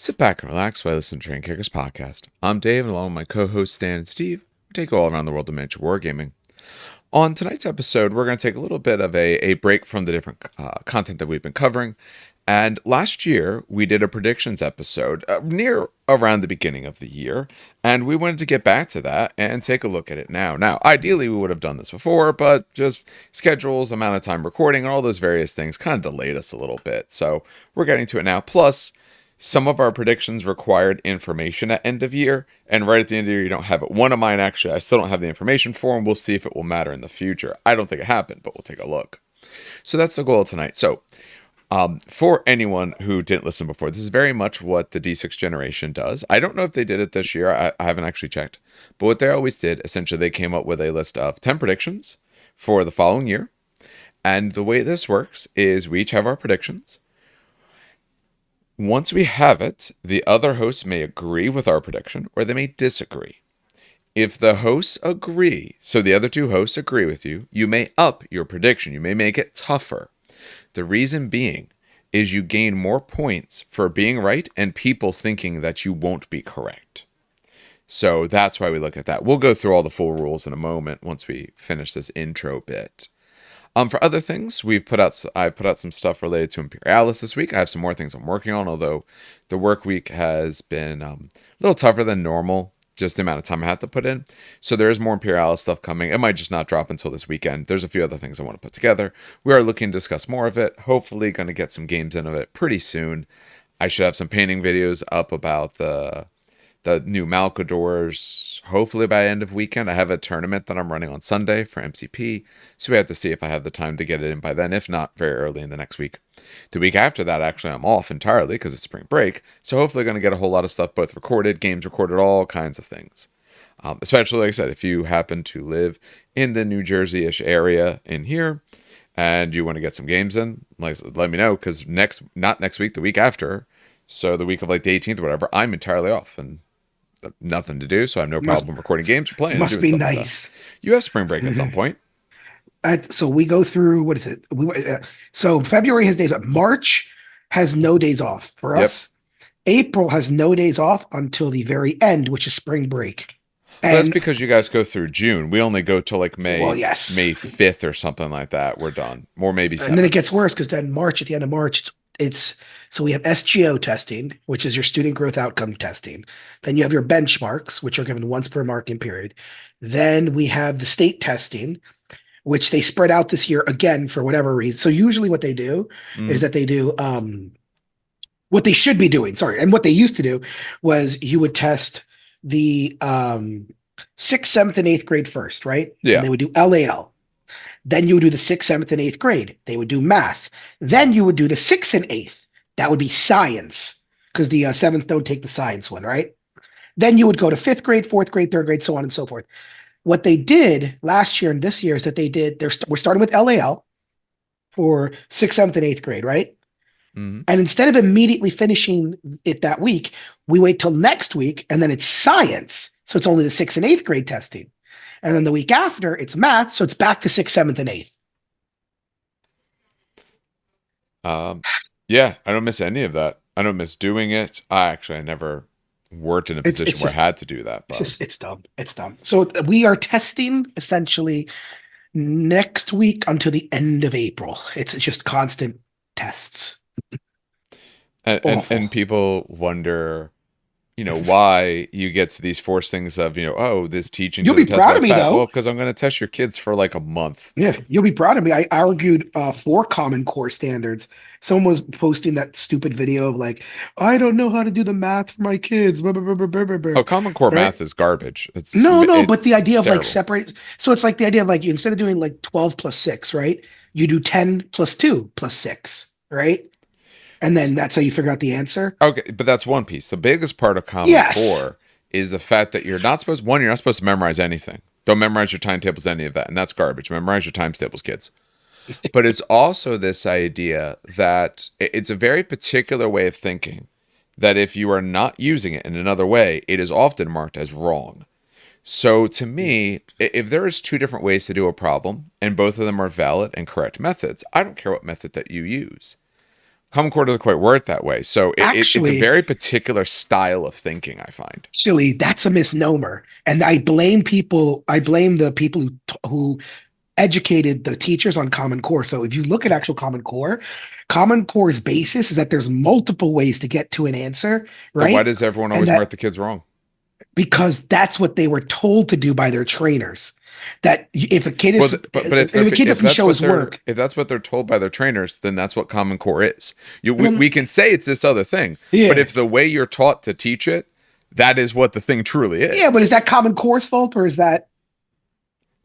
Sit back and relax while I listen to Train Kickers podcast. I'm Dave, and along with my co-hosts Stan and Steve, we take you all around the world of miniature wargaming. On tonight's episode, we're going to take a little bit of a break from the different content that we've been covering. And last year, we did a predictions episode near around the beginning of the year, and we wanted to get back to that and take a look at it now. Now, ideally, we would have done this before, but just schedules, amount of time recording, and all those various things kind of delayed us a little bit. So we're getting to it now. Plus, some of our predictions required information at end of year, and right at the end of the year, you don't have it. One of mine, actually, I still don't have the information for, and we'll see if it will matter in the future. I don't think it happened, but we'll take a look. So that's the goal tonight. So, for anyone who didn't listen before, this is very much what the D6 generation does. I don't know if they did it this year. I haven't actually checked. But what they always did, essentially, they came up with a list of 10 predictions for the following year. And the way this works is we each have our predictions. Once we have it, the other hosts may agree with our prediction or they may disagree. If the hosts agree, so the other two hosts agree with you, you may up your prediction. You may make it tougher. The reason being is you gain more points for being right and people thinking that you won't be correct. So that's why we look at that. We'll go through all the full rules in a moment once we finish this intro bit. For other things, I put out some stuff related to Imperialis this week. I have some more things I'm working on, although the work week has been a little tougher than normal, just the amount of time I have to put in. So there is more Imperialis stuff coming. It might just not drop until this weekend. There's a few other things I want to put together. We are looking to discuss more of it. Hopefully going to get some games in of it pretty soon. I should have some painting videos up about the new Malcadors, hopefully by end of weekend. I have a tournament that I'm running on Sunday for MCP, so we have to see if I have the time to get it in by then, if not very early in the next week. The week after that, actually, I'm off entirely because it's spring break, so hopefully going to get a whole lot of stuff both recorded, games recorded, all kinds of things. Especially, like I said, if you happen to live in the New Jersey-ish area in here, and you want to get some games in, let me know, because not next week, the week after, so the week of like the 18th or whatever, I'm entirely off, and nothing to do, so I have no problem recording games or playing. Must be nice. You have spring break at some point. So we go through, what is it? So February has days off. March has no days off for us. April has no days off until the very end, which is spring break. And that's because you guys go through June. We only go till like May, well, yes. May 5th or something like that. We're done. Or maybe 7th. And then it gets worse because then March, at the end of March, it's so we have SGO testing, which is your student growth outcome testing. Then you have your benchmarks, which are given once per marking period. Then we have the state testing, which they spread out this year again for whatever reason. So usually what they do is that they do what they should be doing. Sorry. And what they used to do was you would test the 6th, 7th, and 8th grade first, right? Yeah. And they would do LAL. Then you would do the 6th, 7th, and 8th grade. They would do math. Then you would do the 6th and 8th. That would be science, because the 7th don't take the science one, right? Then you would go to 5th grade, 4th grade, 3rd grade, so on and so forth. What they did last year and this year is that we're starting with LAL for 6th, 7th, and 8th grade, right? Mm-hmm. And instead of immediately finishing it that week, we wait till next week, and then it's science. So it's only the 6th and 8th grade testing. And then the week after, it's math, so it's back to 6th, 7th, and 8th. Yeah, I don't miss any of that. I don't miss doing it. I never worked in a position where I had to do that. But. It's dumb. It's dumb. So we are testing essentially next week until the end of April. It's just constant tests. And people wonder, why you get to these forced things of, this teaching. You'll be proud of me, though. Well, because I'm going to test your kids for like a month. Yeah, you'll be proud of me. I argued for Common Core standards. Someone was posting that stupid video of like, I don't know how to do the math for my kids. Oh, Common Core math is garbage. It's but the idea of terrible. like separate. So it's like the idea of like, instead of doing like 12 plus 6, right? You do 10 plus 2 plus 6, right? And then that's how you figure out the answer. Okay, but that's one piece. The biggest part of Common Core is the fact that you're not supposed to memorize anything. Don't memorize your timetables, any of that. And that's garbage. Memorize your timetables, kids. But it's also this idea that it's a very particular way of thinking that if you are not using it in another way, it is often marked as wrong. So to me, if there is two different ways to do a problem, and both of them are valid and correct methods, I don't care what method that you use. Common Core doesn't quite work that way. So it's a Actually, very particular style of thinking, I find. actually, that's a misnomer. And I blame people, I blame the people who educated the teachers on Common Core. So if you look at actual Common Core's basis is that there's multiple ways to get to an answer, Then why right? does everyone And always that mark the kids wrong? because that's what they were told to do by their trainers. That if a kid Well, is if a kid if doesn't that's show what his work, if that's what they're told by their trainers, then that's what Common Core is. then We can say it's this other thing, but yeah, if the way you're taught to teach it, that is what the thing truly is. yeah. But is that Common Core's fault or is that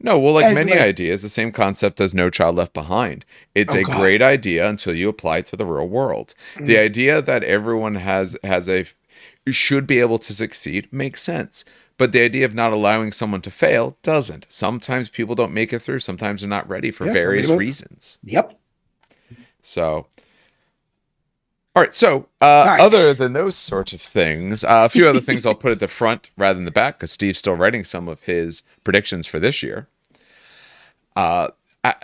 No, well, like many like ideas, the same concept as No Child Left Behind. It's oh a god? great idea until you apply it to the real world. The Mm. idea that everyone has a should be able to succeed makes sense. But the idea of not allowing someone to fail doesn't. Sometimes people don't make it through. Sometimes they're not ready for Yeah, various reasons. Yep. So, all right. So, All right. other than those sorts of things, a few other things I'll put at the front rather than the back because Steve's still writing some of his predictions for this year. Uh, I,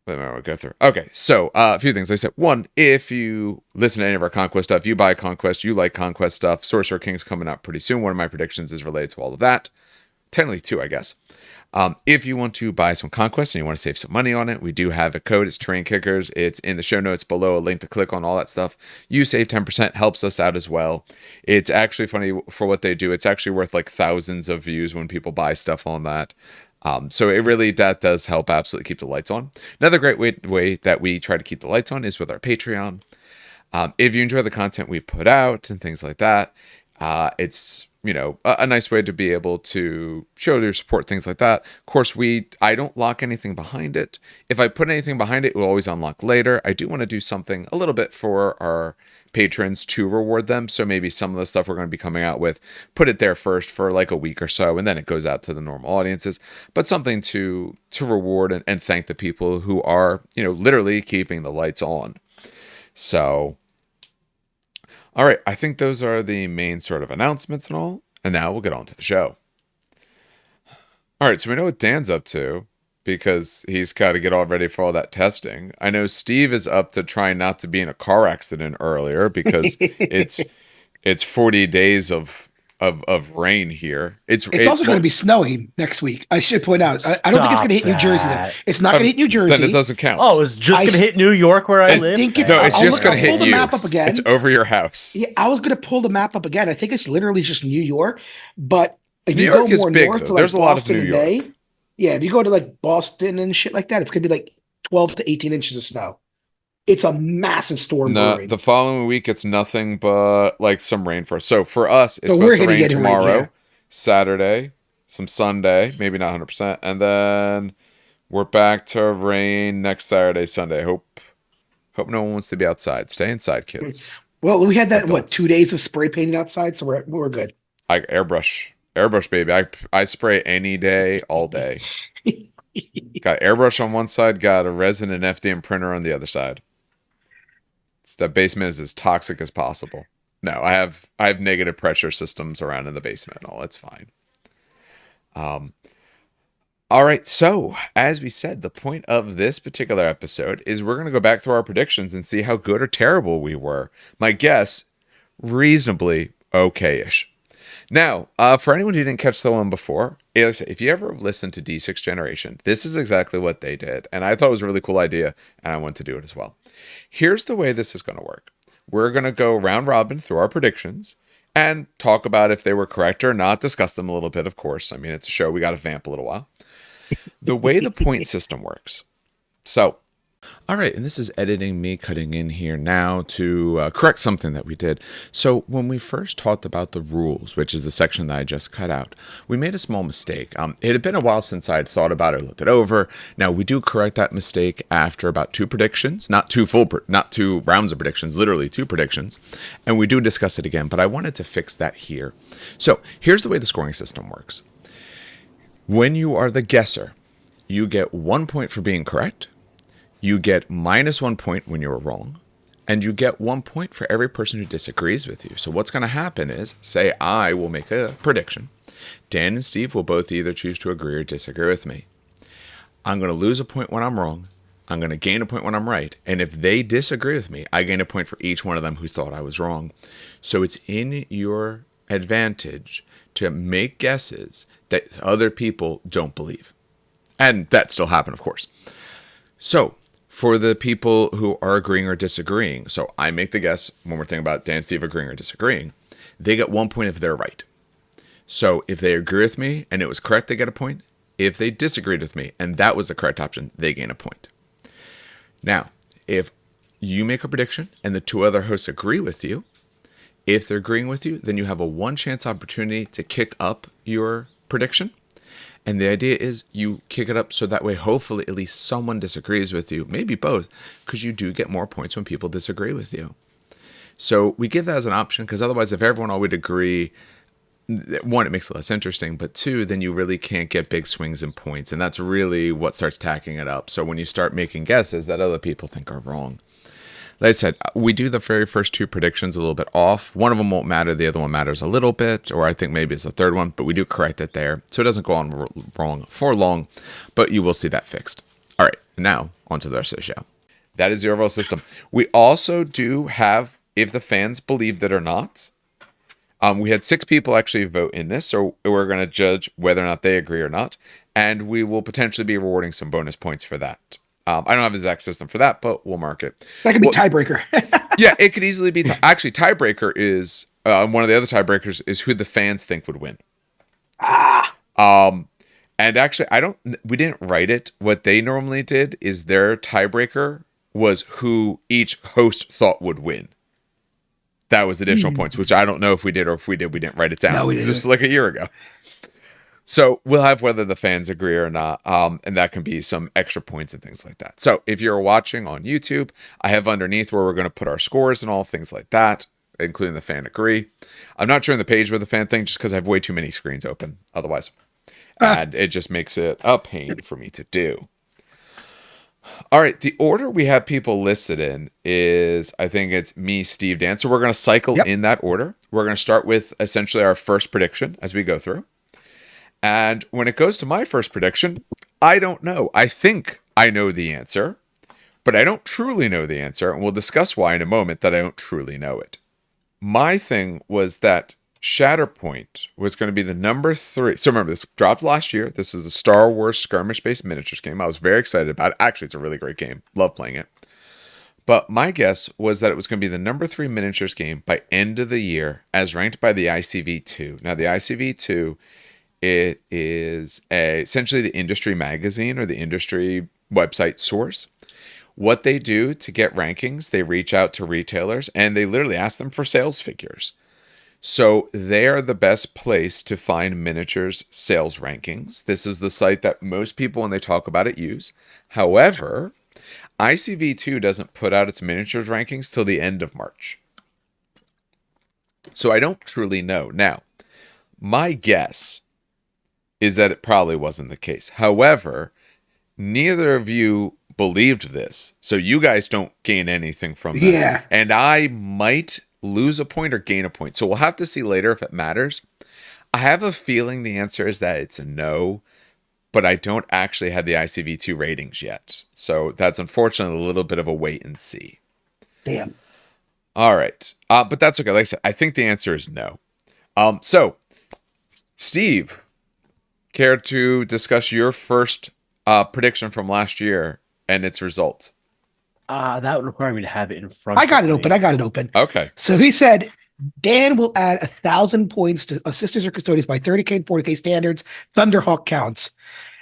Let me go through. Okay, so a few things. Like I said, one, if you listen to any of our Conquest stuff, you buy Conquest, you like Conquest stuff. Sorcerer King's coming out pretty soon. One of my predictions is related to all of that. Technically two, I guess. If you want to buy some Conquest and you want to save some money on it, we do have a code. It's Terrain Kickers. It's in the show notes below, a link to click on, all that stuff. You save 10%, helps us out as well. It's actually funny for what they do. It's actually worth like thousands of views when people buy stuff on that. So it really, that does help absolutely keep the lights on. Another great way that we try to keep the lights on is with our Patreon. If you enjoy the content we put out and things like that, it's, you know, a nice way to be able to show your support, things like that. Of course, I don't lock anything behind it. If I put anything behind it, it will always unlock later. I do want to do something a little bit for our patrons to reward them. So maybe some of the stuff we're going to be coming out with, put it there first for like a week or so, and then it goes out to the normal audiences. But something to reward and thank the people who are, you know, literally keeping the lights on. So, all right, I think those are the main sort of announcements and all. And now we'll get on to the show. All right, so we know what Dan's up to because he's got to get all ready for all that testing. I know Steve is up to trying not to be in a car accident earlier because it's 40 days of rain here. It's also going to be snowing next week. I should point out. I don't think it's going to hit New Jersey. Then it's not going to hit New Jersey. Then it doesn't count. Oh, it's just going to hit New York where I live. Think it's, no, it's just going to hit pull the you. map up again. It's over your house. Yeah, I was going to pull the map up again. I think it's literally just New York, but if New you York go is more big, north though. to like There's a lot of Boston New and York. Maine, yeah, if you go to like Boston and shit like that, it's going to be like 12 to 18 inches of snow. It's a massive storm. No, brewing. the following week it's nothing but like some rain for us. So for us, it's So we're supposed to gonna rain get it right, tomorrow, yeah. Saturday, some Sunday, maybe not 100%, and then we're back to rain next Saturday, Sunday. Hope no one wants to be outside. Stay inside, kids. Well, we had that Adults. 2 days of spray painting outside, so we're good. I airbrush, baby. I spray any day, all day. Got airbrush on one side, got a resin and FDM printer on the other side. The basement is as toxic as possible. No, I have negative pressure systems around in the basement. Oh, that's fine. All right. So, as we said, the point of this particular episode is we're going to go back through our predictions and see how good or terrible we were. My guess, reasonably okay-ish. Now, for anyone who didn't catch the one before, if you ever listened to D6 Generation, this is exactly what they did. And I thought it was a really cool idea, and I want to do it as well. Here's the way this is going to work. We're going to go round robin through our predictions and talk about if they were correct or not, discuss them a little bit, of course. I mean, it's a show. We got to vamp a little while. The way the point system works. So, all right, and this is editing me cutting in here now to correct something that we did. So when we first talked about the rules, which is the section that I just cut out, we made a small mistake. It had been a while since I had thought about it, looked it over. Now we do correct that mistake after about 2 predictions, not 2 rounds of predictions, literally 2 predictions, and we do discuss it again. But I wanted to fix that here. So here's the way the scoring system works. When you are the guesser, you get 1 point for being correct. You get -1 point when you're wrong, and you get 1 point for every person who disagrees with you. So what's going to happen is, say I will make a prediction. Dan and Steve will both either choose to agree or disagree with me. I'm going to lose a point when I'm wrong. I'm going to gain a point when I'm right. And if they disagree with me, I gain a point for each one of them who thought I was wrong. So it's in your advantage to make guesses that other people don't believe. And that still happened, of course. So for the people who are agreeing or disagreeing, so I make the guess when we're thinking about Dan and Steve agreeing or disagreeing, they get 1 point if they're right. So if they agree with me and it was correct, they get a point. If they disagreed with me and that was the correct option, they gain a point. Now, if you make a prediction and the two other hosts agree with you, if they're agreeing with you, then you have a one chance opportunity to kick up your prediction. And the idea is you kick it up so that way, hopefully, at least someone disagrees with you, maybe both, because you do get more points when people disagree with you. So we give that as an option because otherwise, if everyone all would agree, one, it makes it less interesting, but two, then you really can't get big swings in points. And that's really what starts tacking it up. So when you start making guesses that other people think are wrong. Like I said, we do the very first two predictions a little bit off. One of them won't matter. The other one matters a little bit, or I think maybe it's the third one, but we do correct it there. So it doesn't go on wrong for long, but you will see that fixed. All right, now on to the rest of the show. That is the overall system. We also do have, if the fans believed it or not, we had 6 people actually vote in this, so we're going to judge whether or not they agree or not, and we will potentially be rewarding some bonus points for that. I don't have an exact system for that, but we'll mark it. That could be tiebreaker. Yeah, it could easily be. Actually, tiebreaker is one of the other tiebreakers is who the fans think would win. And actually, we didn't write it. What they normally did is their tiebreaker was who each host thought would win. That was additional points, which I don't know if we did, or if we did, we didn't write it down. No, we didn't. didn't. This was like a year ago. So we'll have whether the fans agree or not, and that can be some extra points and things like that. So if you're watching on YouTube, I have underneath where we're going to put our scores and all things like that, including the fan agree. I'm not showing the page with the fan thing just because I have way too many screens open otherwise. And it just makes it a pain for me to do. All right, the order we have people listed in is, I think it's me, Steve, Dan. So we're going to cycle in that order. We're going to start with essentially our first prediction as we go through. And when it goes to my first prediction, I don't know. I think I know the answer, but I don't truly know the answer. And we'll discuss why in a moment that I don't truly know it. My thing was that Shatterpoint was going to be the number 3. So remember, this dropped last year. This is a Star Wars skirmish-based miniatures game. I was very excited about it. Actually, it's a really great game. Love playing it. But my guess was that it was going to be the number 3 miniatures game by end of the year as ranked by the ICV2. Now, the ICV2, it is essentially the industry magazine or the industry website source. What they do to get rankings, they reach out to retailers and they literally ask them for sales figures. So they are the best place to find miniatures sales rankings. This is the site that most people, when they talk about it, use. However, ICV2 doesn't put out its miniatures rankings till the end of March. So I don't truly know. Now, my guess is that it probably wasn't the case. However, neither of you believed this, so you guys don't gain anything from this. Yeah. And I might lose a point or gain a point. So we'll have to see later if it matters. I have a feeling the answer is that it's a no, but I don't actually have the ICV2 ratings yet. So that's unfortunately a little bit of a wait and see. Damn. All right. But that's okay. Like I said, I think the answer is no. So, Steve, care to discuss your first prediction from last year and its result? That would require me to have it in front. I got it open. Okay. So he said Dan will add 1,000 points to Sisters or Custodians by 30K and 40K standards, Thunderhawk counts.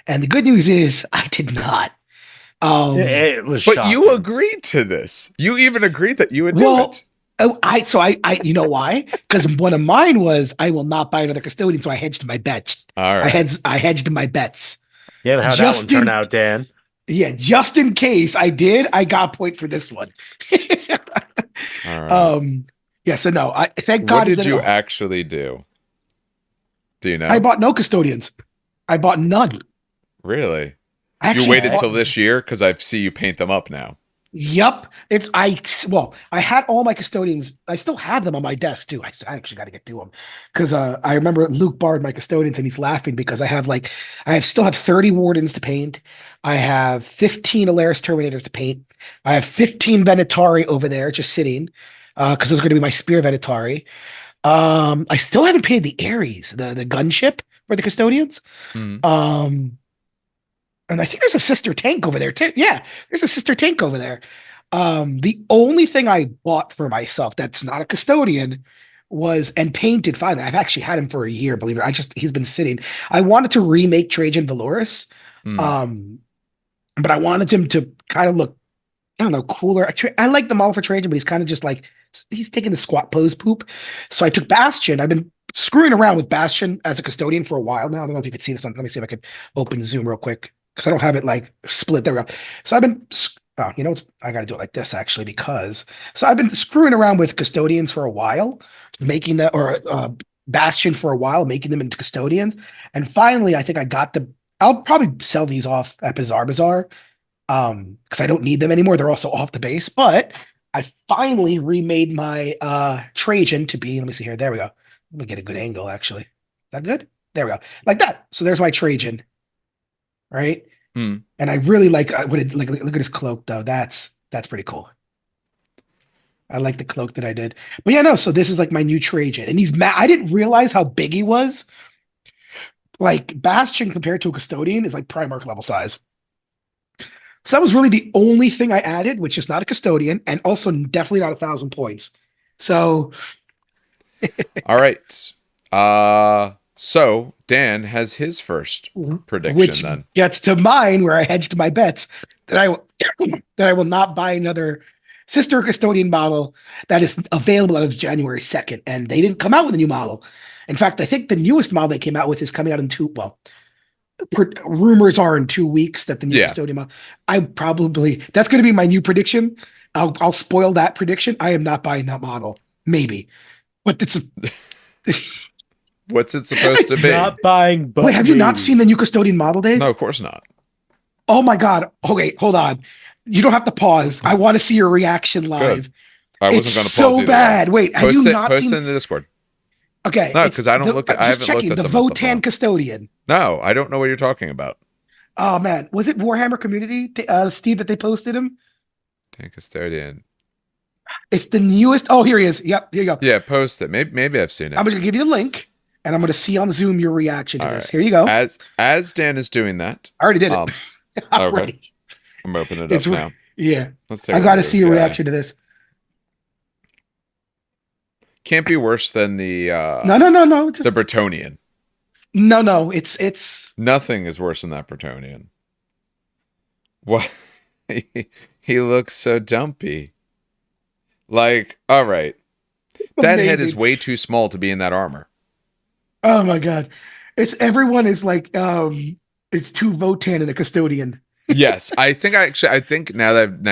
And the good news is I did not. It was But shocking. you agreed to this. You even agreed that you would do it. I you know why? Because one of mine was I will not buy another custodian, so I hedged my bets. All right. I hedged my bets. Yeah, how that one turned out, Dan. Yeah, just in case I did, I got a point for this one. All right. Yeah, so no, I thank God. What did you actually do? Do you know? I bought no custodians. I bought none. Really? I You actually waited bought- till this year? Because I see you paint them up now. Yep. I had all my custodians. I still have them on my desk too. I actually got to get to them because I remember Luke borrowed my custodians and he's laughing because I still have 30 wardens to paint. I have 15 Alaris Terminators to paint. I have 15 Venatari over there just sitting because those are going to be my Spear Venatari. I still haven't painted the Ares, the gunship for the custodians. And I think there's a sister tank over there too. Yeah, there's a sister tank over there. The only thing I bought for myself that's not a custodian and painted finally. I've actually had him for a year, believe it. He's been sitting. I wanted to remake Trajan Valoris. But I wanted him to kind of look, I don't know, cooler. I like the model for Trajan, but he's kind of just like, he's taking the squat pose poop. So I took Bastion. I've been screwing around with Bastion as a custodian for a while now. I don't know if you could see this. Let me see if I could open Zoom real quick because I don't have it like split. There we go. So I've been, I got to do it like this actually so I've been screwing around with custodians for a while, making that, or Bastion for a while, making them into custodians. And finally, I think I'll probably sell these off at Bazaar because I don't need them anymore. They're also off the base, but I finally remade my Trajan to be, let me see here. There we go. Let me get a good angle, actually. Is that good? There we go. Like that. So there's my Trajan. Right? And I really look at his cloak, though. That's pretty cool. I like the cloak that I did. But yeah, no, so this is like my new Trajan. And he's I didn't realize how big he was. Like Bastion compared to a custodian is like Primarch level size. So that was really the only thing I added, which is not a custodian and also definitely not 1,000 points. So all right. So Dan has his first prediction, which then gets to mine where I hedged my bets that I will not buy another sister custodian model that is available as of January 2nd. And they didn't come out with a new model. In fact, I think the newest model they came out with is coming out in rumors are in 2 weeks that the new custodian model. That's going to be my new prediction. I'll spoil that prediction. I am not buying that model. Maybe, but it's what's it supposed to be? Not buying. But wait, have you not seen the new custodian model, Dave? No, of course not. Oh my God. Okay, hold on. You don't have to pause. I want to see your reaction live. Good. I wasn't going to pause. It's so bad. Wait, have you not post seen it in the Discord? Okay. No, because I don't look at. I haven't looked at the Votann custodian. No, I don't know what you're talking about. Oh man, was it Warhammer Community, Steve, that they posted him? Tank custodian. It's the newest. Oh, here he is. Yep, here you go. Yeah, post it. Maybe I've seen it. I'm going to give you the link, and I'm going to see on Zoom your reaction to this. Right. Here you go. As Dan is doing that, I already did it. Okay. I'm opening it up now. Yeah, Let's take I got to see your reaction to this. Can't be worse than the no. The Bretonnian. No. It's nothing is worse than that Bretonnian. What? He looks so dumpy. Like, all right, that head is way too small to be in that armor. Oh my God, everyone is like it's two Votann and a custodian. Yes, I think now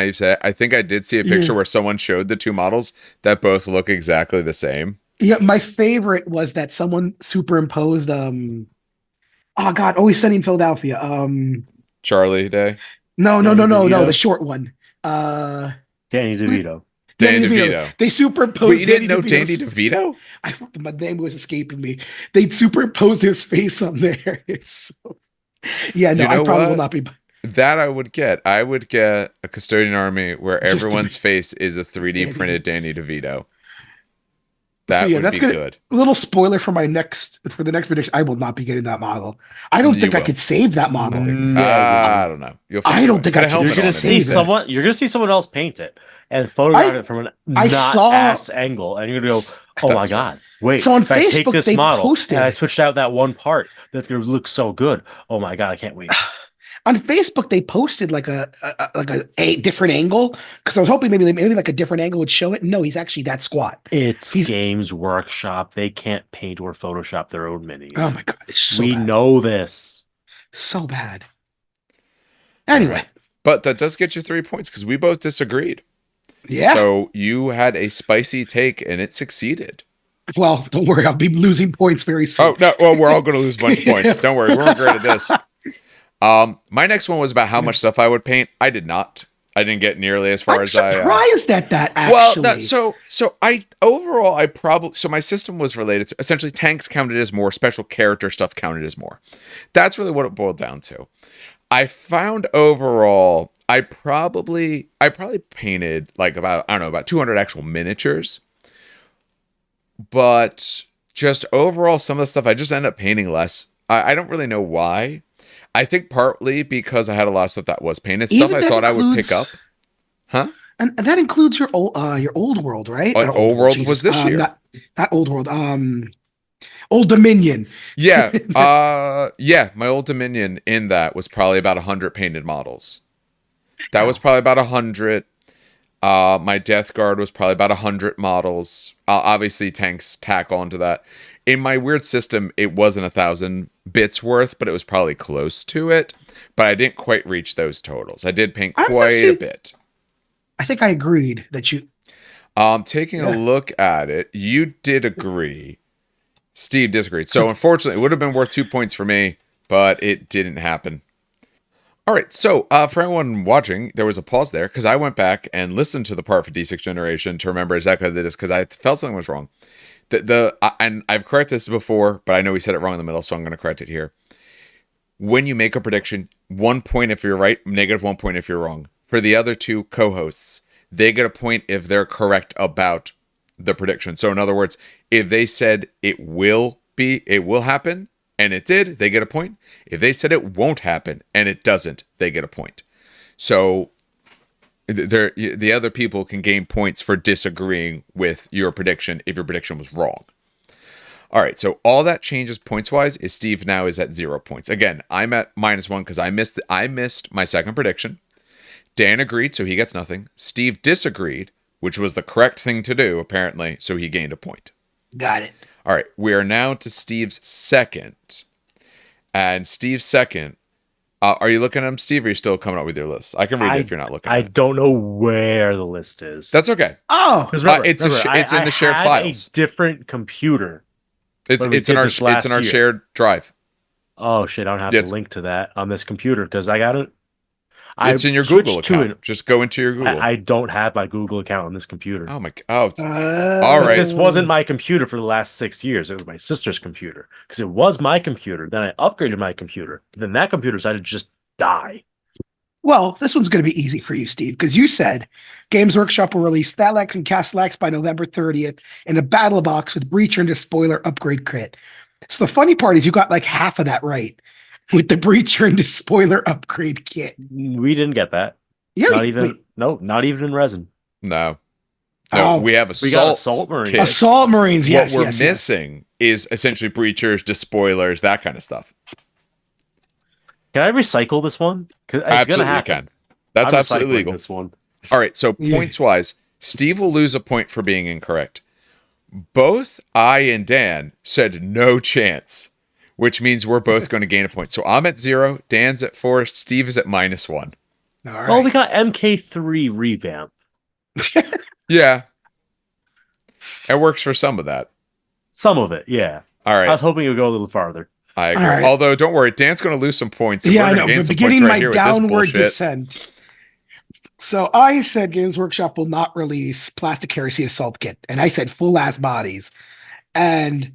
you've said it, I think I did see a picture where someone showed the two models that both look exactly the same. Yeah, my favorite was that someone superimposed oh God, Always Sunny in Philadelphia. Charlie Day. No, the short one. Danny DeVito. Danny DeVito. They superimposed. Wait, you didn't know Danny DeVito? My name was escaping me. They superimposed his face on there. It's so... Yeah, no, I probably will not be. That I would get. I would get a custodian army where everyone's face is a 3D printed Danny DeVito. That would be good. A little spoiler for the next prediction. I will not be getting that model. I don't think I could save that model. I don't know. I don't think I can. You're gonna see someone. You're gonna see someone else paint it and photograph it from an ass angle, and you're gonna go, "Oh my God, wait!" So on Facebook, I take this they model, posted. And I switched out that one part that's gonna look so good. Oh my God, I can't wait. On Facebook, they posted like a different angle because I was hoping maybe like a different angle would show it. No, he's actually that squat. It's Games Workshop. They can't paint or Photoshop their own minis. Oh my God, it's so we bad. know this. So bad. Anyway, but that does get you 3 points because we both disagreed. Yeah. So you had a spicy take and it succeeded. Well, don't worry, I'll be losing points very soon. Oh no, well we're all going to lose a bunch of points. Don't worry, we're great at this. My next one was about how much stuff I would paint. I did not. I didn't get nearly as far I'm as I. surprised at that. Actually, Well, so I overall I probably so my system was related to essentially tanks counted as more, special character stuff counted as more. That's really what it boiled down to. I found overall I probably painted like about I don't know about 200 actual miniatures, but just overall some of the stuff I just ended up painting less. I don't really know why. I think partly because I had a lot of stuff that was painted, Even stuff I that thought I would pick up. includes- Huh? and that includes your old world, right? Oh, Not Old World Jesus. was this year. Not old world. Old Dominion. Yeah. Yeah, my Old Dominion in that was probably about 100 painted models. That was probably about 100. My Death Guard was probably about 100 models. Obviously, tanks tack onto that. In my weird system, it wasn't 1,000 bits worth, but it was probably close to it. But I didn't quite reach those totals. I did paint quite a bit. I think I agreed that you. Taking a look at it, you did agree. Steve disagreed. So unfortunately, it would have been worth 2 points for me, but it didn't happen. All right, so for everyone watching, there was a pause there because I went back and listened to the part for D6 Generation to remember exactly how I did this because I felt something was wrong. And I've corrected this before, but I know we said it wrong in the middle, so I'm going to correct it here. When you make a prediction, 1 point if you're right, -1 point if you're wrong. For the other two co-hosts, they get a point if they're correct about the prediction. So in other words, if they said it will happen, and it did, they get a point. If they said it won't happen, and it doesn't, they get a point. So the other people can gain points for disagreeing with your prediction if your prediction was wrong. All right, so all that changes points-wise is Steve now is at 0 points. Again, I'm at -1 because I missed my second prediction. Dan agreed, so he gets nothing. Steve disagreed, which was the correct thing to do, apparently, so he gained a point. Got it. All right, we are now to Steve's second. And Steve's second, are you looking at him, Steve, or are you still coming up with your list? I can read it if you're not looking at it. I don't know where the list is. That's okay. Oh, it's in the shared files. A different computer. It's in our shared drive. Oh shit! I don't have the link to that on this computer because I got it. It's in your Google account. Just go into your Google. I don't have my Google account on this computer. Oh my! Oh, all right. This wasn't my computer for the last 6 years. It was my sister's computer because it was my computer. Then I upgraded my computer. Then that computer decided to just die. Well, this one's going to be easy for you, Steve, because you said Games Workshop will release Thalax and Castellax by November 30th in a battle box with Breacher and Despoiler upgrade kit. So the funny part is you got like half of that right with the Breacher and Despoiler upgrade kit. We didn't get that. Yeah, not even in resin. No, we have Assault Marines. Assault Marines, yes. What we're missing is essentially Breachers, Despoilers, that kind of stuff. Can I recycle this one? Absolutely, you can. That's absolutely legal. This one. All right, so points-wise, Steve will lose a point for being incorrect. Both I and Dan said no chance, which means we're both going to gain a point. So I'm at 0, Dan's at 4, Steve is at -1. All right. Oh, we got MK3 revamp. Yeah. It works for some of that. Some of it, yeah. All right. I was hoping it would go a little farther. I agree. Right. Although, don't worry, Dan's going to lose some points. Yeah, I know. But beginning my downward descent. So I said Games Workshop will not release Plastic Heresy Assault Kit. And I said full ass bodies. And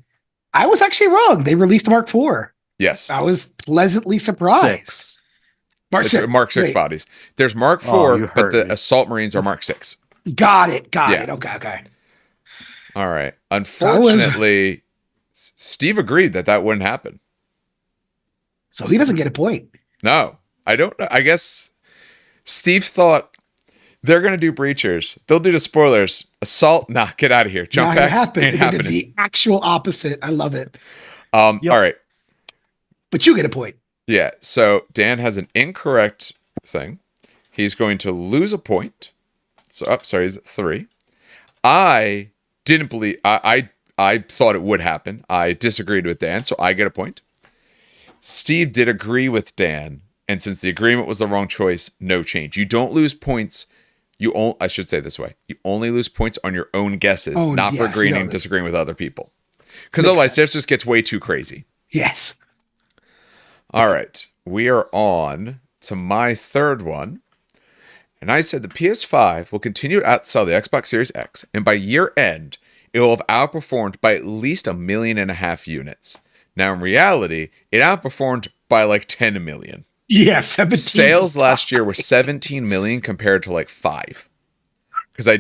I was actually wrong. They released Mark IV. Yes. I was pleasantly surprised. Mark 6 bodies. There's Mark IV, but the Assault Marines are Mark 6. Got it. Okay. All right. Unfortunately, Steve agreed that wouldn't happen. So he doesn't get a point. No, I don't know. I guess Steve thought they're going to do Breachers. They'll do the spoilers. Assault, nah, get out of here. Jump packs ain't happening. They did the actual opposite. I love it. All right. But you get a point. Yeah, so Dan has an incorrect thing. He's going to lose a point. So, he's at 3. I didn't believe... I thought it would happen. I disagreed with Dan, so I get a point. Steve did agree with Dan, and since the agreement was the wrong choice, no change. You don't lose points. I should say this way. You only lose points on your own guesses, not for agreeing and disagreeing with other people. Because otherwise, this just gets way too crazy. Yes. All right. We are on to my third one. And I said the PS5 will continue to outsell the Xbox Series X, and by year end, it will have outperformed by at least 1.5 million units. Now, in reality, it outperformed by like 10 million. Yeah, 17. Sales last year were 17 million compared to like 5. Because I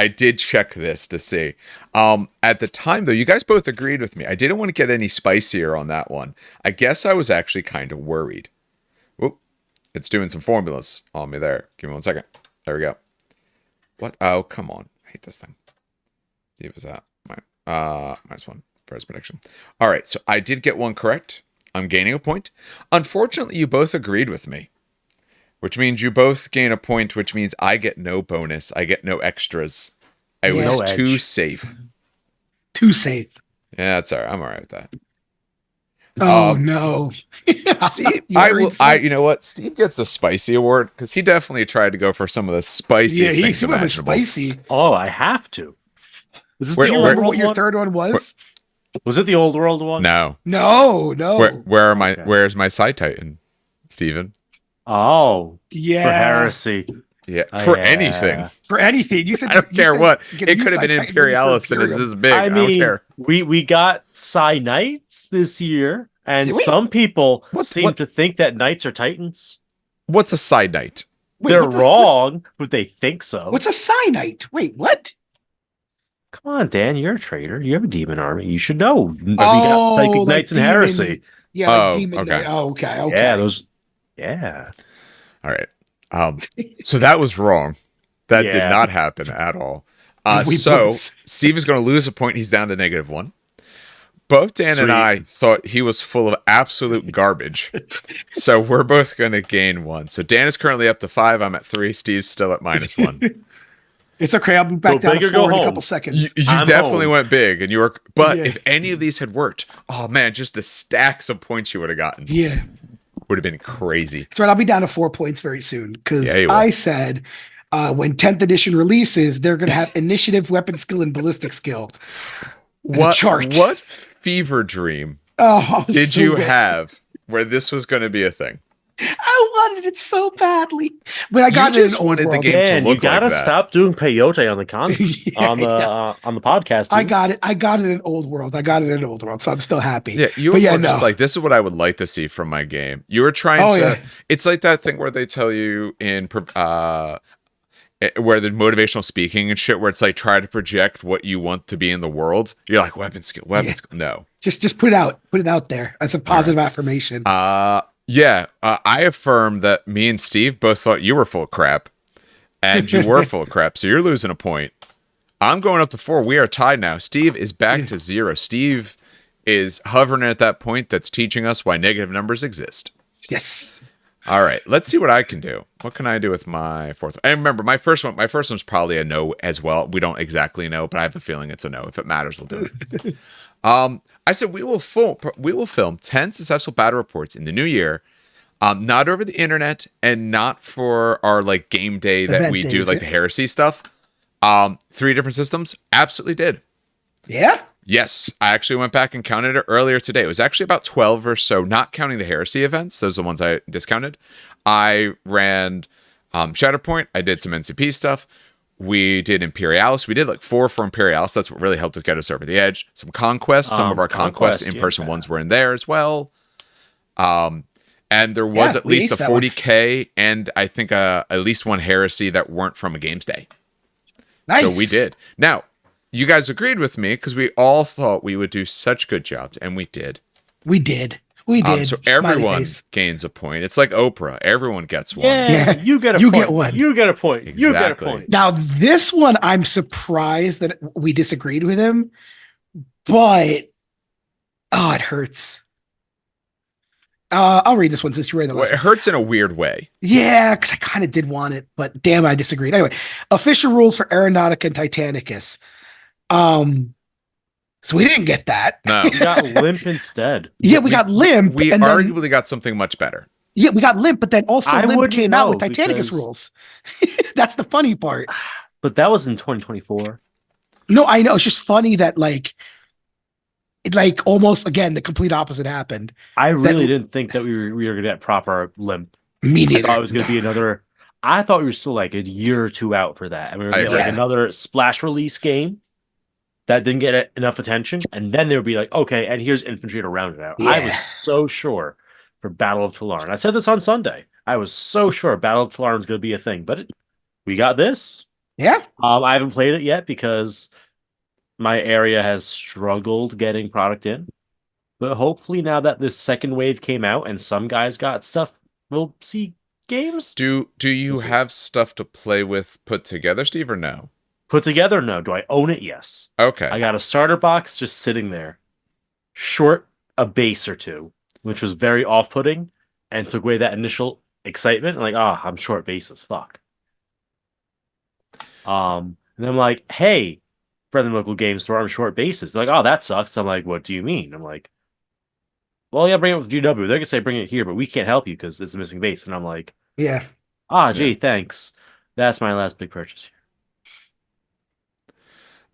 did check this to see. At the time, though, you guys both agreed with me. I didn't want to get any spicier on that one. I guess I was actually kind of worried. Whoop. It's doing some formulas on me there. Give me 1 second. There we go. What? Oh, come on. I hate this thing. See if it's that. -1 for his prediction. All right, so I did get one correct. I'm gaining a point. Unfortunately, you both agreed with me, which means you both gain a point, which means I get no bonus. I get no extras. I Yeah. was No too edge. safe. Too safe. Yeah, that's all right. I'm all right with that. Oh no. Steve, You worried, son? you know what? Steve gets the spicy award because he definitely tried to go for some of the Yeah, spiciest things he's went with imaginable. spicy. Oh, I have to. Was this Where- Do the you old remember world what your one? third one was? Was it the old world one? No. No. Where are my Okay. where's my side titan, Steven? Oh, Yeah. for heresy. Yeah, Oh, for yeah. anything. For anything. You said I don't you care said what. get a It new could have side been titan release for Imperialis and it's Imperium. this big. I don't care. we got Psy Knights this year, and Did we? some people What- seem what- to think that Knights are Titans. What's a side knight? Wait, They're what the- wrong, but they think so. What's a cyanite? Wait, what? Come on, Dan, you're a traitor. You have a demon army. You should know. We Oh, got Psychic like Knights and demon- Heresy. Yeah, like Oh, demon. okay. Oh, okay. Okay. Yeah, those. Yeah. All right. So that was wrong. That did Yeah. not happen at all. We So both- Steve is going to lose a point. He's down to -1. Both Dan Sweet. and I thought he was full of absolute garbage. So we're both going to gain 1. So Dan is currently up to 5. I'm at 3. Steve's still at -1. It's okay. I'll be back Go down big to or go 4 in a home. couple seconds. You I'm definitely home. went big, and you were. But Yeah. if any of these had worked, oh man, just the stacks of points you would have gotten Yeah. would have been crazy. That's right. I'll be down to 4 points very soon because Yeah, you will. I said when 10th edition releases, they're going to have initiative, weapon skill, and ballistic skill. as a chart. What fever dream Oh, did so you good. have where this was going to be a thing? I wanted it so badly, but I got You it in just old wanted the world. game to Dan, you look like gotta that. stop doing peyote on the Yeah, on the podcast. I dude. got it. I got it in old world. So I'm still happy. Yeah, you were But yeah, just no. like, this is what I would like to see from my game. You were trying Oh, to. yeah. It's like that thing where they tell you where the motivational speaking and shit, where it's like try to project what you want to be in the world. You're like weapon skill. No. Just put it out there as a positive affirmation. I affirm that me and Steve both thought you were full of crap, and you were full of crap. So you're losing a point. I'm going up to 4. We are tied now. Steve is back to 0. Steve is hovering at that point that's teaching us why negative numbers exist. Yes. All right, let's see what I can do. What can I do with my 4th? And remember, my first one's probably a no as well. We don't exactly know, but I have a feeling it's a no. If it matters, we'll do it. I said we will film 10 successful battle reports in the new year. Not over the internet and not for our like game day that Event we do days, like yeah. the heresy stuff. 3 different systems. Absolutely did. Yeah. Yes, I actually went back and counted it earlier today. It was actually about 12 or so, not counting the heresy events. Those are the ones I discounted. I ran Shatterpoint. I did some NCP stuff. We did Imperialis. We did like 4 for Imperialis. That's what really helped us get us over the edge. Some Conquest. Some of our Conquest in-person ones were in there as well. And there was Yeah, at we least a aced that one. 40K and I think at least one heresy that weren't from a games day. Nice. So we did. Now, you guys agreed with me because we all thought we would do such good jobs, and we did. We did. We did. So Smiley everyone face. gains a point. It's like Oprah. Everyone gets one. Yeah, Yeah. you get a You point. get one. You get a point. You get a Exactly. point. Now this one, I'm surprised that we disagreed with him, but oh, it hurts. I'll read this one since you read the Well, last it one. hurts in a weird way. Yeah, because I kind of did want it, but damn, I disagreed. Anyway, official rules for Aeronautica and Titanicus. So we didn't get that. No. We got limp instead. Yeah, we got Limp. We and then, arguably got something much better. yeah, we got Limp, but then also I Limp wouldn't came out know with Titanicus because- rules. That's the funny part. But that was in 2024. No, I know. It's just funny that like almost again the complete opposite happened. I really didn't think that we were going to get proper limp. Me I neither. thought it was going to be another. I thought we were still like a year or two out for that, and we were I gonna get like agree. another splash release game that didn't get enough attention, and then they would be like, okay, and here's infantry to round it out. I was Yeah. so sure for Battle of Talarn. I said this on Sunday. I was so sure Battle of Talarn was going to be a thing, but we got this. Yeah. I haven't played it yet because my area has struggled getting product in. But hopefully, now that this second wave came out and some guys got stuff, we'll see games. Do you We'll see. have stuff to play with put together, Steve, or no? Put together? No. Do I own it? Yes. Okay. I got a starter box just sitting there, short a base or two, which was very off-putting and took away that initial excitement. Like, I'm short bases. Fuck. And I'm like, hey, friendly local game store, I'm short bases. They're like, oh, that sucks. I'm like, what do you mean? I'm like, well, yeah, bring it with GW. They're gonna say bring it here, but we can't help you because it's a missing base. And I'm like, Yeah. gee, thanks. That's my last big purchase here.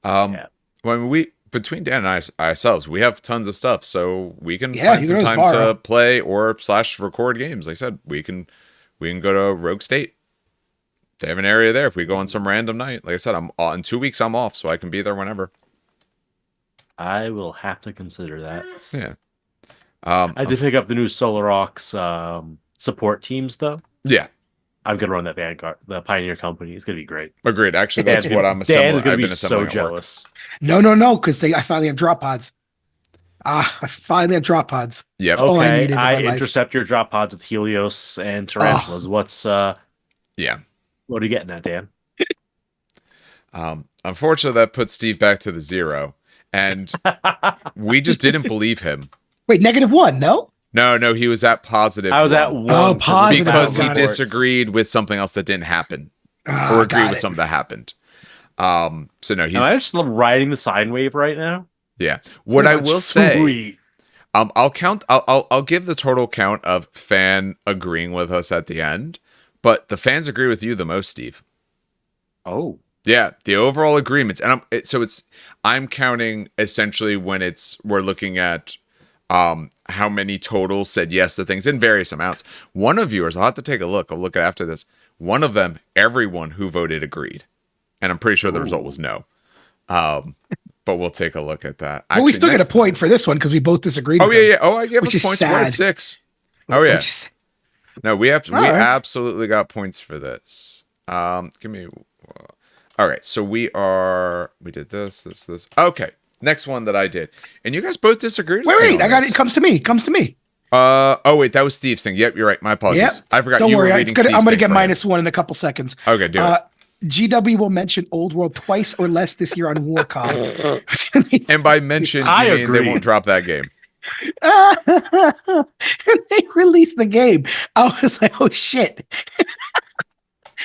Yeah. When we between Dan and ourselves, we have tons of stuff, so we can Yeah, find you some can time always to borrow. play or / record games. Like I said, we can go to Rogue State. They have an area there. If we go on some random night, like I said, I'm in 2 weeks. I'm off, so I can be there whenever. I will have to consider that. Yeah. I did pick up the new SolarOx support teams, though. Yeah. I'm gonna run that Vanguard, the Pioneer Company. It's gonna be great. Agreed. Actually, that's Dan- what I'm Dan assembling. is gonna I've be been so assembling at work. jealous. No, because I finally have drop pods. I finally have drop pods. Yep. all I Okay, needed in I my life. intercept your drop pods with Helios and Tarantulas. What's Yeah. what are you getting at, Dan? Unfortunately, that puts Steve back to the 0, and we just didn't believe him. Wait, -1? No. No, he was at positive. I was at 1 one. Oh, positive. because he Got it. disagreed with something else that didn't happen, Ah, or agreed got with it. something that happened. So no, he's Am I just riding the sine wave right now? yeah. What I Pretty will much. say, Sweet. I'll count. I'll give the total count of fan agreeing with us at the end, but the fans agree with you the most, Steve. Oh, Yeah, the overall agreements, and I'm counting essentially when we're looking at how many total said yes to things in various amounts. One of viewers, I'll have to take a look. I'll look at after this. One of them, everyone who voted agreed, and I'm pretty sure the result was no. But we'll take a look at that. Well, we Actually, still get a next- point for this one because we both disagreed. Oh with yeah, him, yeah. Oh, I gave Which us is points. We're at sad. 6. Oh yeah. which is- No, we All right. absolutely got points for this. Give me. All right, so we did this. Okay, next one that I did, and you guys both disagreed. with me Wait, on I got this. it. Comes to me. Comes to me. Oh wait, that was Steve's thing. Yep, you're right. My apologies. Yep. I forgot. Don't you worry. were It's reading gonna, I'm Steve's going to thing get for him. -1 in a couple seconds. Okay, do it. GW will mention Old World twice or less this year on Warcom. And by mention, I you mean they agree. won't drop that game. And they released the game. I was like, oh shit.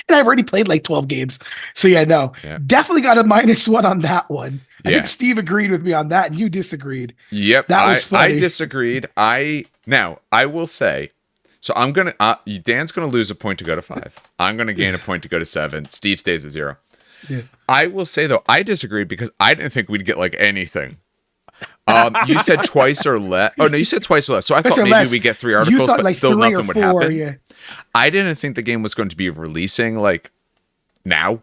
And I've already played like 12 games. So yeah, no. Yeah. Definitely got a -1 on that one. I Yeah. think Steve agreed with me on that and you disagreed. Yep, That was I funny. disagreed. I will say, so I'm gonna. Dan's gonna lose a point to go to 5. I'm gonna gain a point to go to 7. Steve stays at 0. Yeah. I will say though, I disagreed because I didn't think we'd get like anything. You said twice or less. Oh no, you said twice or less. So I Twice thought or maybe less. we get 3 You articles, thought but like still 3 or nothing would 4, happen. yeah. I didn't think the game was going to be releasing like now.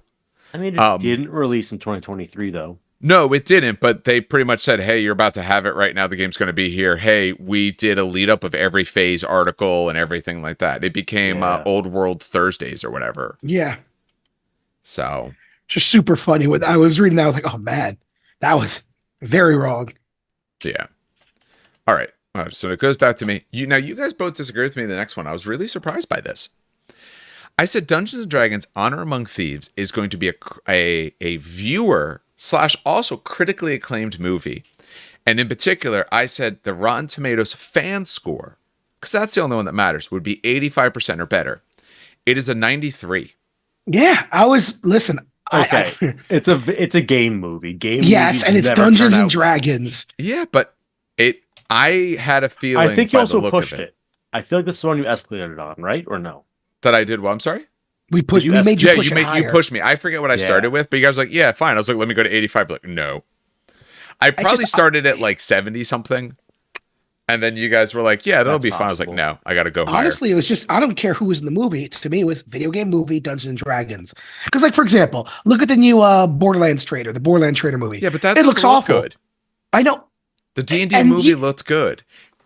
I mean, it didn't release in 2023 though. No, it didn't, but they pretty much said, hey, you're about to have it right now. The game's going to be here. Hey, we did a lead up of every phase article and everything like that. It became Yeah. Old World Thursdays or whatever. Yeah. So, Just super funny. With I was reading that, I was like, oh man, that was very wrong. yeah. All right. So it goes back to me. You guys both disagree with me in the next one. I was really surprised by this. I said Dungeons and Dragons Honor Among Thieves is going to be a viewer / also critically acclaimed movie. And in particular, I said the Rotten Tomatoes fan score, because that's the only one that matters, would be 85% or better. It is a 93. Yeah. Listen. Okay, it's a game movie. Yes, movies and it's never Dungeons turn and out- Dragons. Yeah, but I had a feeling I think you by the also look pushed of it. I feel like this is the one you escalated on, right? Or no? that I did. Well, I'm sorry. We you made you Yeah, push you it you higher. pushed me. I forget what I Yeah. started with, but you guys were like, yeah, fine. I was like, let me go to 85. Like, no. I probably started at like 70 something. And then you guys were like, yeah, that'll That's be fine. I was like, possible. no, I got to go higher. Honestly, it was just I don't care who was in the movie. To me, it was video game movie Dungeons and Dragons. Because, like for example, look at the new Borderlands trailer, the Borderlands trailer movie. Yeah, but that it looks doesn't look awful. good. I know. The D&D And movie you- looked good.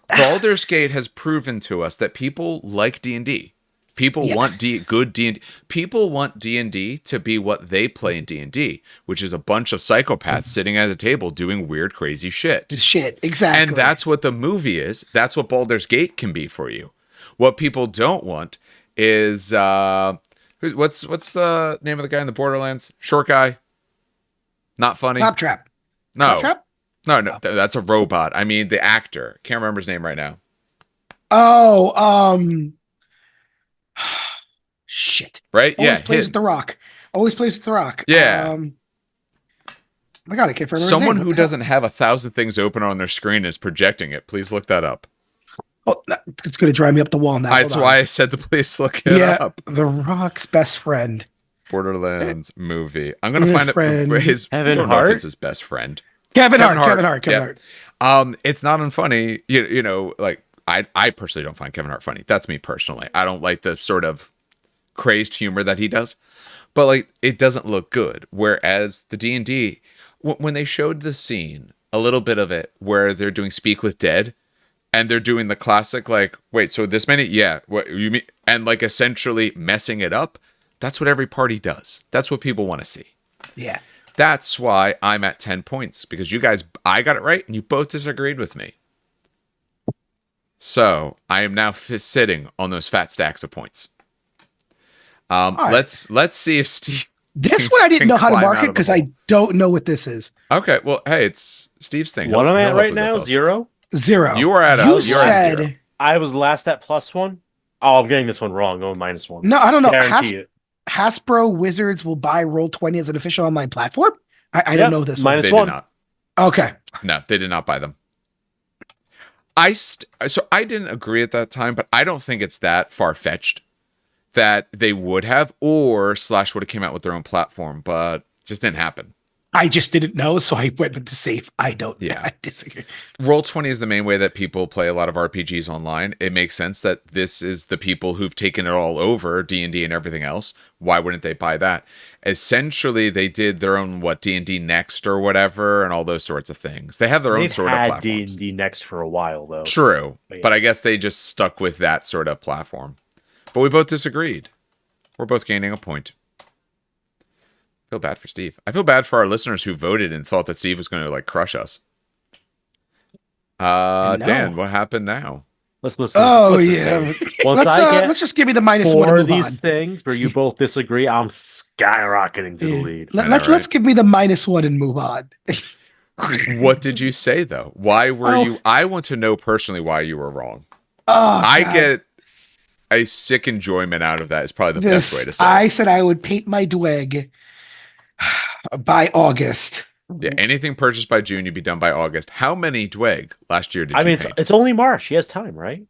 Baldur's Gate has proven to us that people like D&D. People Yeah. want good D&D. People want D&D to be what they play in D&D, which is a bunch of psychopaths sitting at a table doing weird, crazy shit. Shit, exactly. And that's what the movie is. That's what Baldur's Gate can be for you. What people don't want is what's the name of the guy in the Borderlands? Short guy. Not funny. Claptrap. No. Claptrap? No, that's a robot. I mean, the actor. Can't remember his name right now. Oh, shit. Right? Always Yeah. plays with The Rock. Always plays with The Rock. Yeah. Oh my God, I can't remember his Someone name. who What the hell? doesn't have 1,000 things open on their screen and is projecting it. Please look that up. Oh, it's going to drive me up the wall now. That's Hold on. why I said to please look it Yeah, up. The Rock's best friend. Borderlands movie. I'm gonna Your find friend. it. His Kevin I don't know if Hart? it's his best friend. Kevin Hart. Yeah. It's not unfunny. You know, like I personally don't find Kevin Hart funny. That's me personally. I don't like the sort of crazed humor that he does. But like it doesn't look good. Whereas the D&D, when they showed the scene, a little bit of it where they're doing Speak with Dead, and they're doing the classic like, wait, so this many, yeah, what you mean, and like essentially messing it up. That's what every party does. That's what people want to see. Yeah. That's why I'm at 10 points, because you guys, I got it right and you both disagreed with me. So I am now sitting on those fat stacks of points. right. Let's see if Steve. This one I didn't can know how to climb mark out it of the because hole. I don't know what this is. Okay, well, hey, it's Steve's thing. What am I He'll at right hopefully now? tell us. 0? 0. You are at a. You you're at said 0. I was last at +1. Oh, I'm getting this one wrong. Oh, -1. no. I don't know. Guarantee it. Hasbro Wizards will buy Roll20 as an official online platform. I don't know this one. Minus They one. did not. Okay. No, they did not buy them. So I didn't agree at that time, but I don't think it's that far fetched that they would have, or Slash would have came out with their own platform, but it just didn't happen. I just didn't know, so I went with the safe. I don't. Yeah. I disagree. Roll20 is the main way that people play a lot of RPGs online. It makes sense that this is the people who've taken it all over, D&D and everything else. Why wouldn't they buy that? Essentially, they did their own, D&D Next or whatever, and all those sorts of things. They have their own They've sort of had platforms. D&D Next for a while, though. True, But yeah. but I guess they just stuck with that sort of platform. But we both disagreed. We're both gaining a point. I feel bad for Steve. I feel bad for our listeners who voted and thought that Steve was going to crush us. No. Dan, what happened now? Let's listen. Oh listen. yeah. Once I get Let's just give me the -1 four and of move these on. things where you both disagree, I'm skyrocketing to the Yeah. lead. I know, Let's give me the -1 and move on. What did you say though? Why were Oh. you? I want to know personally why you were wrong. Oh, I God. get a sick enjoyment out of that. Is probably the best way to say I it. said I would paint my Dweg by August. Yeah, anything purchased by June, you'd be done by August. How many Dweg last year did I you mean, paint? it's only March. He has time, right?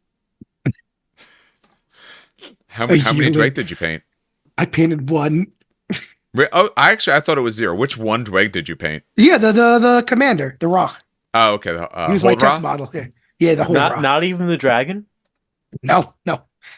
How many you Dweg would- did you paint? I painted one. Oh, I thought it was 0. Which one Dweg did you paint? Yeah, the commander, the Raw. Oh, okay. He was my Hold test Ra? model. Yeah, the whole Raw. Not even the dragon. No.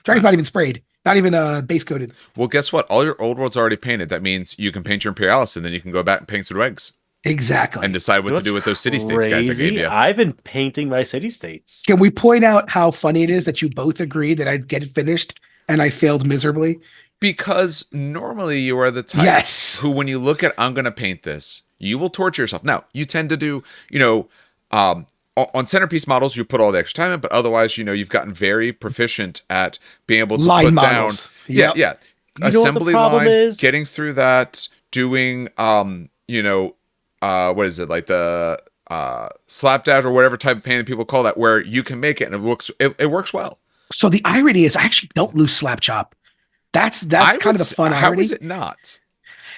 Dragon's not even sprayed. Not even base coated. Well, guess what? All your old world's already painted. That means you can paint your Imperialis, and then you can go back and paint some Dwegs Exactly. and decide what You know to do with what's those city states guys I gave crazy? you. I've been painting my city states. Can we point out how funny it is that you both agreed that I'd get it finished and I failed miserably? Because normally you are the type Yes. who, when you look at, I'm going to paint this, you will torture yourself. Now, you tend to do, on centerpiece models, you put all the extra time in, but otherwise, you've gotten very proficient at being able to Line put models. down. Yep. Yeah. You know what the Assembly problem line, is? getting through that, doing, what is it, like the slapdash or whatever type of painting people call that, where you can make it and it works well. So the irony is I actually don't lose slap chop. That's I kind of would the say- fun How irony. is it not?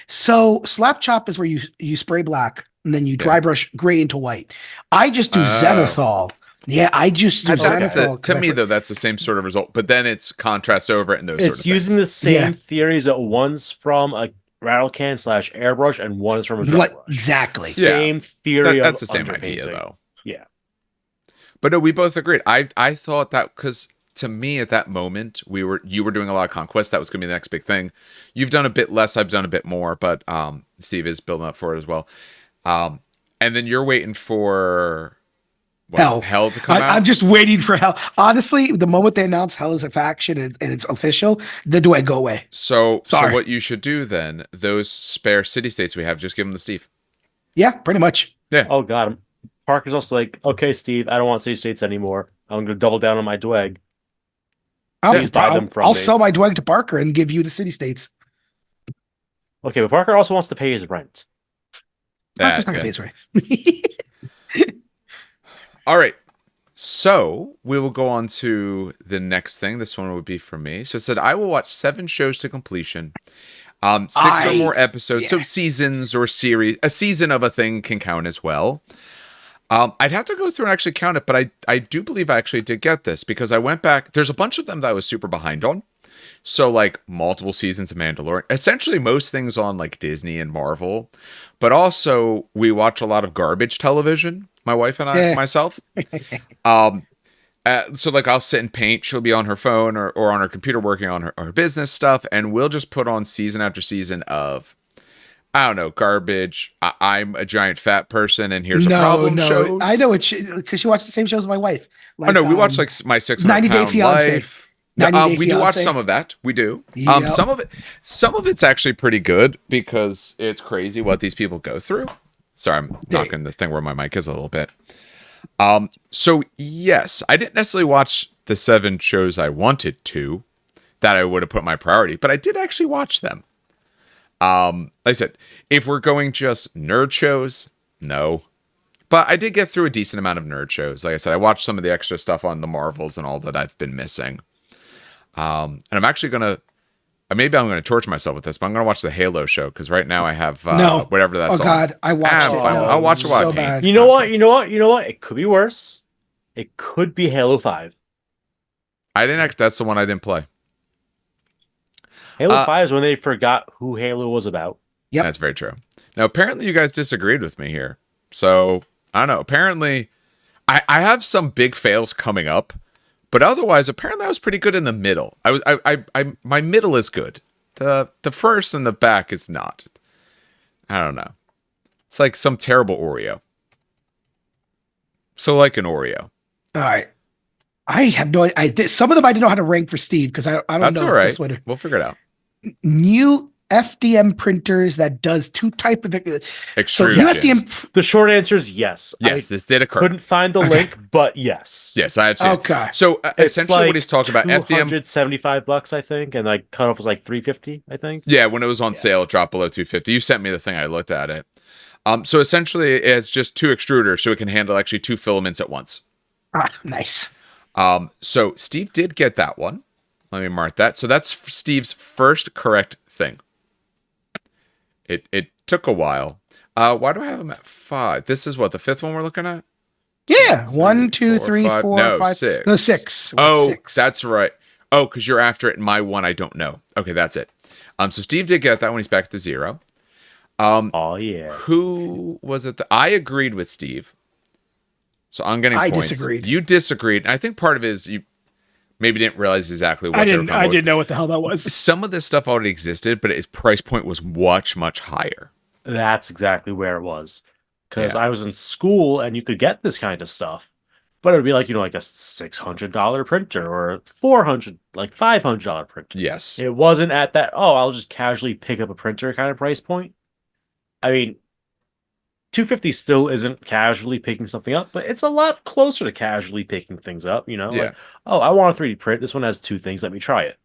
So slap chop is where you spray black and then you dry brush gray into white. I just do Oh. Zenithal. Yeah, I just do And that's Zenithal. 'cause to I me, put- though, that's the same sort of result. But then it's contrasts over it and those sort It's of using things. the same Yeah. theories that one's from a rattle can / airbrush and one is from a dry what brush. exactly? Yeah. Same theory. That's of the same idea, underpainting. though. Yeah. But no, we both agreed. I thought that because to me at that moment you were doing a lot of conquest. That was going to be the next big thing. You've done a bit less. I've done a bit more, but Steve is building up for it as well. And then you're waiting for Hell to come out. I'm just waiting for Hell. Honestly, the moment they announce Hell as a faction and it's official, then do I go away? So Sorry. what you should do then? Those spare city states we have, just give them to Steve. Yeah, pretty much. Yeah. Oh God, Parker's also like, okay, Steve, I don't want city states anymore. I'm going to double down on my Dweg. Please buy them from I'll me. sell my Dweg to Parker and give you the city states. Okay, but Parker also wants to pay his rent. Parker's not gonna pay his rent. All right. So we will go on to the next thing. This one would be for me. So it said, I will watch 7 shows to completion. 6 or more episodes. So seasons or series. A season of a thing can count as well. I'd have to go through and actually count it, but I do believe I actually did get this because I went back. There's a bunch of them that I was super behind on. So like multiple seasons of Mandalorian, essentially most things on like Disney and Marvel, but also we watch a lot of garbage television. My wife and I, myself. So like I'll sit and paint. She'll be on her phone or on her computer working on her business stuff, and we'll just put on season after season of, I don't know, garbage. I'm a giant fat person, and here's a problem. Shows. I know it because she watched the same shows as my wife. Like, oh no, we watch like my 600 90 Day Fiance. Life. No, we do watch some of that. We do. Yep. Some of it's actually pretty good because it's crazy what these people go through. Sorry, I'm knocking the thing where my mic is a little bit. So yes, I didn't necessarily watch the 7 shows I wanted to, that I would have put my priority, but I did actually watch them. Like I said, if we're going just nerd shows, no. But I did get through a decent amount of nerd shows. Like I said, I watched some of the extra stuff on the Marvels and all that I've been missing. And I'm actually maybe I'm gonna torture myself with this, but I'm gonna watch the Halo show because right now I have whatever that's on. Oh God, I watched it. I'll watch it while I paint. bad. You know what? It could be worse. It could be Halo 5. That's the one I didn't play. Halo 5 is when they forgot who Halo was about. Yep. That's very true. Now, apparently you guys disagreed with me here. So, I don't know. Apparently, I have some big fails coming up. But otherwise, apparently I was pretty good in the middle. My middle is good. The first and the back is not. I don't know. It's like some terrible Oreo. So like an Oreo. All right. I have no idea. Some of them I didn't know how to rank for Steve because I don't That's know. all right. This one. We'll figure it out. New FDM printers that does 2 type of Extrusion. so new FDM. The short answer is yes. Yes, this did occur. Couldn't find the link, but yes. Yes, I have seen. Okay. So essentially, like what he's talking about, FDM, $275, I think, and like cutoff was like $350, I think. Yeah, when it was on sale, it dropped below $250. You sent me the thing. I looked at it. So essentially, it's just 2 extruders, so it can handle actually 2 filaments at once. Nice. So Steve did get that one. Let me mark that. So that's Steve's first correct thing. It took a while. Why do I have him at 5? This is what, the 5th one we're looking at? Yeah. 1, 2, 3, 4, no, 5. 6. No, 6. Oh, 6. that's right. Oh, because you're after it. And my one, I don't know. Okay, that's it. So Steve did get that one. He's back to 0. Oh yeah. Who was it? I agreed with Steve. So I'm getting points. I disagreed. You disagreed. And I think part of it is you maybe didn't realize exactly what they were I didn't know what the hell that was. Some of this stuff already existed, but its price point was much, much higher. That's exactly where it was. Because Yeah. I was in school and you could get this kind of stuff. But it would be like, like a $600 printer or a $500 printer. Yes. It wasn't at that, I'll just casually pick up a printer kind of price point. I mean, $250 still isn't casually picking something up, but it's a lot closer to casually picking things up, Yeah. Like, I want a 3D print. This one has 2 things. Let me try it.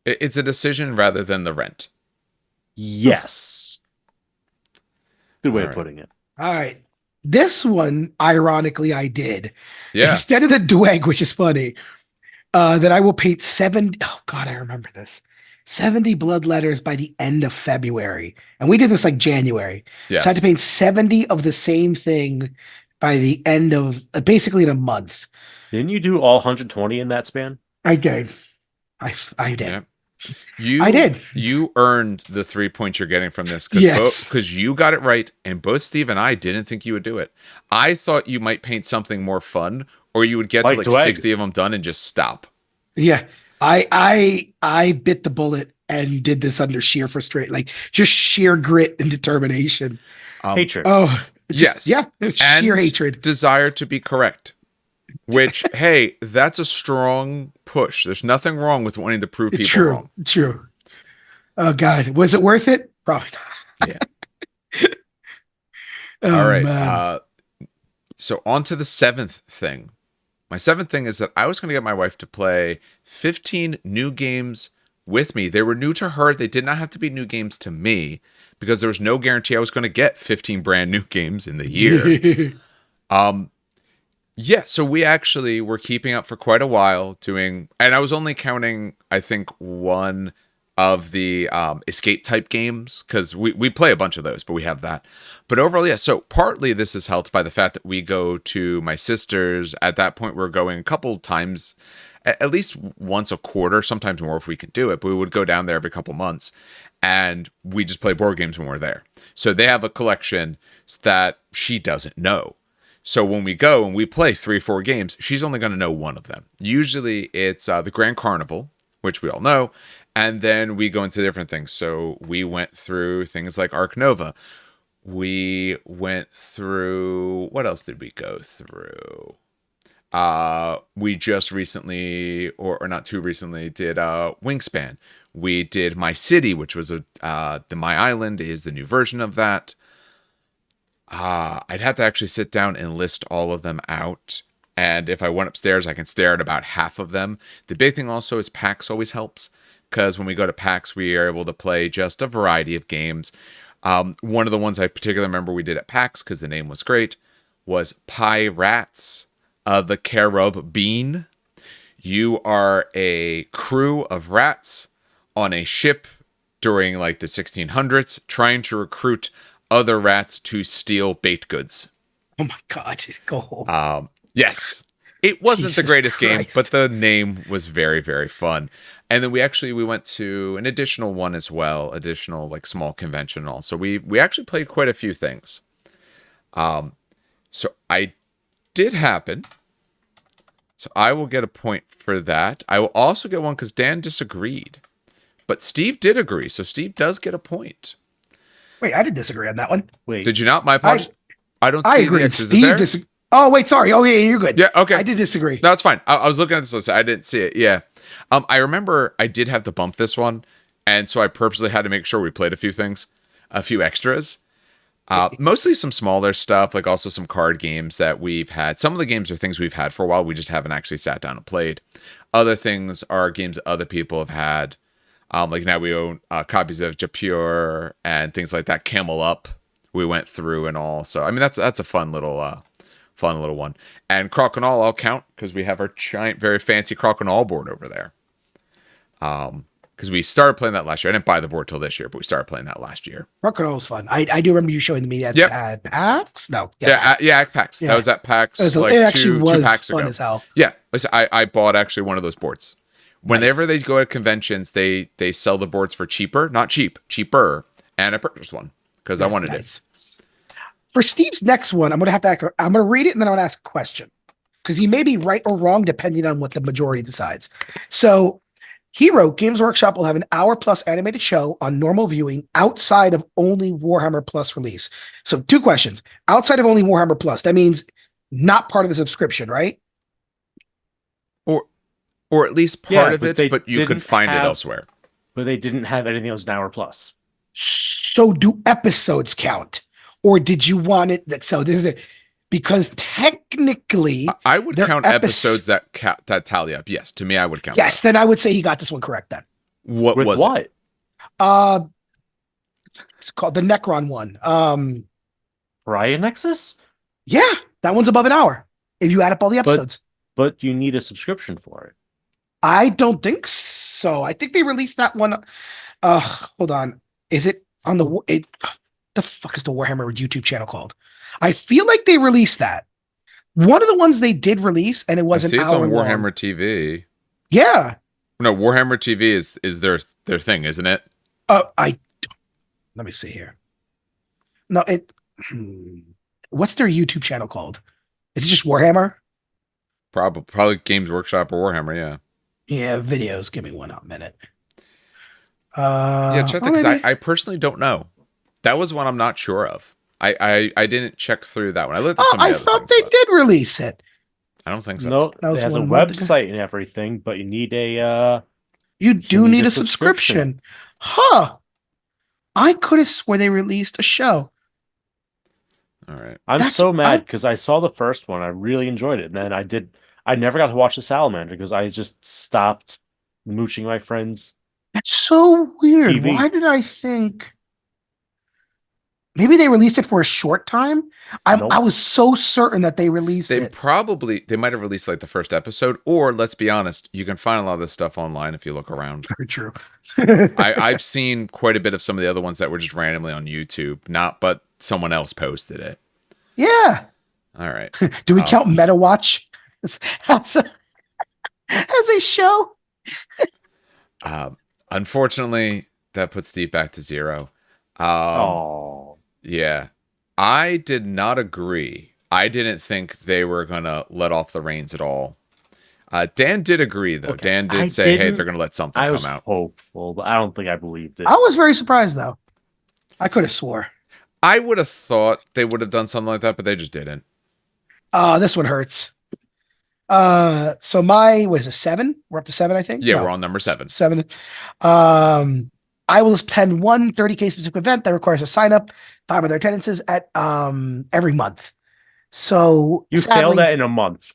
It's a decision rather than the rent. Yes. Good way All of right. putting it. All right. This one, ironically, I did. Yeah. Instead of the Dweg, which is funny, that I will paint 70. Oh, God, I remember this. 70 blood letters by the end of February. And we did this like January. Yes. So I had to paint 70 of the same thing by the end of basically in a month. Didn't you do all 120 in that span? I did. I did. Yeah. I did. You earned the 3 points you're getting from this Yes. because you got it right, and both Steve and I didn't think you would do it. I thought you might paint something more fun or you would get to Like like Dwayne. 60 of them done and just stop. Yeah. I bit the bullet and did this under sheer frustration, like just sheer grit and determination. Hatred. Oh, Yes. it's And sheer hatred. desire to be correct. Which, hey, that's a strong push. There's nothing wrong with wanting to prove people True. wrong. True. Oh God. Was it worth it? Probably not. Yeah. Oh, All right. man. So on to the seventh thing. My seventh thing is that I was going to get my wife to play 15 new games with me. They were new to her. They did not have to be new games to me because there was no guarantee I was going to get 15 brand new games in the year. Yeah, so we actually were keeping up for quite a while doing, and I was only counting, I think, one of the escape type games because we play a bunch of those, but we have that. But overall, yeah, so partly this is helped by the fact that we go to my sister's. At that point, we're going a couple times, at least once a quarter, sometimes more if we can do it, but we would go down there every couple months and we just play board games when we're there. So they have a collection that she doesn't know. So when we go and we play 3 or 4 games, she's only going to know one of them. Usually it's the Grand Carnival, which we all know, and then we go into different things. So we went through things like Ark Nova. We went through, what else did we go through? We just recently, or not too recently, did Wingspan. We did My City, which was the My Island is the new version of that. I'd have to actually sit down and list all of them out. And if I went upstairs, I can stare at about half of them. The big thing also is PAX always helps, because when we go to PAX, we are able to play just a variety of games. One of the ones I particularly remember we did at PAX, because the name was great, was Pie Rats, the Caribbean. You are a crew of rats on a ship during like the 1600s, trying to recruit other rats to steal baked goods. Oh my God. Go. Yes, it wasn't the Jesus greatest game, Christ. but the name was very, very fun. And then we went to an additional one as well, additional like small convention and all. So we actually played quite a few things. So I did happen. So I will get a point for that. I will also get one because Dan disagreed, but Steve did agree. So Steve does get a point. Wait, I did disagree on that one. Wait. Did you not? My apologies. I don't see I the agree. X's. Is it Steve there? disagreed. Oh, wait, sorry. Oh, yeah, you're good. Yeah, okay. I did disagree. No, that's fine. I was looking at this list. I didn't see it. Yeah. I remember I did have to bump this one, and so I purposely had to make sure we played a few things, a few extras. Mostly some smaller stuff, like also some card games that we've had. Some of the games are things we've had for a while. We just haven't actually sat down and played. Other things are games that other people have had. Like now we own copies of Japure and things like that. Camel Up, we went through and all. So I mean that's a fun little one. And Crokinole I'll count because we have our giant, very fancy Crokinole board over there. Because we started playing that last year. I didn't buy the board till this year, but we started playing that last year. Crocodile was fun. I do remember you showing me at, Yep. at PAX. No. At PAX. Yeah. That was at PAX. It Like actually two was PAX fun ago. as hell. Yeah, listen, I bought actually one of those boards. Whenever Nice. they go to conventions, they sell the boards for cheaper, not cheap, cheaper, and I purchased one because I wanted it. For Steve's next one, I'm gonna read it and then I'm gonna ask a question because he may be right or wrong depending on what the majority decides. So, he wrote Games Workshop will have an hour plus animated show on normal viewing outside of only Warhammer Plus release. So, 2 questions: outside of only Warhammer Plus, that means not part of the subscription, right? Or at least part Yeah, of but it, but you could didn't find it have- elsewhere. But they didn't have anything else an hour plus. So, do episodes count, or did you want it that? So this is it because technically, I would They're count episodes that tally up. Yes, to me, I would count. yes. Then I would say he got this one correct. Then What With was what? it? It's called the Necron one. Ryan Nexus? Yeah, that one's above an hour if you add up all the episodes. But you need a subscription for it. I don't think so. I think they released that one. Hold on. Is it on the fuck is the Warhammer YouTube channel called? I feel like they released that. One of the ones they did release, and it was I see an it's hour on long. Warhammer TV. Yeah. No, Warhammer TV is their thing, isn't it? Let me see here. No, what's their YouTube channel called? Is it just Warhammer? Probably Games Workshop or Warhammer. Yeah. Yeah, videos. Give me one minute. Yeah, check that Oh, because I, maybe. I personally don't know. That was one I'm not sure of. I didn't check through that one. I looked at Oh, some of I the other thought things, they but did release it. I don't think so. No, That it was has a 1 month ago. website and everything, but you need You you do need need a a subscription. subscription. Huh. I could have swore they released a show. All right. I'm That's so mad I, because I saw the first one. I really enjoyed it. And then I never got to watch the Salamander because I just stopped mooching my friends' that's so weird. TV. Why did I think maybe they released it for a short time? I Nope. was so certain that they released They it. they might have released like the first episode, or let's be honest, you can find a lot of this stuff online if you look around. Very true. I've seen quite a bit of some of the other ones that were just randomly on YouTube, but someone else posted it. Yeah. All right. Do we count MetaWatch as a show? Unfortunately, that puts Steve back to 0. Oh, Yeah. I did not agree. I didn't think they were going to let off the reins at all. Dan did agree, though. Okay. Dan did I say, hey, didn't- they're going to let something I come was out. hopeful, but I don't think I believed it. I was very surprised though. I could have swore. I would have thought they would have done something like that, but they just didn't. This one hurts. So what is it, 7? We're up to 7, I think. Yeah, No, we're on number 7. 7. I will attend one 30K specific event that requires a sign up, time of their attendances at every month. So You sadly, failed that in a month.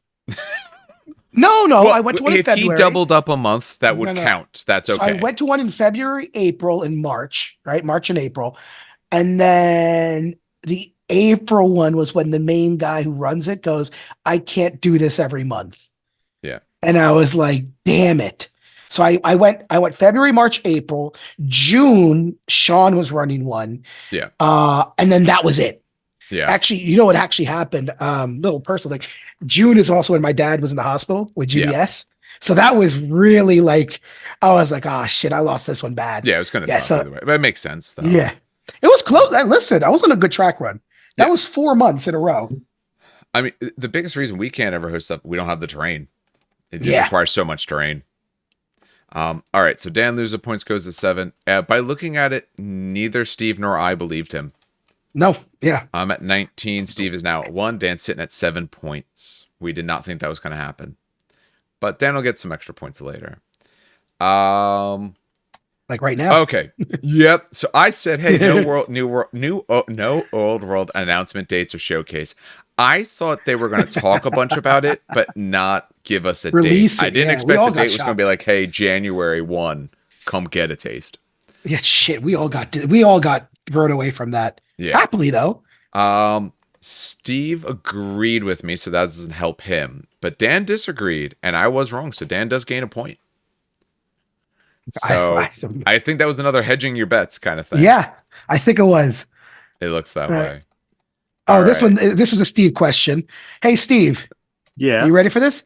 No, Well, I went to one in if February. he doubled up a month, that would No. count. That's So okay. I went to one in February, April, and March, right? March and April. And then the April one was when the main guy who runs it goes, I can't do this every month. Yeah. And I was like, damn it. So I went February, March, April, June, Sean was running one. Yeah. And then that was it. Yeah. Actually, you know what actually happened? Little personal thing. June is also when my dad was in the hospital with GBS. So that was really like, I was like, oh shit, I lost this one bad. Yeah, it was going to Yeah, suck so- either way. But it makes sense, though. Yeah. It was close. Listen, I was on a good track run. That Yeah. was 4 months in a row. I mean, the biggest reason we can't ever host stuff, we don't have the terrain. It just Yeah. requires so much terrain. All right, so Dan loses points, goes to 7. By looking at it, neither Steve nor I believed him. No, yeah. I'm at 19. Steve is now at 1. Dan's sitting at 7 points. We did not think that was going to happen. But Dan will get some extra points later. Like right now. Okay. Yep. So I said, hey, no old world announcement dates or showcase. I thought they were going to talk a bunch about it, but not give us a Release date. it, I didn't yeah. We expect all the got date was going to be shocked. like, hey, January 1, come get a taste. Yeah, shit. We all got thrown away from that. Yeah. Happily though. Steve agreed with me, so that doesn't help him. But Dan disagreed, and I was wrong. So Dan does gain a point. So I think that was another hedging your bets kind of thing. Yeah, I think it was. It looks that All right. way. Oh, All this right. one. This is a Steve question. Hey, Steve, Yeah. you ready for this?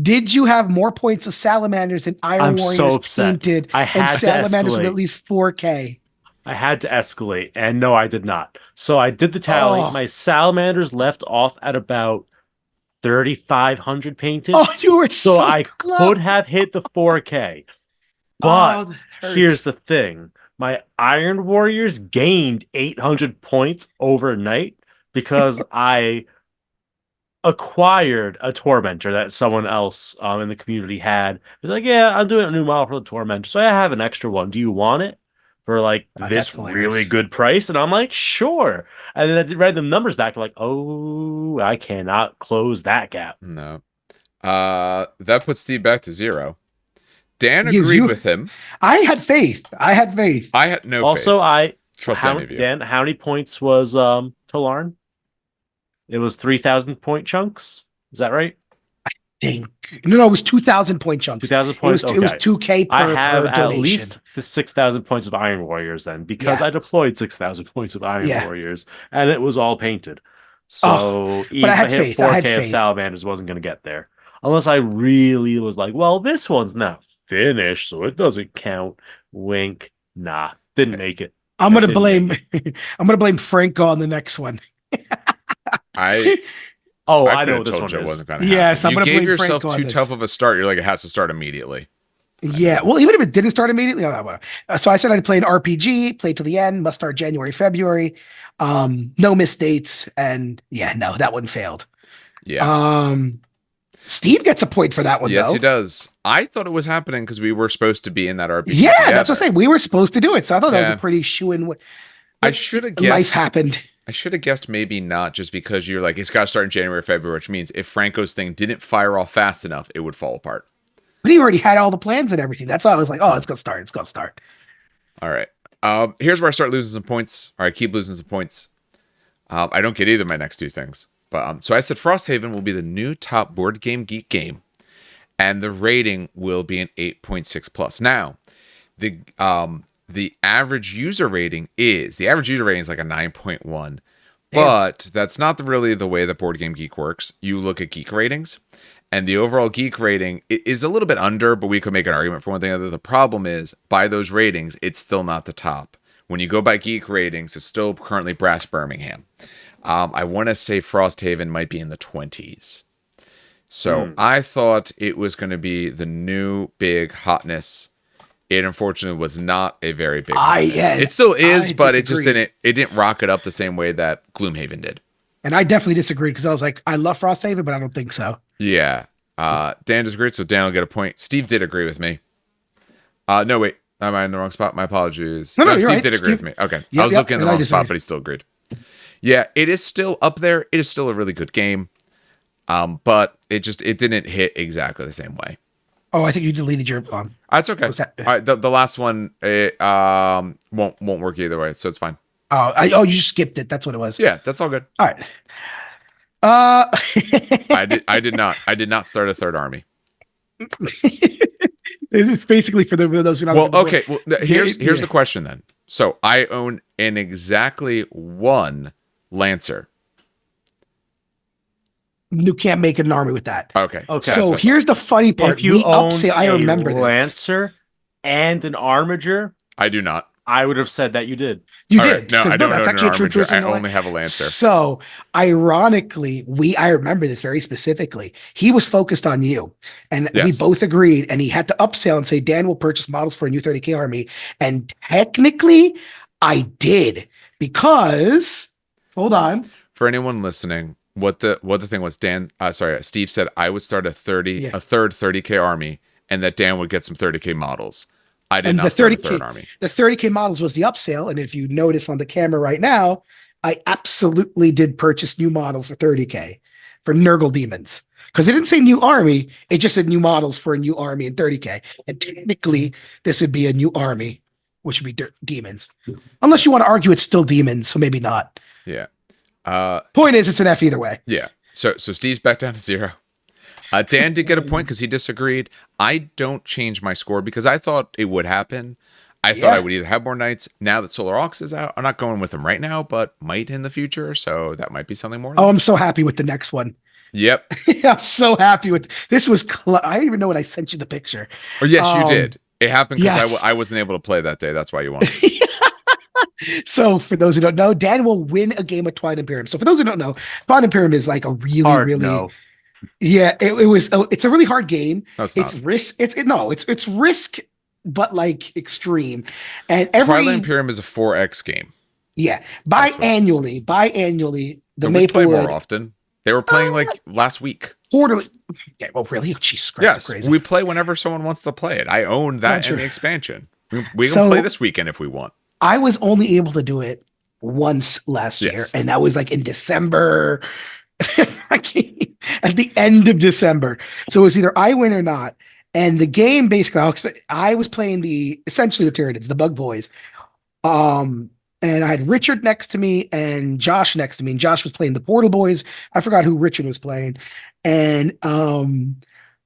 Did you have more points of salamanders and Iron I'm so Warriors upset. painted I and had to salamanders with escalate. at least 4K? I had to escalate, and no, I did not. So I did the tally. Oh. My salamanders left off at about 3,500 painted. Oh, you were so so I close. could have hit the 4K. But Oh, that hurts. here's the thing. My Iron Warriors gained 800 points overnight because I acquired a Tormentor that someone else in the community had. It's like, yeah, I'm doing a new model for the Tormentor, so I have an extra one. Do you want it for like Oh, this that's hilarious. really good price? And I'm like, sure. And then I read the numbers back, like, oh, I cannot close that gap. No. That puts Steve back to 0. Dan Gives agreed you- with him. I had faith. I had faith. I had no Also, faith. I Trust how, any of you. Dan, how many points was Tolarn? It was 3,000 point chunks. Is that right? No, it was 2,000 point chunks. 2,000 It points. was 2K per, I have per at donation. least 6,000 points of Iron Warriors then, because Yeah. I deployed 6,000 points of Iron Yeah. Warriors, and it was all painted. So even I if had I hit faith. I 4K had of faith. Salamanders, wasn't going to get there. Unless I really was like, well, this one's not finished, so it doesn't count. Wink. Nah, didn't make it. I'm gonna Didn't blame I'm gonna blame Franco on the next one. I Oh, I I know could what have this told one you it is. wasn't going to Yes, happen. I'm You gonna gave blame yourself Franco on too this. tough of a start. You're like, it has to start immediately. Yeah, well, even if it didn't start immediately, so I said I'd play an RPG, play to the end, must start January, February, no missed dates, and yeah, no, that one failed. Yeah. Steve gets a point for that one, Yes, though. he does. I thought it was happening because we were supposed to be in that RPG Yeah, together. that's what I'm saying. We were supposed to do it, so I thought that was a Yeah. pretty shoe-in. I But should have life guessed. happened. I should have guessed maybe not, just because you're like, it's got to start in January, February, which means if Franco's thing didn't fire off fast enough, it would fall apart. But he already had all the plans and everything. That's why I was like, oh, it's gonna start. It's gonna start. All right. Here's where I start losing some points, or I keep losing some points. I don't get either of my next two things. But so I said Frosthaven will be the new top Board Game Geek game, and the rating will be an 8.6 plus. Now, the average user rating is like a 9.1. But that's not really the way that Board Game Geek works. You look at geek ratings, and the overall geek rating is a little bit under, but we could make an argument for one thing or the other. The problem is, by those ratings, it's still not the top. When you go by geek ratings, it's still currently Brass Birmingham. I want to say Frosthaven might be in the 20s. So I thought it was going to be the new big hotness. It unfortunately was not a very big hotness. It still is, but it just didn't rock it up the same way that Gloomhaven did. And I definitely disagreed because I was like, I love Frosthaven, but I don't think so. Yeah. Dan disagreed, so Dan will get a point. Steve did agree with me. No, wait. Am I in the wrong spot? My apologies. No, you're Steve right. did agree with me. Okay. Yep, I was looking in the and I wrong spot, disagreed. but he still agreed. Yeah, it is still up there. It is still a really good game. But it didn't hit exactly the same way. Oh, I think you deleted your. That's okay. Was that- All right, the last one won't work either way, so it's fine. You just skipped it. That's what it was. Yeah, that's all good. All right. I did not start a third army. It's basically for those who don't. Well, okay. Well, here's Yeah. the question then. So I own an exactly one Lancer. You can't make an army with that. Okay. So here's the funny part. If you own I remember a this. Lancer and an Armiger, I do not. I would have said that you did. You All did. right, no, 'Cause I don't that's own actually an a true Armiger. twist. I in the only have a Lancer. So, ironically, I remember this very specifically. He was focused on you, and we Yes. both agreed. And he had to upsell and say, Dan will purchase models for a new 30K army. And technically, I did because, hold on. For anyone listening, what the thing was, Steve said I would start a third 30K army, and that Dan would get some 30K models. I did not start a third army. The 30K models was the upsell. And if you notice on the camera right now, I absolutely did purchase new models for 30K for Nurgle Demons. Because it didn't say new army, it just said new models for a new army in 30K. And technically, this would be a new army, which would be demons. Unless you want to argue it's still demons, so maybe not. Yeah. Point is, it's an F either way. Yeah. So Steve's back down to 0. Dan did get a point because he disagreed. I don't change my score because I thought it would happen. I thought I would either have more knights. Now that Solar Aux is out, I'm not going with them right now, but might in the future. So that might be something more. Oh, I'm so happy with the next one. Yep. I'm so happy with this. I didn't even know when I sent you the picture. Or yes, you did. It happened because yes. I wasn't able to play that day. That's why you won. So for those who don't know, Dan will win a game of Twilight Imperium. So for those who don't know, Twilight Imperium is like a really, yeah, it's a really hard game. No, it's it's not. risk. It's risk, but like extreme. And every Twilight Imperium is a 4X game. yeah, That's what it is. biannually, the Don't we play more Maplewood often? They were playing like last week. quarterly. Yeah, well, really? Oh, Jesus Christ, Yes, that's crazy. we play whenever someone wants to play it. I own that Gotcha. and the expansion. We So- can play this weekend if we want. I was only able to do it once last year, and that was like in December. At the end of December. So it was either I win or not. And the game basically, I was playing essentially the Tyranids, the Bug Boys. And I had Richard next to me and Josh next to me. And Josh was playing the Portal Boys. I forgot who Richard was playing. And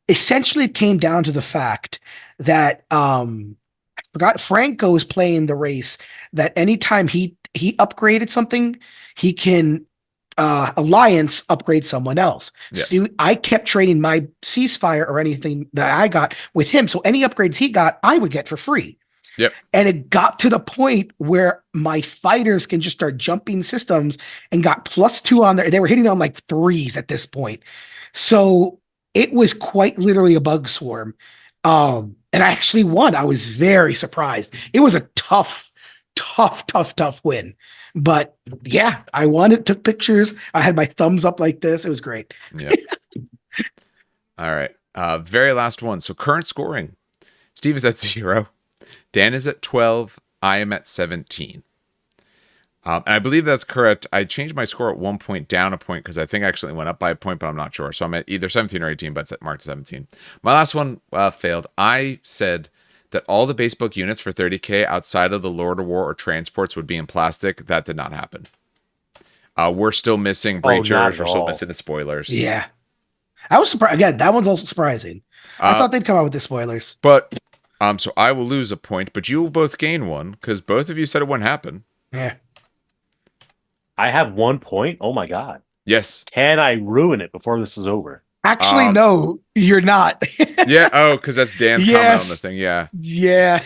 essentially it came down to the fact that I forgot Franco was playing the race that anytime he upgraded something, he can alliance upgrade someone else. Yes. So I kept trading my ceasefire or anything that I got with him. So any upgrades he got, I would get for free. Yep. And it got to the point where my fighters can just start jumping systems and got +2 on there. They were hitting on like threes at this point. So it was quite literally a bug swarm. And I actually won. I was very surprised. It was a tough win. But yeah, I won it, took pictures. I had my thumbs up like this. It was great. Yeah. All right. Very last one. So current scoring. Steve is at 0. Dan is at 12. I am at 17. And I believe that's correct. I changed my score at one point down a point because I think I actually went up by a point, but I'm not sure. So I'm at either 17 or 18, but it's marked 17. My last one failed. I said that all the base book units for 30K outside of the Lord of War or transports would be in plastic. That did not happen. We're still missing breachers. We're still missing the spoilers. Yeah. I was surprised. Again, that one's also surprising. I thought they'd come out with the spoilers. But, so I will lose a point, but you will both gain one because both of you said it wouldn't happen. Yeah. I have 1 point. Oh my god. Yes. Can I ruin it before this is over? Actually, no, you're not. Yeah. Oh, because that's Dan's comment on the thing. Yeah. Yeah.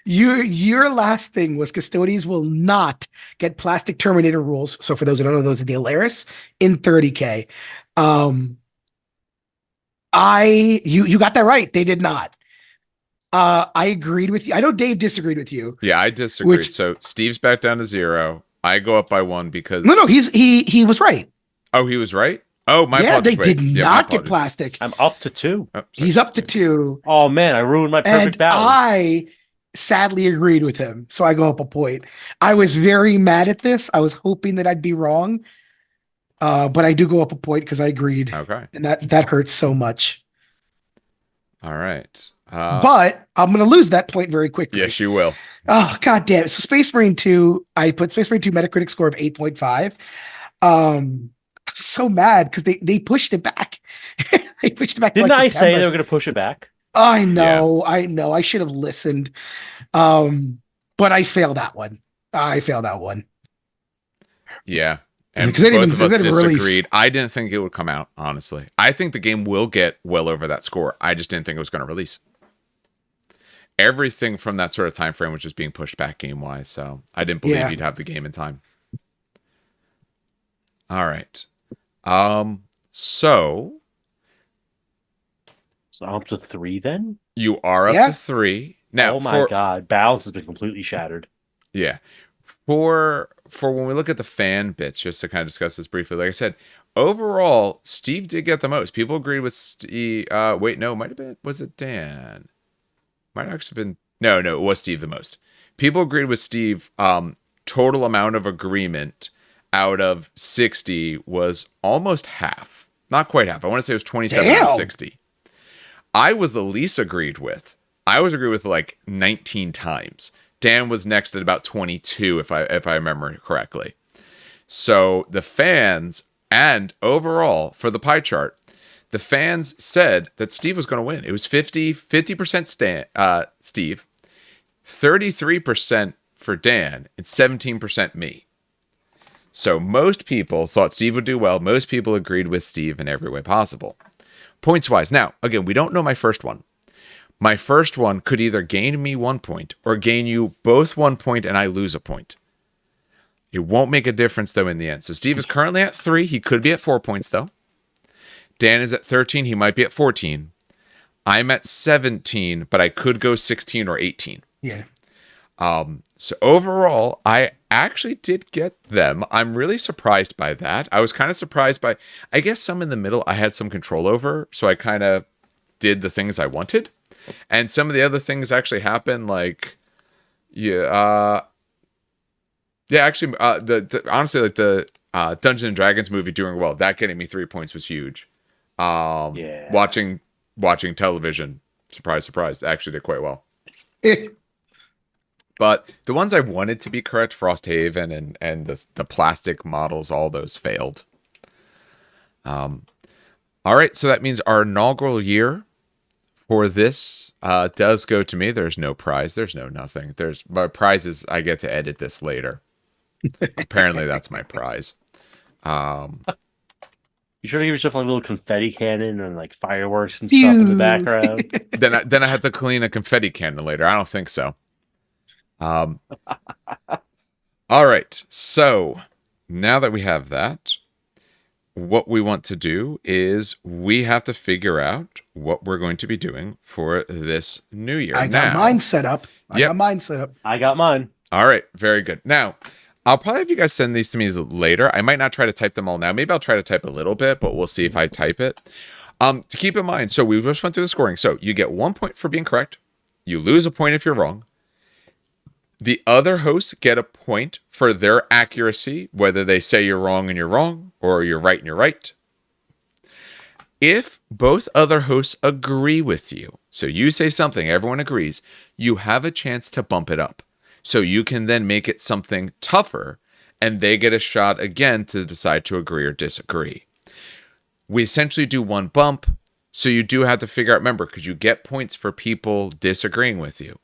Your last thing was custodians will not get plastic Terminator rules. So for those who don't know, those are the Alaris in 30K. You got that right. They did not. I agreed with you. I know Dave disagreed with you. Yeah, I disagreed. So Steve's back down to 0. I go up by 1 because no, he was right. Oh, he was right. Oh, my yeah, apologies. they did not get plastic. I'm up to 2. Oh, sorry. He's up to 2. Oh man, I ruined my perfect And balance. I sadly agreed with him, so I go up a point. I was very mad at this. I was hoping that I'd be wrong, but I do go up a point because I agreed. Okay. And that hurts so much. All right. But I'm going to lose that point very quickly. Yes, you will. Oh, God damn it. So Space Marine 2, I put Space Marine 2 Metacritic score of 8.5. I'm so mad because they pushed it back. They pushed it back. Didn't I say September. they were going to push it back? I know. I should have listened. But I failed that one. Yeah. And Because they didn't both of us they didn't disagreed. release. I didn't think it would come out, honestly. I think the game will get well over that score. I just didn't think it was going to release. Everything from that sort of time frame was just being pushed back game-wise, so I didn't believe you'd have the game in time. All right. So I'm up to 3 then? you are up to 3. Now, oh my god, balance has been completely shattered. Yeah. For when we look at the fan bits, just to kind of discuss this briefly, like I said, overall, Steve did get the most. People agreed with Steve. Wait, no, might have been, was it Dan? Might have actually been, no, it was Steve the most. People agreed with Steve. Total amount of agreement out of 60 was almost half. Not quite half. I want to say it was 27 out of 60. I was the least agreed with. I was agreed with like 19 times. Dan was next at about 22, if I remember correctly. So the fans, and overall for the pie chart, the fans said that Steve was going to win. It was 50% Steve, 33% for Dan, and 17% me. So most people thought Steve would do well. Most people agreed with Steve in every way possible. Points wise. Now, again, we don't know my first one. My first one could either gain me 1 point or gain you both 1 point and I lose a point. It won't make a difference, though, in the end. So Steve is currently at 3. He could be at 4 points, though. Dan is at 13. He might be at 14. I'm at 17, but I could go 16 or 18. Yeah. So overall, I actually did get them. I'm really surprised by that. I was kind of surprised by, I guess some in the middle I had some control over, so I kind of did the things I wanted. And some of the other things actually happened, like, actually, honestly, like the Dungeons and Dragons movie doing well, that getting me 3 points was huge. Watching television, surprise, actually did quite well. But the ones I wanted to be correct, Frosthaven and the plastic models, all those failed. All right, so that means our inaugural year for this does go to me. There's no prize. There's no nothing. My prize is I get to edit this later. Apparently, that's my prize. You sure to give yourself like a little confetti cannon and like fireworks and stuff in the Phew. background? Then I have to clean a confetti cannon later. I don't think so. All right. So now that we have that, what we want to do is we have to figure out what we're going to be doing for this new year. I got mine set up. Yep. I got mine. All right, very good. Now, I'll probably have you guys send these to me later. I might not try to type them all now. Maybe I'll try to type a little bit, but we'll see if I type it. To keep in mind, so we just went through the scoring. So you get 1 point for being correct. You lose a point if you're wrong. The other hosts get a point for their accuracy, whether they say you're wrong and you're wrong, or you're right and you're right. If both other hosts agree with you, so you say something, everyone agrees, you have a chance to bump it up. So you can then make it something tougher, and they get a shot again to decide to agree or disagree. We essentially do one bump, so you do have to figure out, remember, because you get points for people disagreeing with you.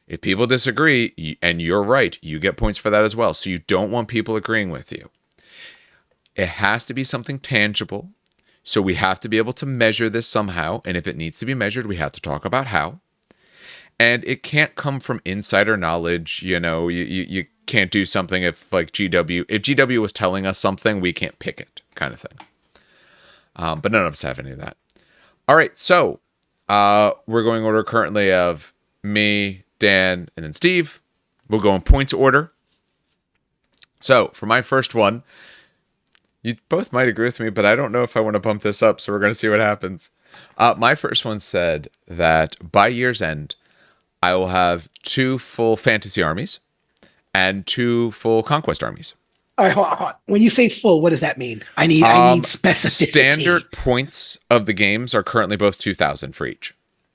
If people disagree and you're right, you get points for that as well. So you don't want people agreeing with you. It has to be something tangible. So we have to be able to measure this somehow. And if it needs to be measured, we have to talk about how. And it can't come from insider knowledge. You know, you can't do something if like GW was telling us something, we can't pick it kind of thing. But none of us have any of that. All right. So we're going order currently of me, Dan, and then Steve. We'll go in points order. So for my first one, you both might agree with me, but I don't know if I want to bump this up, so we're going to see what happens. My first one said that by year's end, I will have 2 full fantasy armies and 2 full conquest armies. All right, hold on. When you say full, what does that mean? I need specificity. Standard points of the games are currently both 2,000 for each.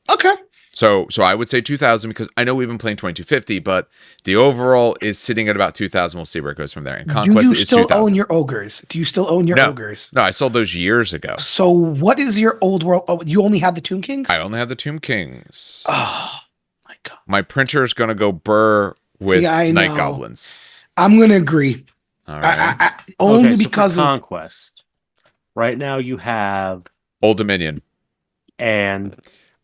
Okay. So I would say 2,000 because I know we've been playing 2250, but the overall is sitting at about 2,000. We'll see where it goes from there. And Conquest Do you is still 2,000. own your ogres? Do you still own your ogres? No, I sold those years ago. So what is your old world? Oh, you only have the Tomb Kings? I only have the Tomb Kings. Oh, my God. My printer is going to go burr with I Night know. Goblins. I'm going to agree. All right. Only Okay, so because for of Conquest. Right now you have Old Dominion. and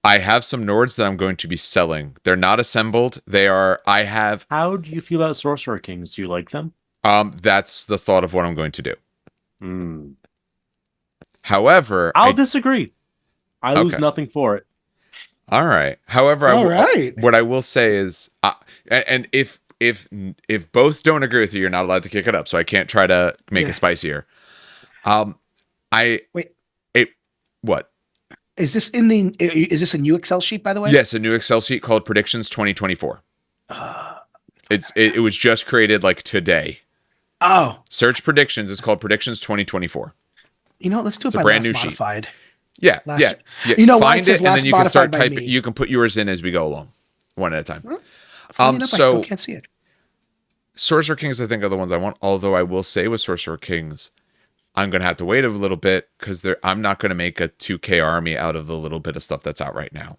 I have some Nords that I'm going to be selling. They're not assembled. They are. I have. how do you feel about Sorcerer Kings? Do you like them? That's the thought of what I'm going to do. Hmm. However, I'll disagree. I lose Okay. nothing for it. All right. However, All right. what I will say is, and if both don't agree with you, you're not allowed to kick it up. So I can't try to make it spicier. What? Is this a new Excel sheet, by the way? Yes, a new Excel sheet called Predictions 2024. It was just created like today. Oh, Search predictions. It's called Predictions 2024. you know what? Let's do it a by brand last new sheet. modified. Yeah, Last- yeah. You know why Find it says and last then you can start modified by typing. me? You can put yours in as we go along, one at a time. Funny enough, I so- still can't see it. Sorcerer Kings, I think, are the ones I want. Although I will say with Sorcerer Kings, I'm going to have to wait a little bit because I'm not going to make a 2K army out of the little bit of stuff that's out right now.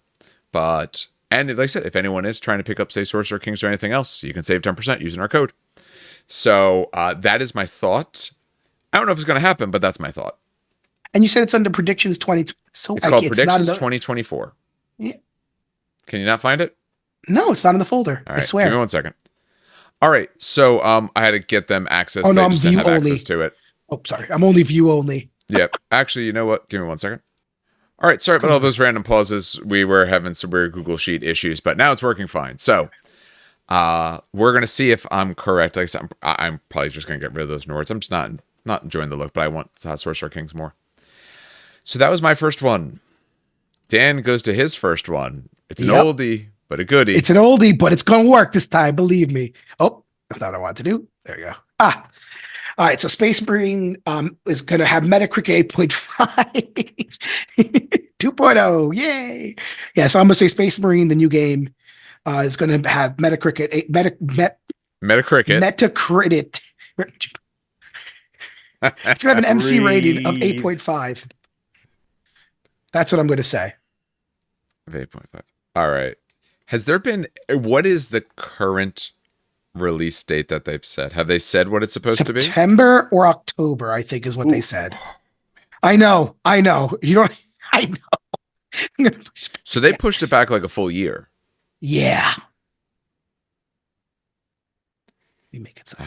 And like I said, if anyone is trying to pick up, say, Sorcerer Kings or anything else, you can save 10% using our code. So that is my thought. I don't know if it's going to happen, but that's my thought. And you said it's under Predictions 20. So It's called not Predictions in the, 2024. Yeah. Can you not find it? No, it's not in the folder. All I right, swear. give me 1 second. All right, so I had to get them access. Oh, no, They I'm just didn't view have only. access to it. Oh, sorry. I'm only view only. Yep. Actually, you know what? Give me 1 second. All right, sorry about all those random pauses. We were having some weird Google Sheet issues, but now it's working fine. So we're gonna see if I'm correct. Like I said, I'm probably just gonna get rid of those Nords. I'm just not enjoying the look, but I want Sorcerer Kings more. So that was my first one. Dan goes to his first one. It's an Yep. oldie, but a goodie. It's an oldie, but it's going to work this time. Believe me. Oh, that's not what I wanted to do. There you go. All right. So Space Marine is going to have Metacritic 8.5. 2.0. Yay. Yeah. So I'm going to say Space Marine, the new game, is going to have Metacritic 8. Metacritic. Metacritic. It's going to have an MC rating of Breathe. 8.5. That's what I'm going to say. Of 8.5. All right. Has there been, what is the current release date that they've said? Have they said what it's supposed to be? September or October, I think, is what they said. I know. You don't. I know. So they pushed it back like a full year. Yeah. We make it so.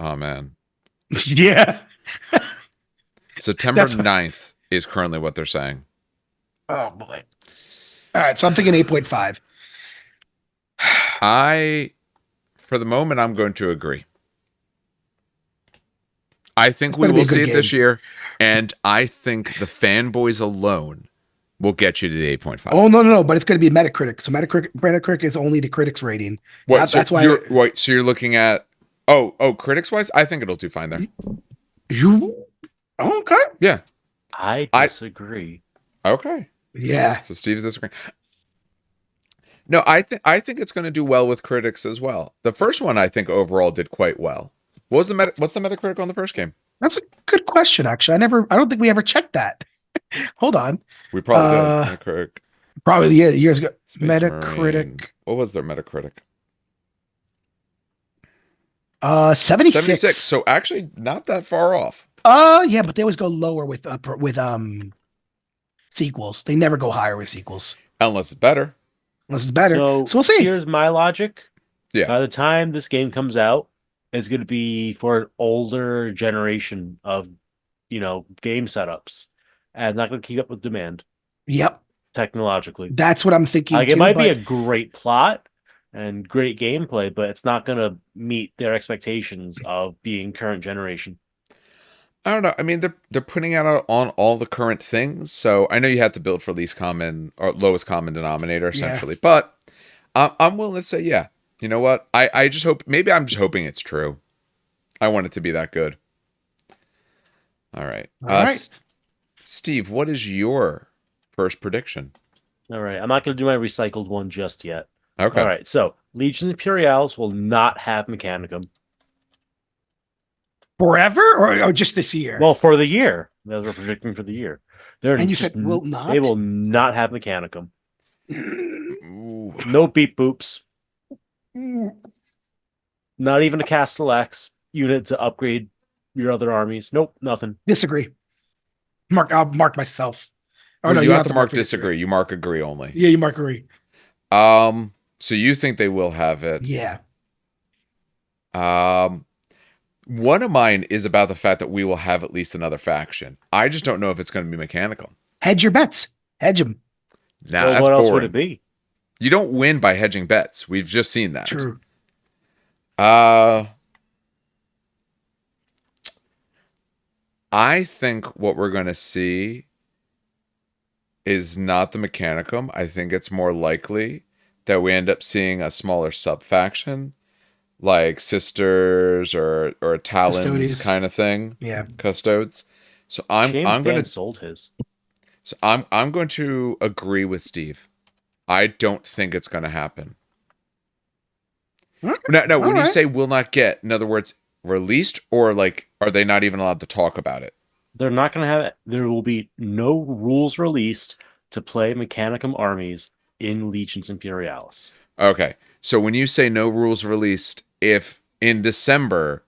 Oh man. Yeah. September That's what- 9th is currently what they're saying. Oh boy. All right, so I'm thinking 8.5. For the moment, I'm going to agree. I think It's we gonna be will a good see it this game. year, and I think the fanboys alone will get you to the 8.5. Oh no, but it's going to be Metacritic. So Metacritic is only the critics rating. What? So That's why you're looking at critics wise, I think it'll do fine there. you okay. Yeah. I disagree. Okay. Yeah. So Steve's disagreeing. No, I think it's going to do well with critics as well. The first one I think overall did quite well. What's the Metacritic on the first game? That's a good question, actually. I don't think we ever checked that. Hold on. We probably did. Metacritic. Probably years ago. Space Metacritic. Marine. What was their Metacritic? 76. 76. So actually not that far off. Yeah, but they always go lower with sequels. They never go higher with sequels Unless it's better. unless it's better. So we'll see. Here's my logic. Yeah. By the time this game comes out, it's going to be for an older generation of, game setups, and not going to keep up with demand Yep, technologically. that's what I'm thinking. Like too, it might be but a great plot and great gameplay, but it's not going to meet their expectations of being current generation. I don't know. I mean, they're putting it out on all the current things, so I know you have to build for least common or lowest common denominator essentially. But I'm willing to say, yeah. You know what? I just hope. Maybe I'm just hoping it's true. I want it to be that good. All right. All right. Steve, what is your first prediction? All right, I'm not going to do my recycled one just yet. Okay. All right, so Legions Imperialis will not have Mechanicum. forever or just this year? Well, for the year, as we're predicting for the year, and you said will not. They will not have Mechanicum. Ooh. No beep boops. Not even a Castellax unit to upgrade your other armies. Nope, nothing. Disagree. I'll mark myself. Oh Well, no, you have to mark for disagree. You mark agree only. Yeah, you mark agree. So you think they will have it? Yeah. One of mine is about the fact that we will have at least another faction. I just don't know if it's going to be mechanical. Hedge your bets. Hedge them. Nah, Well, that's what else boring. would it be? You don't win by hedging bets. We've just seen that. True. I think what we're going to see is not the Mechanicum. I think it's more likely that we end up seeing a smaller sub-faction, like Sisters or a Talons Custodes. kind of thing. Yeah. Custodes. So I'm going Dan to sold his. So I'm going to agree with Steve. I don't think it's going to happen. No. When you say will not get, in other words, released, or like, are they not even allowed to talk about it? They're not going to have it. There will be no rules released to play Mechanicum armies in Legions Imperialis. Okay. So when you say no rules released, if in December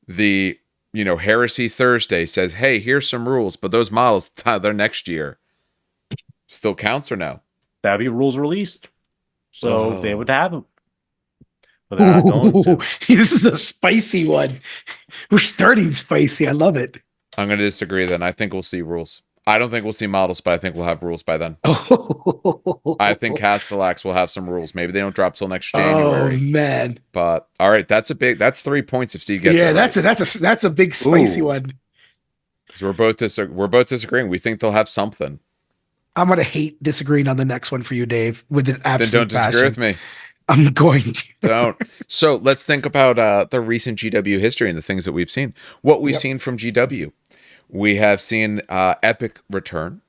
the Heresy Thursday says, hey, here's some rules, but those models they're next year, still counts or no? That'd be rules released. So Oh. they would have them. But they're not going to. This is a spicy one. We're starting spicy. I love it. I'm going to disagree then. I think we'll see rules. I don't think we'll see models, but I think we'll have rules by then. I think Castellax will have some rules. Maybe they don't drop till next January. Oh man! But all right, that's 3 points if Steve gets it. Yeah, right. that's a big spicy Ooh. one. Because we're both disagreeing. We think they'll have something. I'm gonna hate disagreeing on the next one for you, Dave, with an absolute Then don't disagree passion. with me. I'm going to. Don't. So let's think about the recent GW history and the things that we've seen. What we've Yep. seen from GW. We have seen Epic return.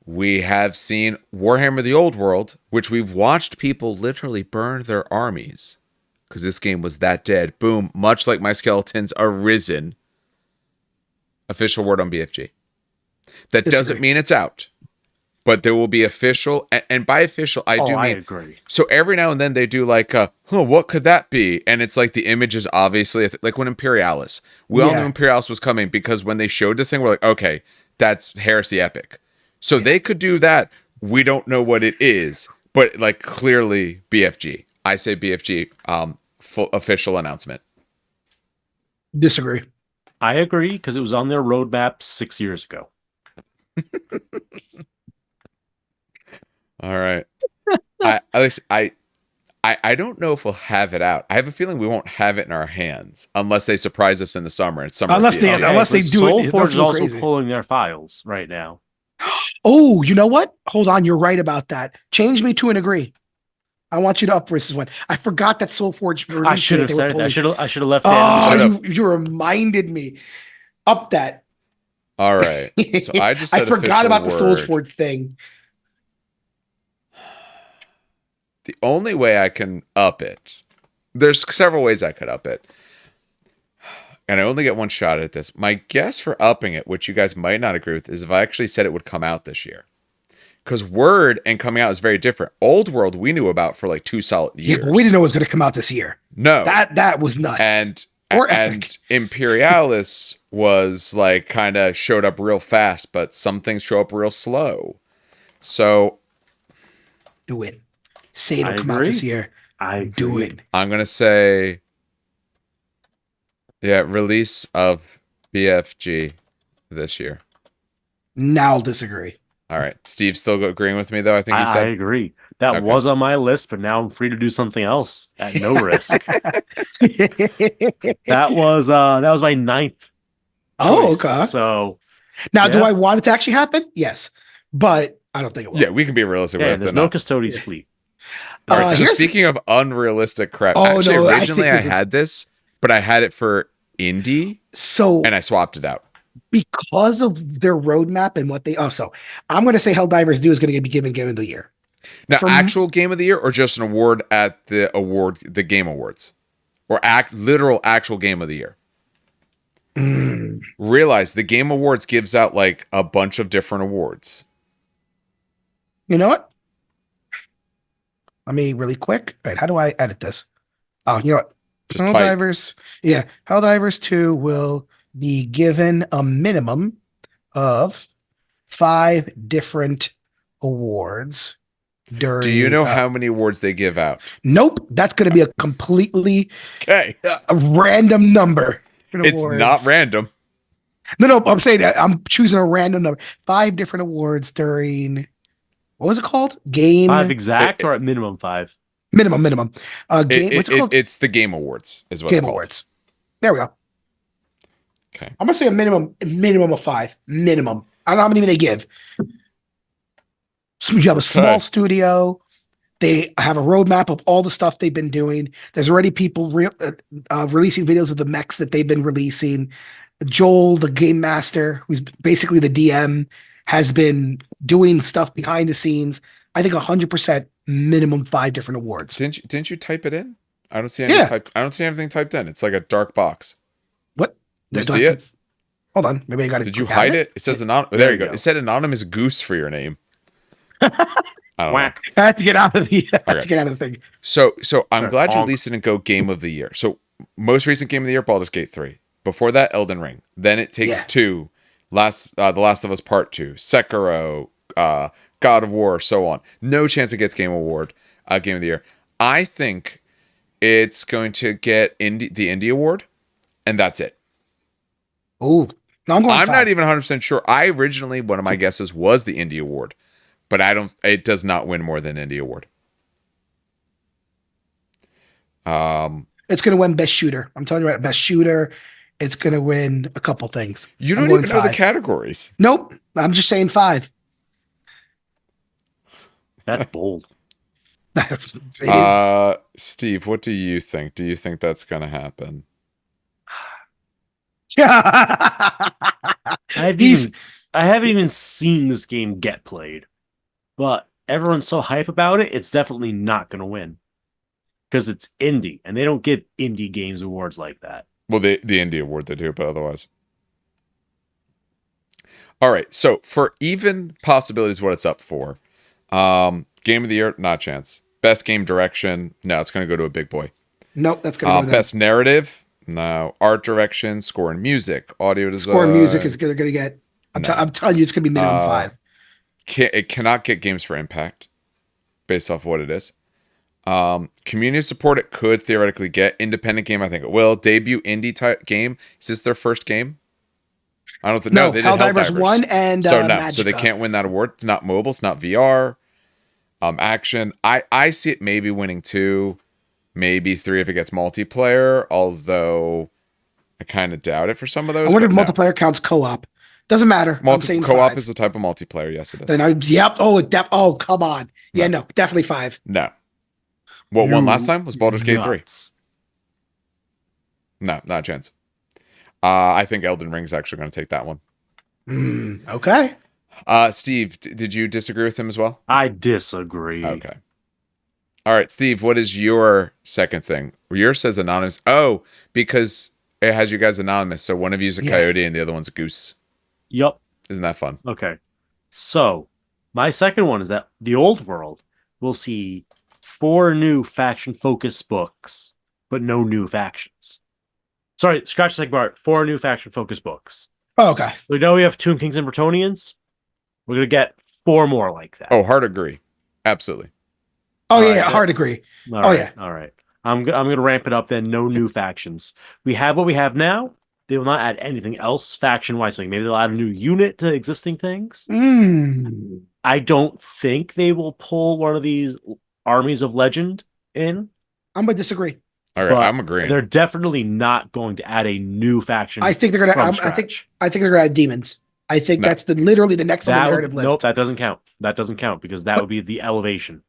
We have seen Warhammer the Old World, which we've watched people literally burn their armies because this game was that dead. Boom. Much like my skeletons arisen. Official word on BFG. That doesn't Disagree. mean it's out. But there will be official, and by official, I do I mean. agree. So every now and then they do like, what could that be? And it's like the image is obviously like when Imperialis. We all Yeah. knew Imperialis was coming because when they showed the thing, we're like, okay, that's Heresy Epic. So they could do that. We don't know what it is, but like clearly BFG. I say BFG. Full official announcement. Disagree. I agree because it was on their roadmap 6 years ago. All right. I don't know if we'll have it out. I have a feeling we won't have it in our hands unless they surprise us in the summer. It's summer. Unless they- BFG. unless they but do it, SoulForge that's is a little also crazy. pulling their files right now. Oh, you know what? Hold on. You're right about that. Change me to an agree. I want you to up versus one. I forgot that SoulForge released I should have they were said it. pulling- I should have left it. Oh, Should've. you reminded me. Up that. All right. So I just I said forgot about the official word. SoulForge thing. The only way I can up it, there's several ways I could up it. And I only get one shot at this. My guess for upping it, which you guys might not agree with, is if I actually said it would come out this year. Because Word and coming out is very different. Old World we knew about for like 2 solid years. Yeah, but we didn't know it was going to come out this year. No. That was nuts. Or and Epic. Imperialis was like kind of showed up real fast, but some things show up real slow. So Do it. Say it'll I come out agree. this year. I Do agree. it. I'm gonna say, yeah, release of BFG this year. Now I'll disagree. All right, Steve's still agreeing with me though. I think he I said. agree. That Okay. was on my list, but now I'm free to do something else at no risk. That was my 9th. Oh, choice. okay. So Now, do Yeah. I want it to actually happen? Yes, but I don't think it will. Yeah, we can be realistic yeah, with there's it. no now. Custodes Yeah. fleet. All right, so here's- speaking of unrealistic crap, Oh, actually, no, I originally think I this was- had this, but I had it for indie, So and I swapped it out. because of their roadmap and what they so I'm going to say Helldivers 2 is going to be given Game of the Year. Now, From- actual game of the year, or just an award at the Game Awards, or literal actual game of the year. Realize the Game Awards gives out like a bunch of different awards. You know what? Let me really quick. All right, how do I edit this? Oh, you know what? Just type. Helldivers. Yeah, Helldivers 2 will be given a minimum of 5 different awards during. Do you know how many awards they give out? Nope, that's going to be a completely Okay, a random number. in it's awards. not random. No, I'm saying that I'm choosing a random number. 5 different awards during. What was it called? Game 5 exact or at minimum 5? minimum. Game. What's it called? It's the Game Awards, is what Game it's called. Awards. There we go. Okay. I'm gonna say a minimum of 5. Minimum. I don't know how many they give. So you have a small Okay. studio. They have a roadmap of all the stuff they've been doing. There's already people releasing videos of the mechs that they've been releasing. Joel, the game master, who's basically the DM, has been doing stuff behind the scenes. I think 100% minimum 5 different awards. Didn't you type it in? I don't see anything Yeah. typed. I don't see anything typed in. It's like a dark box. What? You Do I see have it? to- Hold on. Maybe I got to. Did you hide it? It says anonymous. There There you you go. go. It said anonymous goose for your name. I don't know. Whack. I had to get out of the. I had Okay. to get out of the thing. So I'm Sure. glad you Honk. released it and go Game of the Year. So most recent Game of the Year, Baldur's Gate 3. Before that, Elden Ring. Then it takes Yeah. 2. The Last of Us Part 2. Sekiro, God of War, so on. No chance it gets Game Award, Game of the Year. I think it's going to get the Indie Award, and that's it. Oh, no, I'm going. I'm 5. not even 100% sure. I originally, one of my guesses was the Indie Award, but it does not win more than Indie Award. It's going to win Best Shooter. I'm telling you right, Best Shooter. It's going to win a couple things. You I'm don't going even know the 5. categories. Nope. I'm just saying 5. That's bold. It is. Steve, what do you think? Do you think that's going to happen? I haven't He's- even, I haven't even seen this game get played, but everyone's so hype about it. It's definitely not going to win because it's indie, and they don't give indie games awards like that. Well, the Indie Award they do, but otherwise. All right. So for even possibilities, what it's up for, Game of the Year, not a chance. Best Game Direction, no, it's going to go to a big boy. Nope. That's going to go to them. Best Narrative, no. Art Direction, Score and Music, Audio Design. Score and music is going to get. No. I'm telling you, it's gonna be minimum Uh, 5. It cannot get Games for Impact based off of what it is. Community support it could theoretically get. Independent game, I think it will. Debut indie type game. Is this their first game? I don't think. No, they did Helldivers Helldivers 1 and so no, Magicka. so they can't win that award. It's not mobile. It's not VR. Action. I see it maybe winning 2, maybe 3 if it gets multiplayer. Although I kind of doubt it for some of those. I wonder if but no. multiplayer counts co-op. Doesn't matter. I'm saying Co-op 5. is a type of multiplayer. Yes, it is. Then oh, come on. Yeah, no, definitely 5. No. What won last time was Baldur's Gate 3. No, not a chance. I think Elden Ring's actually going to take that one. Okay. Steve, did you disagree with him as well? I disagree. Okay. All right, Steve, what is your second thing? Yours says anonymous. Oh, because it has you guys anonymous. So one of you is a coyote and the other one's a goose. Yup. Isn't that fun? Okay. So my second one is that the old world will see 4 new faction-focused books, but no new factions. Sorry, scratch the second part. 4 new faction-focused books. Oh, okay. We know we have Tomb Kings and Bretonnians. We're gonna get 4 more like that. Oh, hard agree. Absolutely. Oh, All yeah, right. hard agree. All right. I'm gonna ramp it up then. No new factions. We have what we have now. They will not add anything else faction-wise. Like maybe they'll add a new unit to existing things. I don't think they will pull one of these armies of legend in. I'm gonna disagree. All right, But I'm agreeing. They're definitely not going to add a new faction. I think they're gonna. from I think scratch. they're gonna add demons. I think No. that's literally the next on the That narrative would, list. nope, that doesn't count. That doesn't count because that would be the elevation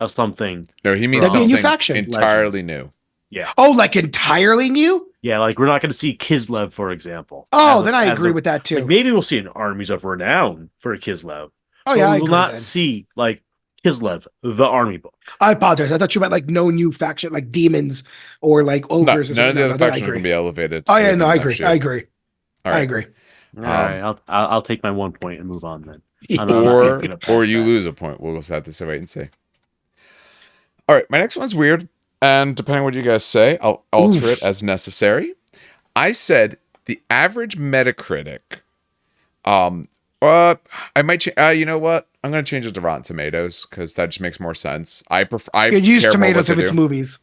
of something. No, he means That'd be a something new faction. entirely Legends. new. Oh, like entirely new? Yeah, like we're not going to see Kislev, for example. Oh, as then a- I as agree a- with that too. Like maybe we'll see an armies of renown for a Kislev. Oh yeah, I we agree. will not then. see like Kislev, the army book. I apologize. I thought you meant like no new faction, like demons or like No, ogres. none or of something. the No, other then I factions are agree. going to be elevated. Oh yeah, within no, I next agree. year. I agree. All I right. agree. All right, I'll take my 1 point and move on then. I'm not Or gonna pass or you that. lose a point. We'll just have to wait and see. All right, my next one's weird, and depending on what you guys say, I'll alter it as necessary. I said the average Metacritic. I might. You know what? I'm going to change it to Rotten Tomatoes because that just makes more sense. I prefer. I You'd use care more tomatoes what if they it's do. movies.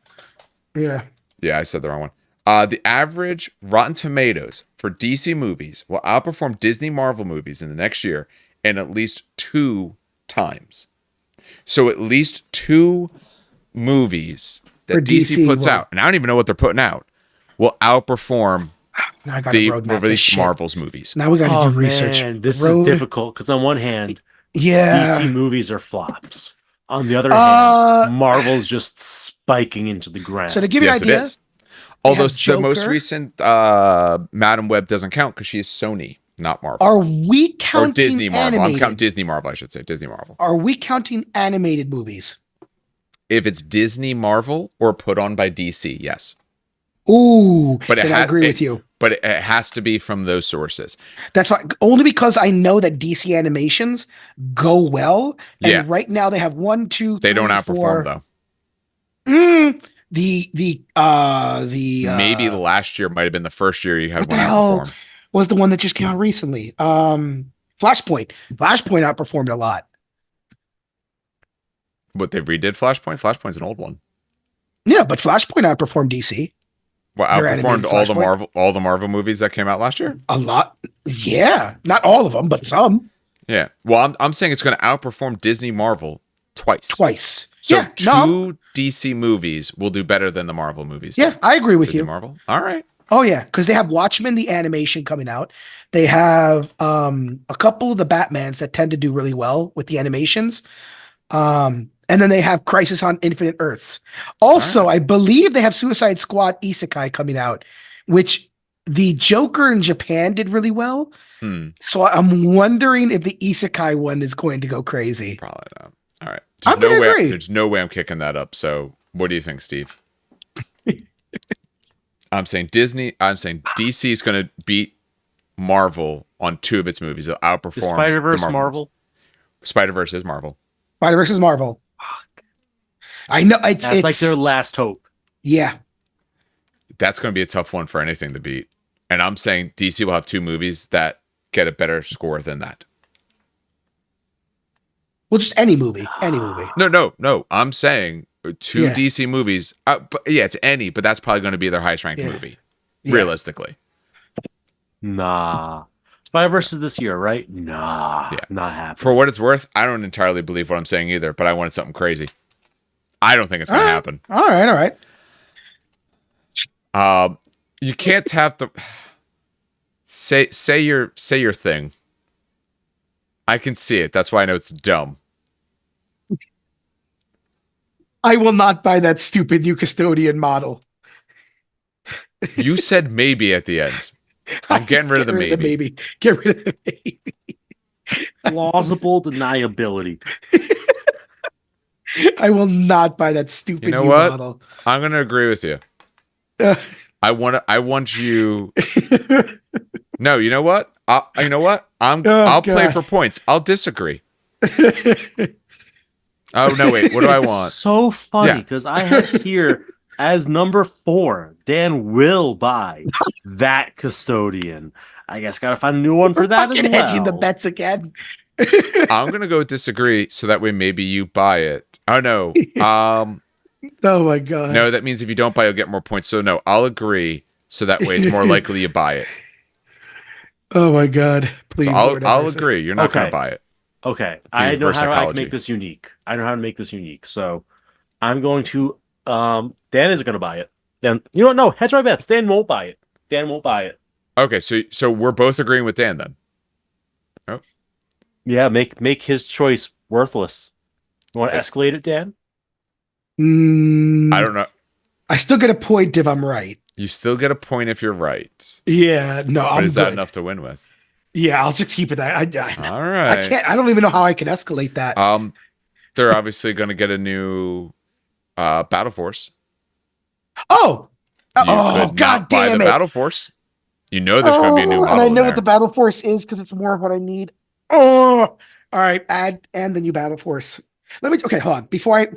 Yeah. Yeah, I said the wrong one. The average Rotten Tomatoes for DC movies will outperform Disney Marvel movies in the next year in at least 2 times. So at least 2 movies that For DC, DC puts will. out, and I don't even know what they're putting out, will outperform Now I got to the roadmap this released shit. Marvel's movies. Now we got to Oh do research. man, this Road- is difficult because on one hand, Yeah. DC movies are flops. On the other Uh, hand, Marvel's just spiking into the ground. So to give you Yes, an it idea, is. Although have the most Joker. recent Madam Web doesn't count because she is Sony, not Marvel. are we Or counting Disney Marvel. I'm animated? counting Disney Marvel, I should say. Disney Marvel. Are we counting animated movies? If it's Disney Marvel or put on by DC, yes. Ooh, But it then I had- agree it- with you. But it has to be from those sources. That's why only because I know that DC animations go well. And Yeah. right now they have 1, 2, 3, They don't outperform 4. though. The Maybe last year might have been the first year you had what one the hell outperform. was the one that just came out recently? Flashpoint. Flashpoint outperformed a lot. What they redid Flashpoint? Flashpoint's an old one. Yeah, but Flashpoint outperformed DC Well, Their outperformed animated all the Marvel movies that came out last year. a lot. Yeah, not all of them, but some Yeah. Well, I'm saying it's going to outperform Disney Marvel twice. So yeah, two DC movies will do better than the Marvel movies. Yeah, I agree with Disney you. Marvel. All right. Oh yeah, because they have Watchmen, the animation coming out. They have a couple of the Batmans that tend to do really well with the animations. And then they have Crisis on Infinite Earths. Also, I believe they have Suicide Squad Isekai coming out, which the Joker in Japan did really well. So I'm wondering if the Isekai one is going to go crazy. Probably not. All right. I'm gonna agree. There's no way I'm kicking that up. So what do you think, Steve? I'm saying DC is going to beat Marvel on 2 of its movies. It'll outperform Is Spider-Verse the Marvel? Spider-Verse is Marvel. Spider-Verse is Marvel. I know That's like their last hope. yeah. That's going to be a tough one for anything to beat. And I'm saying DC will have 2 movies that get a better score than that. Well, just any movie. Any movie. No. I'm saying two Yeah. DC movies. But yeah, it's any, but that's probably going to be their highest ranked Yeah. movie, Yeah. realistically. Nah. Spider-Verse is this year, right? Nah. Yeah. Not happening. For what it's worth, I don't entirely believe what I'm saying either, but I wanted something crazy. I don't think it's going to happen. All right. You can't have to say your thing. I can see it. That's why I know it's dumb. I will not buy that stupid new custodian model. You said maybe at the end. I'm getting rid of the maybe. Get rid of the maybe. Plausible deniability. I will not buy that stupid You know new what? model. I'm going to agree with you. I want you. No, you know what? You know what? I'll play God. for points. I'll disagree. Oh no! Wait, what do I want? So funny Yeah. because I have here as number 4. Dan will buy that custodian. I guess gotta find a new one for that as Fucking well. hedging the bets again. I'm gonna go with disagree, so that way maybe you buy it. Oh no. Oh my god. No, that means if you don't buy, you'll get more points. So no, I'll agree, so that way it's more likely you buy it. Oh my god. Please. So Lord, have I'll mercy. agree. You're not gonna Okay. buy it. Okay, I know reverse how I can psychology. make this unique. I know how to make this unique. So I'm going to. Dan isn't going to buy it. Then you know what? No, hedge my bets. Dan won't buy it. Dan won't buy it. Okay, so we're both agreeing with Dan then. Yeah, make his choice worthless. You want to escalate it, Dan? Mm, I don't know. I still get a point if I'm right. You still get a point if you're right. Yeah. No, But I'm is good. that enough to win with? Yeah, I'll just keep it. I All right. I can't. I don't even know how I can escalate that. They're obviously going to get a new Battle Force. Oh. You Oh, could god not buy damn the it. Battle Force. You know there's going to be a new model. And I in know there. what the Battle Force is because it's more of what I need. Oh, all right. Add and the new Battle Force. Okay, hold on. Before I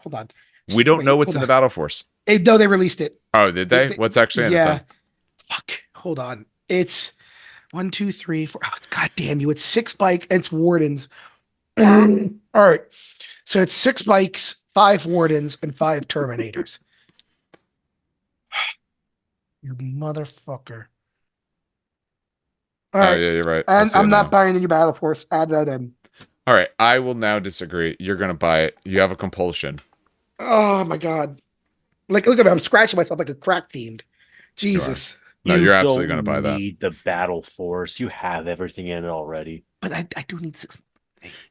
hold on. We don't Wait, know what's in hold the on. Battle Force. No, they released it. Oh, did they? What's actually in it? Yeah. Then? Fuck. Hold on. It's 1, 2, 3, 4. Oh, god damn you! It's 6 bike. It's wardens. All right. So it's 6 bikes, 5 wardens, and 5 terminators. You motherfucker. All Oh right. yeah, you're right. I And see it I'm now. not buying the new Battle Force. Add that in. All right, I will now disagree. You're going to buy it. You have a compulsion. Oh my god. Like, look at me. I'm scratching myself like a crack fiend. Jesus. No, You you're absolutely don't going to buy that. need the battle force. You have everything in it already. But I do need 6.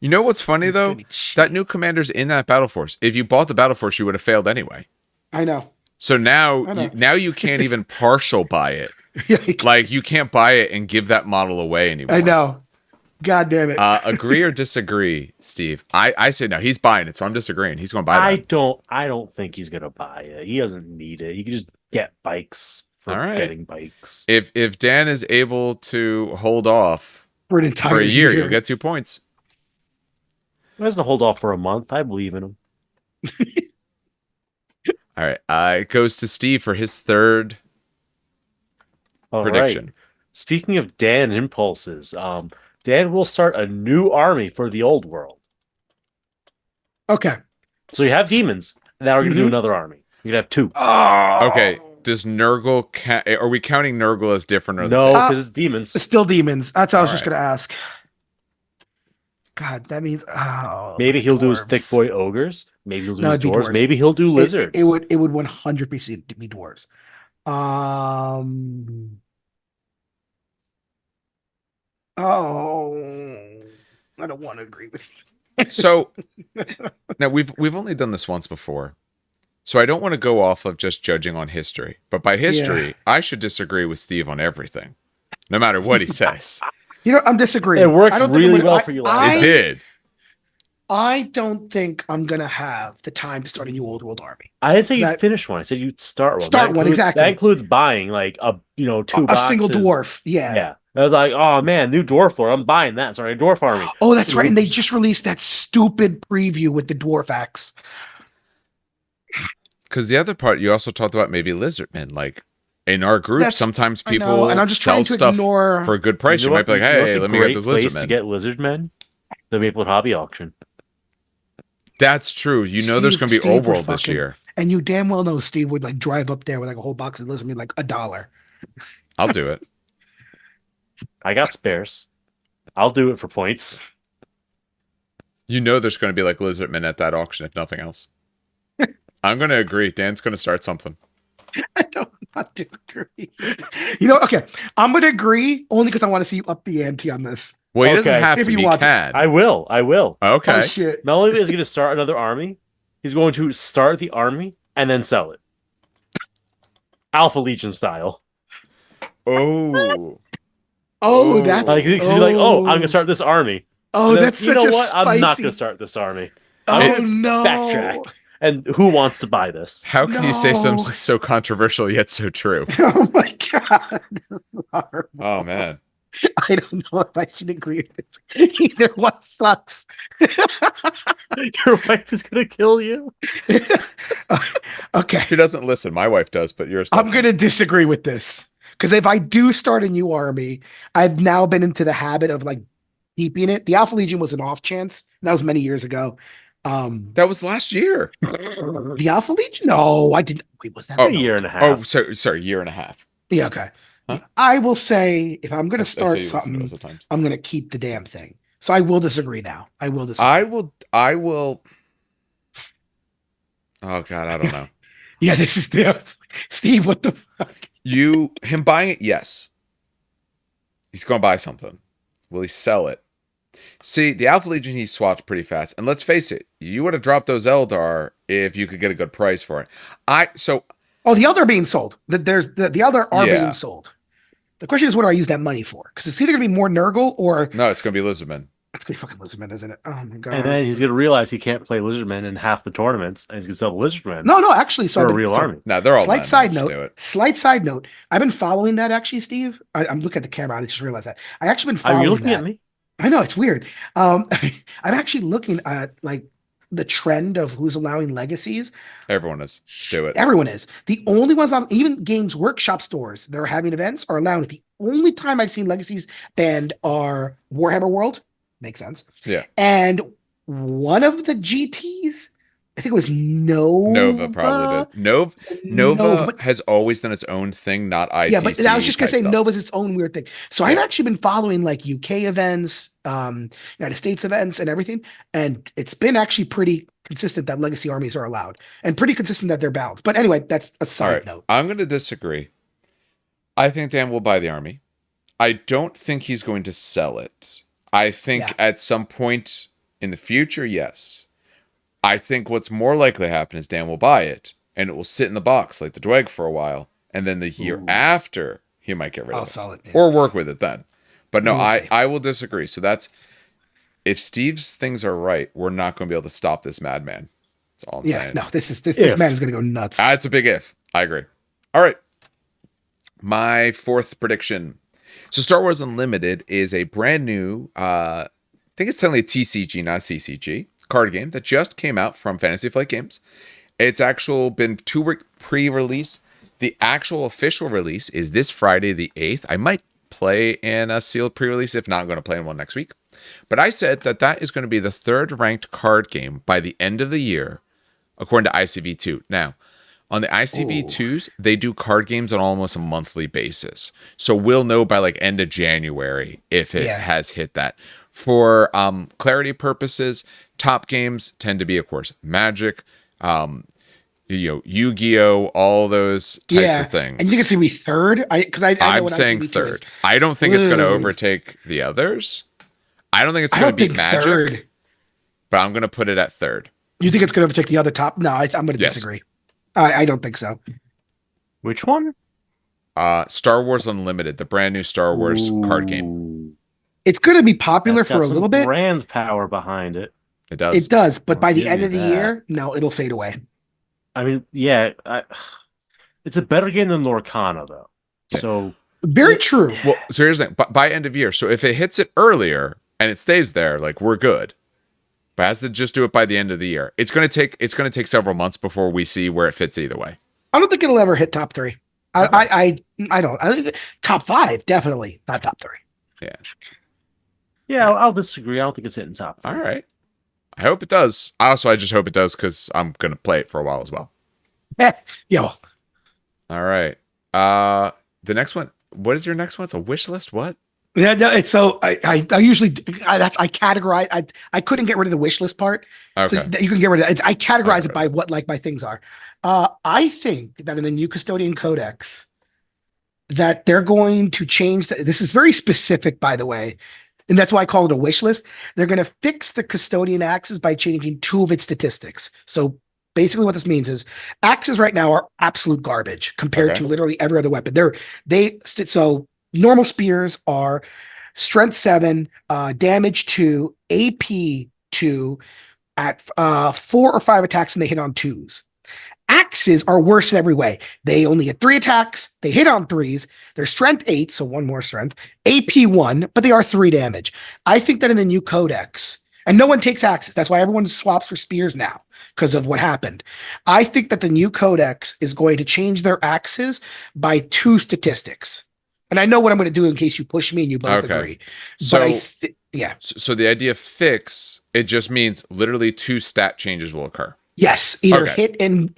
You know what's funny It's gonna though? be cheap. That new commander's in that Battle Force. If you bought the Battle Force, you would have failed anyway. I know. So now, I know. now you can't even partial buy it. Like you can't buy it and give that model away anymore. I know. God damn it. Agree or disagree, Steve? I say no. He's buying it, so I'm disagreeing. He's going to buy I that. don't think he's gonna buy it. He doesn't need it. He can just get bikes for All right. getting bikes. If Dan is able to hold off For an entire for a year, you'll get 2 points. He has to hold off for a month. I believe in him. All right. It goes to Steve for his third All right. prediction. Speaking of Dan impulses, Dan will start a new army for the old world. Okay. So you have demons. Now we're gonna do Mhm. another army. You're gonna have 2. Oh. Okay. Does Nurgle are we counting Nurgle as different or the No, same? because it's demons. It's still demons. That's what I was All just right. gonna ask. God, that means Maybe he'll do his thick dwarves. boy ogres. Maybe he'll do No, his it'd be dwarves. dwarves. Maybe he'll do lizards. It would 100% be dwarves. Oh, I don't want to agree with you. So now we've only done this once before. So I don't want to go off of just judging on history. But by history, I should disagree with Steve on everything. No matter what he says. You know, I'm disagreeing. It worked I don't think really I'm gonna- well for you last It time. did. I don't think I'm gonna have the time to start a new old world army. I didn't say you'd That- finish one. I said you'd start one. Start That one, includes- exactly. That includes buying like two A single boxes. dwarf. Yeah. Yeah. I was like, oh man, new dwarf lord. I'm buying that. Sorry, dwarf army. Oh, that's right. And they just released that stupid preview with the dwarf axe. Because the other part, you also talked about maybe lizardmen. Like, In our group, That's- sometimes I know, people and I'm just sell trying to stuff ignore. for a good price. You, might be like, You know what's hey, a let me get great this place lizard to man. get lizard men? The Maplewood Hobby Auction. That's true. You know there's going to be Steve Old would World this fucking- year. And you damn well know Steve would like drive up there with like a whole box of lizard meat, like $1. I'll do it. I got spares. I'll do it for points. You know there's going to be like lizard men at that auction, if nothing else. I'm going to agree. Dan's going to start something. I don't want to agree. You know, okay, I'm gonna agree only because I want to see you up the ante on this. Well, he Okay. doesn't have If to. you He want to. can. I will. Okay. Oh shit! Not only is he going to start another army, he's going to start the army and then sell it. Alpha Legion style. Oh. Oh, Oh. that's Like, he's like, oh, I'm going to start this army. Oh, And then, that's you such know a what? spicy. I'm not going to start this army. Oh It- no! Backtrack. And who wants to buy this? How can you say something No. so controversial yet so true? Oh my god! Horrible. Oh man. I don't know if I should agree with this. Either one sucks. Your wife is going to kill you. Okay, She doesn't listen. My wife does, but yours doesn't. I'm gonna disagree with this because if I do start a new army, I've now been into the habit of like keeping it. The Alpha Legion was an off chance. That was many years ago. That was last year. The Alpha Legion? No, I didn't. Wait, was that? Oh, A year and a half. Oh, sorry, year and a half. Yeah, okay. Huh? I will say if I'm going I to say start you listen to something, us at times. I'm going to keep the damn thing. So I will disagree now. I will disagree. I will. Oh God, I don't know. Yeah, this is the Steve. What the fuck? Him buying it, yes. He's gonna buy something. Will he sell it? See, the Alpha Legion he swapped pretty fast. And let's face it, you would have dropped those Eldar if you could get a good price for it. Oh, the other are being sold. There's the other are Yeah. being sold. The question is, what do I use that money for? Because it's either going to be more Nurgle or No, it's gonna be Lizardman. it's going to be fucking Lizardman, isn't it? Oh my god. And then he's going to realize he can't play Lizardmen in half the tournaments, and he's going to sell the Lizardmen no, actually, so for the- a real so- army. No, they're all Slight men. side Let's note. do it. Slight side note. I've been following that actually, Steve. I'm looking at the camera. I just realized that. I actually been Are following you looking that. at me? I know it's weird. I'm actually looking at like the trend of who's allowing legacies. Everyone is. Do it. Everyone is. The only ones on even Games Workshop stores that are having events are allowing it. The only time I've seen legacies banned are Warhammer World. Makes sense. Yeah. And one of the GTs, I think it was Nova probably did. Nova has always done its own thing, not ITC. Yeah, but I was just gonna type say stuff. Nova's its own weird thing. So I've actually been following like UK events, United States events, and everything, and it's been actually pretty consistent that legacy armies are allowed, and pretty consistent that they're balanced. But anyway, that's a All side right, note. I'm going to disagree. I think Dan will buy the army. I don't think he's going to sell it. I think Yeah. at some point in the future, yes. I think what's more likely to happen is Dan will buy it, and it will sit in the box like the Dweg for a while, and then the year Ooh. after he might get rid I'll of it sell it. or work with it then. But no, We'll see. I will disagree. So that's if Steve's things are right, we're not going to be able to stop this madman. That's all I'm Yeah, saying. no, this If. man is gonna go nuts. That's a big if. I agree. All right. My fourth prediction. So Star Wars Unlimited is a brand new, I think it's technically a TCG, not a CCG, card game that just came out from Fantasy Flight Games. It's been 2-week pre-release. The actual official release is this Friday, the 8th. I might play in a sealed pre-release. If not, I'm going to play in one next week. But I said that is going to be the third ranked card game by the end of the year, according to ICV2. Now, on the ICV2s, they do card games on almost a monthly basis. So we'll know by like end of January if it Yeah. has hit that. For clarity purposes, top games tend to be, of course, Magic, Yu-Gi-Oh, all those types of things. And you think it's gonna be third? I know I'm what saying ICV2 is. third. I don't think it's going to Ooh. overtake the others. I don't think it's I going don't to beat think Magic, third. but I'm going to put it at third. You think it's gonna overtake the other top? No, I'm gonna Yes. disagree. I don't think so. Which one? Star Wars Unlimited, the brand new Star Wars card game. Ooh. It's gonna be popular That's got for a some little bit. brand power behind it. It does. It does, but I'll by the give end you of the that. year, no, it'll fade away. I mean, yeah, it's a better game than Lorcana, though. Yeah. So Very true. Well, so here's the thing. By end of year, so if it hits it earlier and it stays there, like we're good. But it has to just do it by the end of the year. It's gonna take several months before we see where it fits either way. I don't think it'll ever hit top 3. I don't. I think top 5 definitely, not top 3. Yeah. Yeah, I'll disagree. I don't think it's hitting top 3. All right. I hope it does. I just hope it does because I'm gonna play it for a while as well. Yo, All right. The next one. What is your next one? It's a wish list. What? yeah, no, it's so I usually I categorize. I couldn't get rid of the wish list part, so Okay. that you can get rid of it. I categorize Okay. it by what like my things are. I think that in the new custodian codex, that they're going to change. This is very specific, by the way, and that's why I call it a wish list. They're going to fix the custodian axes by changing 2 of its statistics. So basically, what this means is axes right now are absolute garbage compared Okay. to literally every other weapon. So normal spears are strength 7, damage 2, AP 2 at 4 or 5 attacks, and they hit on 2s. Axes are worse in every way. They only get 3 attacks. They hit on 3s. They're strength 8, so 1 more strength. AP 1, but they are 3 damage. I think that in the new codex, and no one takes axes. That's why everyone swaps for spears now because of what happened. I think that the new codex is going to change their axes by 2 statistics. And I know what I'm going to do in case you push me and you both Okay. agree. So, Yeah. so the idea fix, it just means literally 2 stat changes will occur. Yes, either Okay. hit and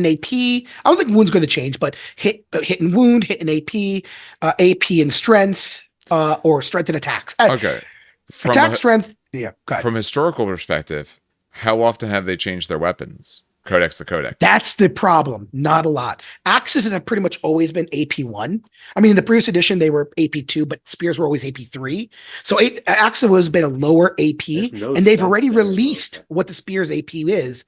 AP. I don't think wound's going to change, but hit and wound, hit and AP, AP and strength, or strength and attacks. Okay. Attack strength. Yeah, go ahead. From historical perspective, how often have they changed their weapons? Codex to codex. That's the problem. Not a lot. Axes have pretty much always been AP1. I mean, in the previous edition, they were AP2, but spears were always AP3. So Axes has been a lower AP, There's no and they've sense already there. released what the spears AP is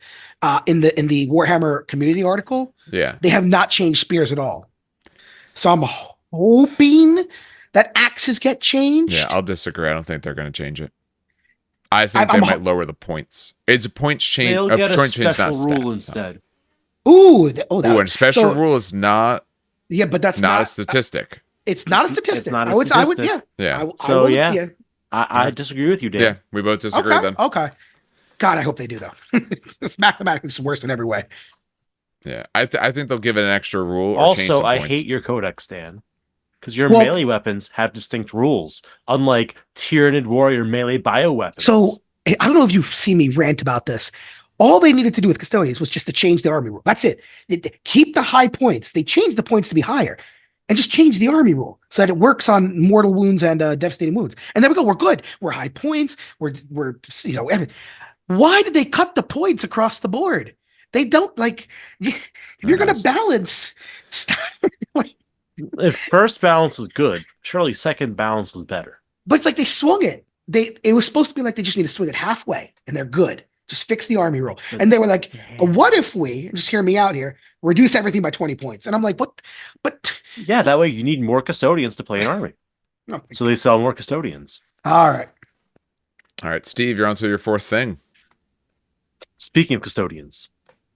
in the Warhammer community article. Yeah. They have not changed spears at all. So I'm hoping that axes get changed. Yeah, I'll disagree. I don't think they're going to change it. I think I'm they might lower the points. It's a points change. They'll get a point change, special not stat. rule instead. Ooh, Ooh, and special rule is not Yeah, but that's not a not. statistic. It's not a statistic. It's not a I would. statistic. Yeah. Yeah. So, yeah. Yeah. I disagree with you, Dan. Yeah, we both disagree Okay. then. Okay. God, I hope they do though. It's mathematically just worse in every way. Yeah, I think they'll give it an extra rule or change Also, some I points. hate your codex, Dan. Because your Well- melee weapons have distinct rules, unlike Tyranid Warrior melee bioweapons. So I don't know if you've seen me rant about this. All they needed to do with custodians was just to change the army rule. That's it. Keep the high points. They changed the points to be higher, and just change the army rule so that it works on mortal wounds and devastating wounds. And there we go. We're good. We're high points. We're why did they cut the points across the board? They don't like. If you're going to balance, stop. if first balance is good, surely second balance is better. But it's like they swung it. It was supposed to be like they just need to swing it halfway, and they're good. Just fix the army rule. And they were like, what if we, just hear me out here, reduce everything by 20 points? And I'm like, what? But Yeah, that way you need more custodians to play an army. no. So they sell more custodians. All right. All right, Steve, you're on to your 4th thing. Speaking of custodians,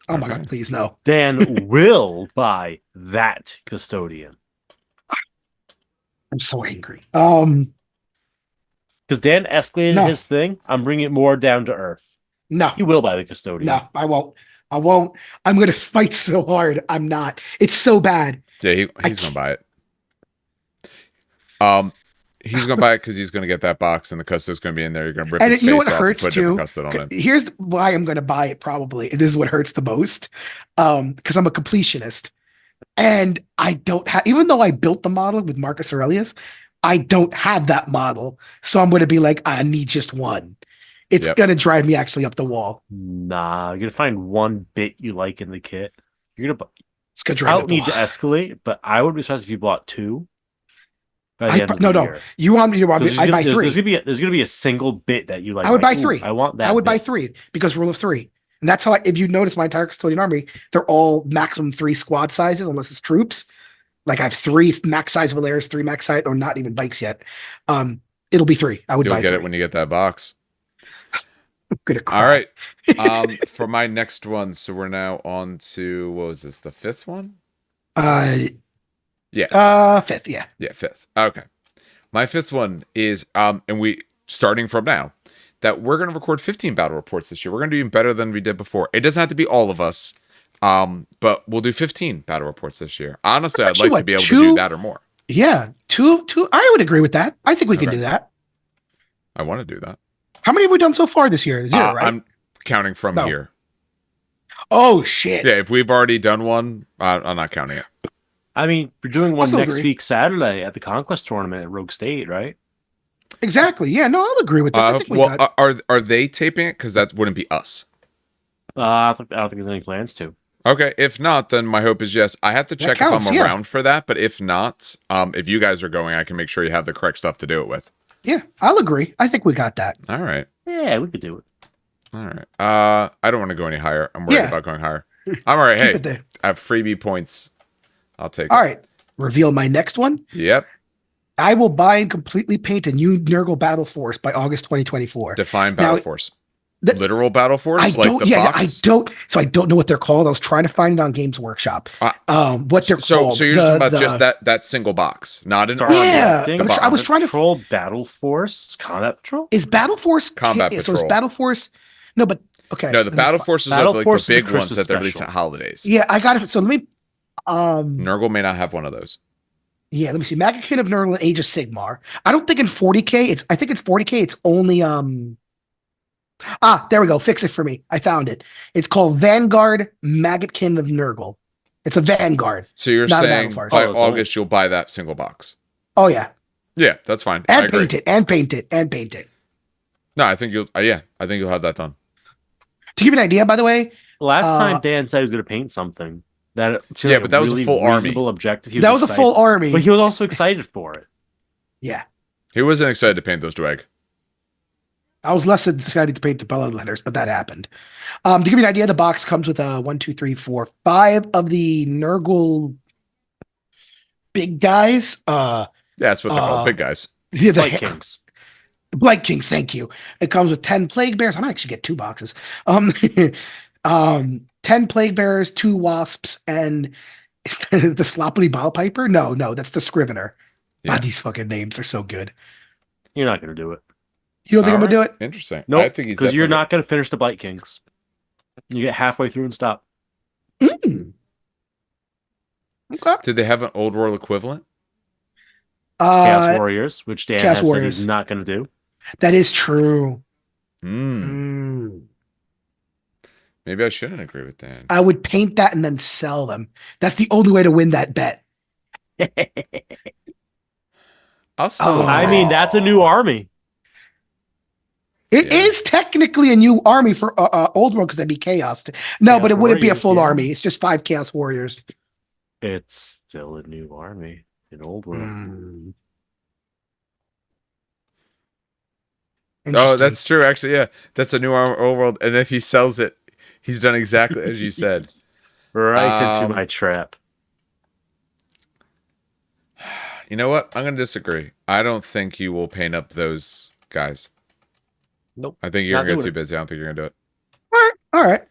Oh my Okay. God, please no. Dan will buy that custodian. I'm so angry. Because Dan escalated No. his thing, I'm bringing it more down to earth. No, He will buy the custodian. no, I won't. I won't. I'm going to fight so hard. I'm not. It's so bad. Yeah, he's going to buy it. He's going to buy it because he's going to get that box and the custod's going to be in there. You're going to rip And his you know face what off hurts and put a different too? custod on it. Here's why I'm going to buy it probably. And this is what hurts the most. Because I'm a completionist. And I don't have, even though I built the model with Marcus Aurelius, I don't have that model. So I'm going to be like, I need just one. It's Yep. going to drive me actually up the wall. Nah, you're gonna find one bit you like in the kit. You're gonna. It's going to I drive me up don't the need to wall. escalate, but I would be surprised if you bought 2. By the I end pro- of no, the no. year. You want me to buy? There's I'd buy gonna- three. There's gonna be a single bit that you like. I would like, buy "Ooh, 3. I want that. I would buy bit." 3 because rule of 3. And that's how if you notice my entire custodian army, they're all maximum 3 squad sizes, unless it's troops. Like I have 3 max size Valeris, 3 max size, or not even bikes yet. It'll be 3. I would You'll buy get 3. it when you get that box. I'm gonna cry. All right. For my next one, so we're now on to, what was this, the 5th one? Yeah. 5th, yeah. Yeah, 5th. Okay. My 5th one is, and we, starting from now, that we're going to record 15 battle reports this year. We're going to do even better than we did before. It doesn't have to be all of us, But we'll do 15 battle reports this year. Honestly, That's I'd like actually to be able to two- do that or more. Yeah, two. I would agree with that. I think we can Okay. do that. I want to do that. How many have we done so far this year? Zero, right? I'm counting from No. here. Oh shit! Yeah, if we've already done one, I'm not counting it. I mean, we're doing one still next agree. week Saturday at the Conquest Tournament at Rogue State, right? Exactly. Yeah. No, I'll agree with this. I think we got. Are they taping it? Because that wouldn't be us. I don't think there's any plans to. Okay, if not, then my hope is yes. I have to check counts, if I'm yeah. around for that, but if not, if you guys are going, I can make sure you have the correct stuff to do it with. Yeah, I'll agree. I think we got that. All right. Yeah, we could do it. All right. I don't want to go any higher. I'm worried Yeah. about going higher. I'm all right. Keep Hey, it there. I have freebie points. I'll take All it. right. Reveal my next one. Yep. I will buy and completely paint a new Nurgle Battle Force by August 2024. Define Battle Now, Force. the- Literal Battle Force? I Like don't. the Yeah, box? I don't. So I don't know what they're called. I was trying to find it on Games Workshop. What they're So called. you're talking about just that single box, not an Sorry, army. Yeah, I I'm tr- I was trying to- Patrol Battle Force Combat Patrol. Is Battle Force Combat So is Patrol. Battle Force? No, but okay. No, the let me Battle fi- Forces Battle are like Force is the the big ones Christmas that they release special. at holidays. Yeah, I got it. So let me. Nurgle may not have one of those. Yeah, let me see. Magakin of Nurgle and Age of Sigmar. I don't think in 40K. I think it's 40K. It's only there we go. Fix it for me. I found it. It's called Vanguard Maggotkin of Nurgle. It's a Vanguard. So you're Not a saying Battle Force. by Oh, it's August you'll buy that single box. Oh yeah, Yeah, that's fine. I and agree. paint it, and paint it, and paint it. No, I think you'll. I think you'll have that done. To give you an idea, by the way, Last Uh, time Dan said he was going to paint something Yeah, but that was a full army. reasonable objective. He that was a excited- full army. but he was also excited for it. Yeah, He wasn't excited to paint those Dwag. I was less excited to paint the Bella letters, but that happened. To give you an idea, the box comes with 1, 2, 3, 4, 5 of the Nurgle big guys. Yeah, that's what they're called, Uh, big guys. Yeah, the Blight ha- Kings. Blight Kings, thank you. It comes with 10 Plague Bears. I might actually get 2 boxes. 10 Plague Bearers, 2 Wasps, and is that the Sloppity Ball Piper? No, that's the Scrivener. Yeah. God, these fucking names are so good. You're not going to do it. You don't think I'm All gonna do it? Interesting. I Nope, think he's because you're definitely- not going to finish the Blight Kings. You get halfway through and stop. Mm. Okay. Did they have an old world equivalent? Chaos Warriors, which Dan Chaos has said Warriors. he's not going to do. That is true. Hmm. Mm. Maybe I shouldn't agree with that. I would paint that and then sell them. That's the only way to win that bet. I'll still. Oh. I mean, that's a new army. It is Yeah. technically a new army for Old World because that'd be Chaos. No, Chaos but it wouldn't be a Warriors, full yeah. army. It's just 5 Chaos Warriors. It's still a new army in Old World. Mm. Oh, Interesting. that's true. Actually, yeah, that's a new old world. And if he sells it, he's done exactly as you said. Right Um, into my trap. You know what? I'm going to disagree. I don't think you will paint up those guys. Nope. I think you're Not going to get doing too it. busy. I don't think you're going to do it. All right.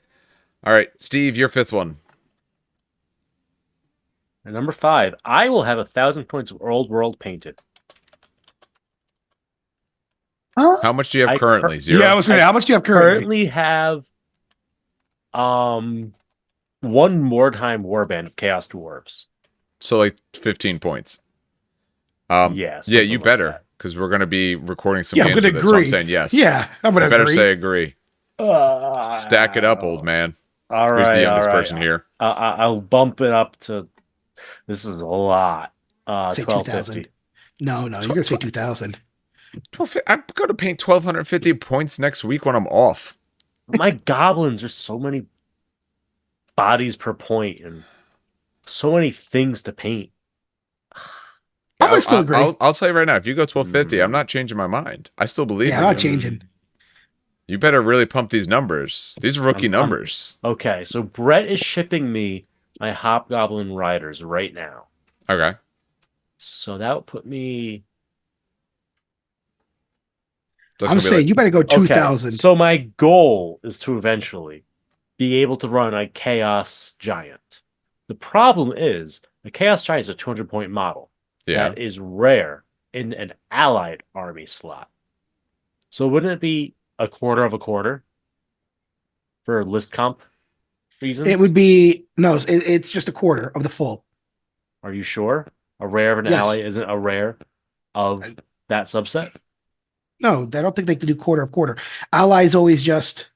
All right, Steve, your fifth one. And number 5, I will have 1,000 points of Old World painted. How much do you have I currently? cur- Zero? Yeah, I was saying, how much do you have currently? Currently have one Mordheim Warband of Chaos Dwarves. So like 15 points. Yeah, Yeah, something you like better, that. because we're going to be recording some Yeah, I'm games gonna with it, so I'm agree. saying yes. Yeah, I'm You gonna better agree. say agree. Stack it up, old man. All Who's right, the youngest all right. person here? I'll bump it up to. This is a lot. Say 1250. 2,000. No, you're gonna say 2,000. I'm going to paint 1,250 points next week when I'm off. My goblins are so many bodies per point and so many things to paint. I'm gonna still agree. I'll tell you right now, if you go 1,250, I'm not changing my mind. I still believe Yeah, in I'm you. not changing. You better really pump these numbers. These are rookie I'm- numbers. Okay, so Brett is shipping me my Hobgoblin Riders right now. Okay. So that would put me. That's I'm gonna be saying like- you better go Okay, 2,000. so my goal is to eventually be able to run a Chaos Giant. The problem is the Chaos Giant is a 200-point model. yeah. That is rare in an allied army slot. So wouldn't it be a quarter of a quarter for list comp reasons? It would be no. It's just a quarter of the full. Are you sure? A rare of an Yes. ally isn't a rare of that subset? No, I don't think they could do quarter of quarter. Allies always just.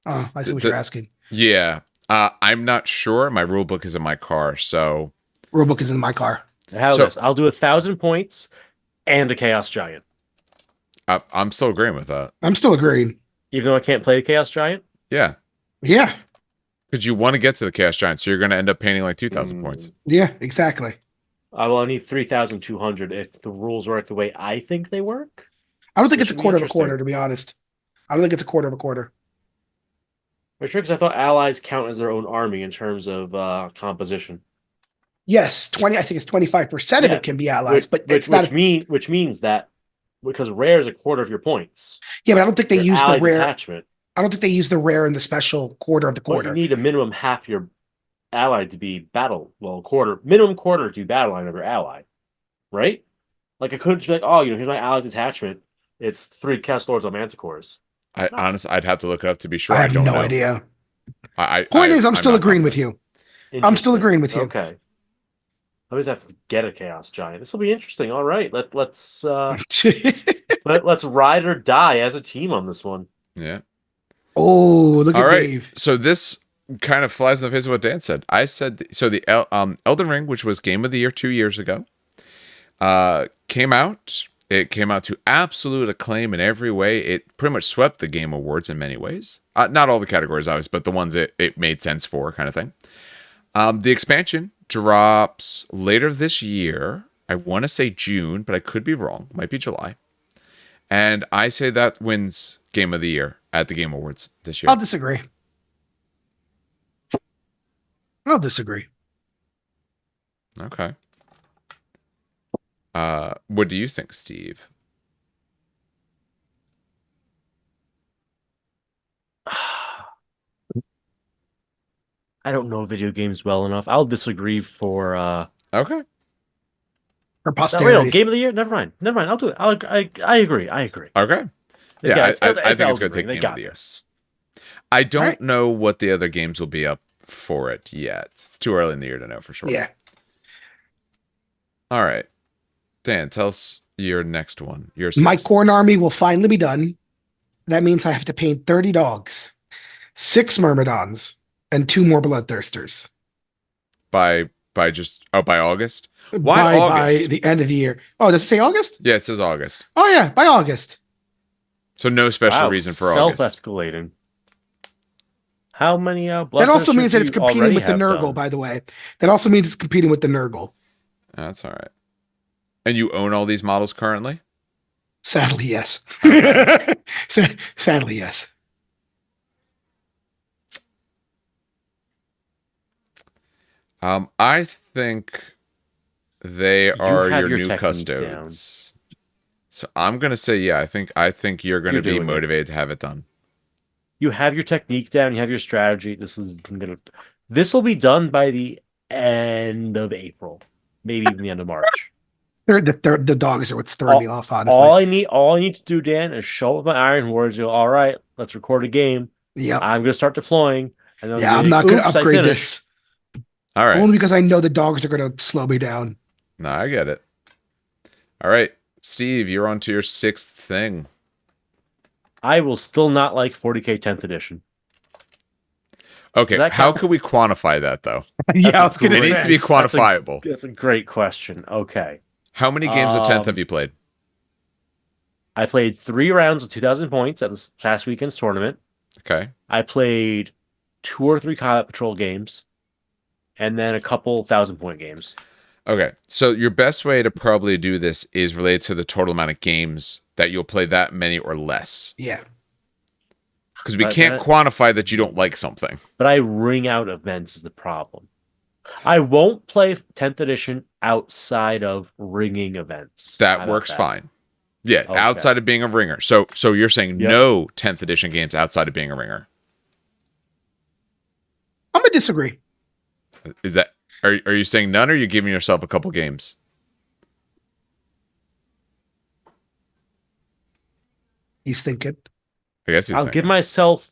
Oh, I see what The- you're asking. Yeah. I'm not sure. My rule book is in my car, so Rulebook is in my car. How So- this? I'll do 1,000 points and a Chaos Giant. I'm still agreeing with that. I'm still agreeing. Even though I can't play the Chaos Giant? Yeah, Yeah, because you want to get to the Chaos Giant, so you're going to end up painting like 2,000 points. yeah, exactly. I need 3,200 if the rules work the way I think they work. I don't think Which it's a would be quarter of a interesting. quarter, to be honest. I don't think it's a quarter of a quarter. For sure, because I thought allies count as their own army in terms of composition. Yes, 20. I think it's 25% of Yeah, it can be allies, but it's which not. means that because rare is a quarter of your points. Yeah, but I don't think they Your use the ally rare. detachment. I don't think they use the rare in the special quarter of the Well, you quarter. need a minimum half your ally to be minimum quarter to be battle line of your ally, right? Like I couldn't just be like, oh, here's my ally detachment. It's 3 Chaos Lords on Manticores. I honestly, I'd have to look it up to be sure. I have don't no know. idea. I'm I'm still not agreeing with confident. you. I'm still Interesting. agreeing with you. Okay. I always have to get a Chaos Giant. This will be interesting. All right, let's ride or die as a team on this one. Yeah. Oh, look All at right. Dave. So this kind of flies in the face of what Dan said. I said so. The Elden Ring, which was Game of the Year 2 years ago, came out. It came out to absolute acclaim in every way. It pretty much swept the Game Awards in many ways. Not all the categories, obviously, but the ones it made sense for, kind of thing. The expansion drops later this year. I want to say June, but I could be wrong. Might be July. And I say that wins Game of the Year at the Game Awards this year. I'll disagree. I'll disagree. Okay. What do you think, Steve? I don't know video games well enough. I'll disagree for Okay. For no, wait, posterity. no, Game of the Year. Never mind. I'll do it. I agree. Okay. Yeah, I think it's Elden going to take Ring. They Game of got the Year. this. I don't Alright. know what the other games will be up for it yet. It's too early in the year to know for sure. Yeah. All right. Dan, tell us your next one. Your My sixth. corn army will finally be done. That means I have to paint 30 dogs, 6 myrmidons, and 2 more bloodthirsters by August. Why by August? the end of the year. Oh, does it say August? Yeah, it says August. Oh yeah, by August. So no special Wow, reason for August. self-escalating. How many That also Bloodthirsters means that do it's you competing already with the have Nurgle, done? by the way. That also means it's competing with the Nurgle. That's all right. And you own all these models currently? Sadly, yes. Okay. Sadly, yes. I think they are have your your new technique custodes. So I'm gonna say, yeah, I think you're gonna You're be doing it. motivated to have it done. You have your technique down. You have your strategy. This will be done by the end of April, maybe even the end of March. The dogs are what's throwing me off, honestly. All I need to do, Dan, is show up my Iron Warriors. Go, all right, let's record a game. Yep. I'm gonna start deploying, and then Yeah, I'm not going to upgrade this. All right. Only because I know the dogs are going to slow me down. No, I get it. All right, Steve, you're on to your sixth thing. I will still not like 40k 10th edition. Okay, Does that how count? can we quantify that though? Yeah, I was going It to needs say. to be quantifiable. That's a great question. Okay, How many games of 10th Um, have you played? I played 3 rounds of 2,000 points at this past weekend's tournament. Okay. I played 2 or 3 Combat Patrol games, and then a couple 1,000-point games. Okay. So your best way to probably do this is related to the total amount of games that you'll play, that many or less. Yeah. Because we But can't that- quantify that you don't like something. But I ring out events is the problem. I won't play 10th edition outside of ringing events. How That about works that? fine. Yeah, Okay. outside of being a ringer. So you're saying Yep. no 10th edition games outside of being a ringer. I'm going to disagree. Is that are you saying none, or are you giving yourself a couple games? He's thinking. I guess he's I'll thinking. give myself.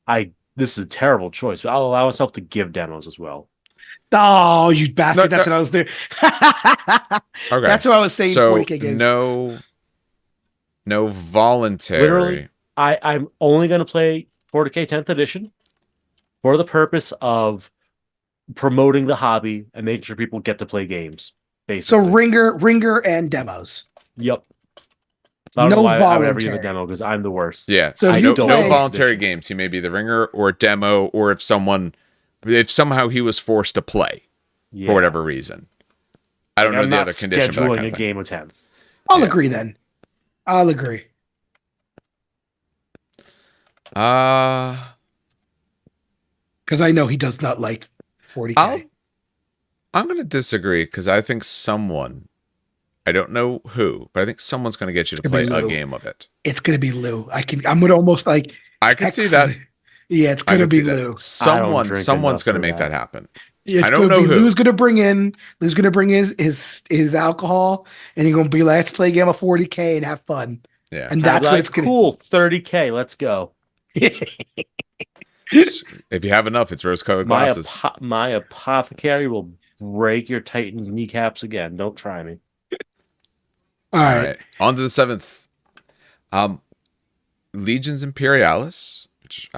I this is a terrible choice, but I'll allow myself to give demos as well. Oh, you bastard! No, That's no. what I was doing. Okay. That's what I was saying. So 40K games. no voluntary. Literally, I'm only going to play 40K 10th edition for the purpose of promoting the hobby and making sure people get to play games. So Basically, ringer, and demos. yep. So I don't know No why I would ever use a voluntary. demo because I'm the worst. Yeah. So if I you don't no play- use voluntary edition. games. He may be the ringer or demo, or if somehow he was forced to play Yeah. for whatever reason. I don't Like, know I'm the not other condition. For that scheduling kind a of thing. game of 10. I'll Yeah. agree then. I'll agree. Because I know he does not like 40K. I'm going to disagree because I think someone, I don't know who, but I think someone's going to get you to It's play gonna be a Lou. game of it. It's gonna be Lou. I'm gonna almost like. I can see text- that. Yeah, it's I gonna can be see that. Lou. I don't drink Someone's enough going to for make that that. happen. It's I don't gonna know be who. Lou's gonna bring his alcohol, and you're gonna be like, let's play a game of 40K and have fun. Yeah. And that's I'm what like, it's gonna. cool. 30K. Let's go. If you have enough, it's rose-colored glasses. My apothecary will break your Titan's kneecaps again. Don't try me. All All right. right. On to the 7th. Legions Imperialis, which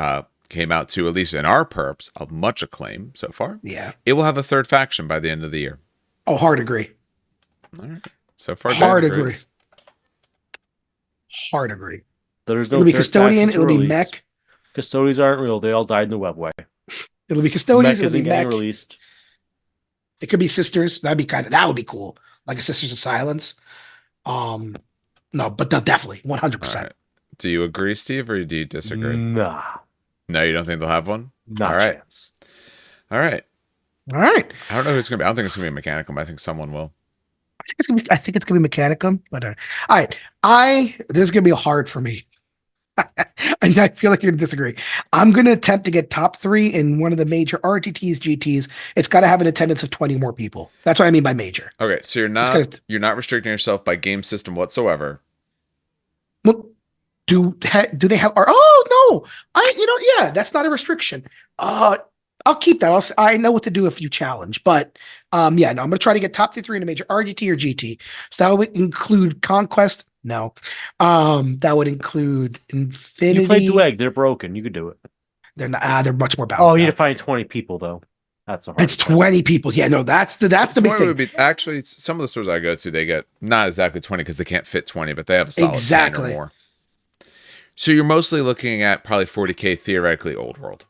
came out to, at least in our perps, of much acclaim so far. Yeah. It will have a third faction by the end of the year. Oh, hard agree. All right. So far, Hard Dan agree. agrees. Hard agree. There's no It'll be third custodian. faction to It'll be release. mech. Custodians aren't real. They all died in the webway. It'll be custodians. Mech It'll be isn't getting mech. released. It could be sisters. That would be cool. Like a Sisters of Silence. No, but definitely 100%. All right. Do you agree, Steve, or do you disagree? Nah, No, you don't think they'll have one? not All a right. chance. All right. All right. I don't know who it's going to be. I don't think it's going to be a Mechanicum. I think someone will. I think it's gonna be Mechanicum, but all right. This is gonna be hard for me. And I feel like you're gonna disagree. I'm gonna attempt to get top 3 in one of the major RTTs, GTs. It's got to have an attendance of 20 more people. That's what I mean by major. Okay, so you're not restricting yourself by game system whatsoever. Well, do they have? Oh no! Yeah, that's not a restriction. I'll keep that. I know what to do if you challenge, but yeah, no, I'm gonna try to get top 3 in a major RGT or GT. So that would include Conquest. No, that would include Infinity. You played Dweg. They're broken. You could do it. They're not. They're much more balanced. Oh, you now. need to find 20 people though. That's the hard It's part. 20 people. Yeah, no, that's the big 20 thing. would be, actually, some of the stores I go to, they get not exactly 20 because they can't fit 20, but they have a solid 10 Exactly. or more. So you're mostly looking at probably 40K theoretically old world.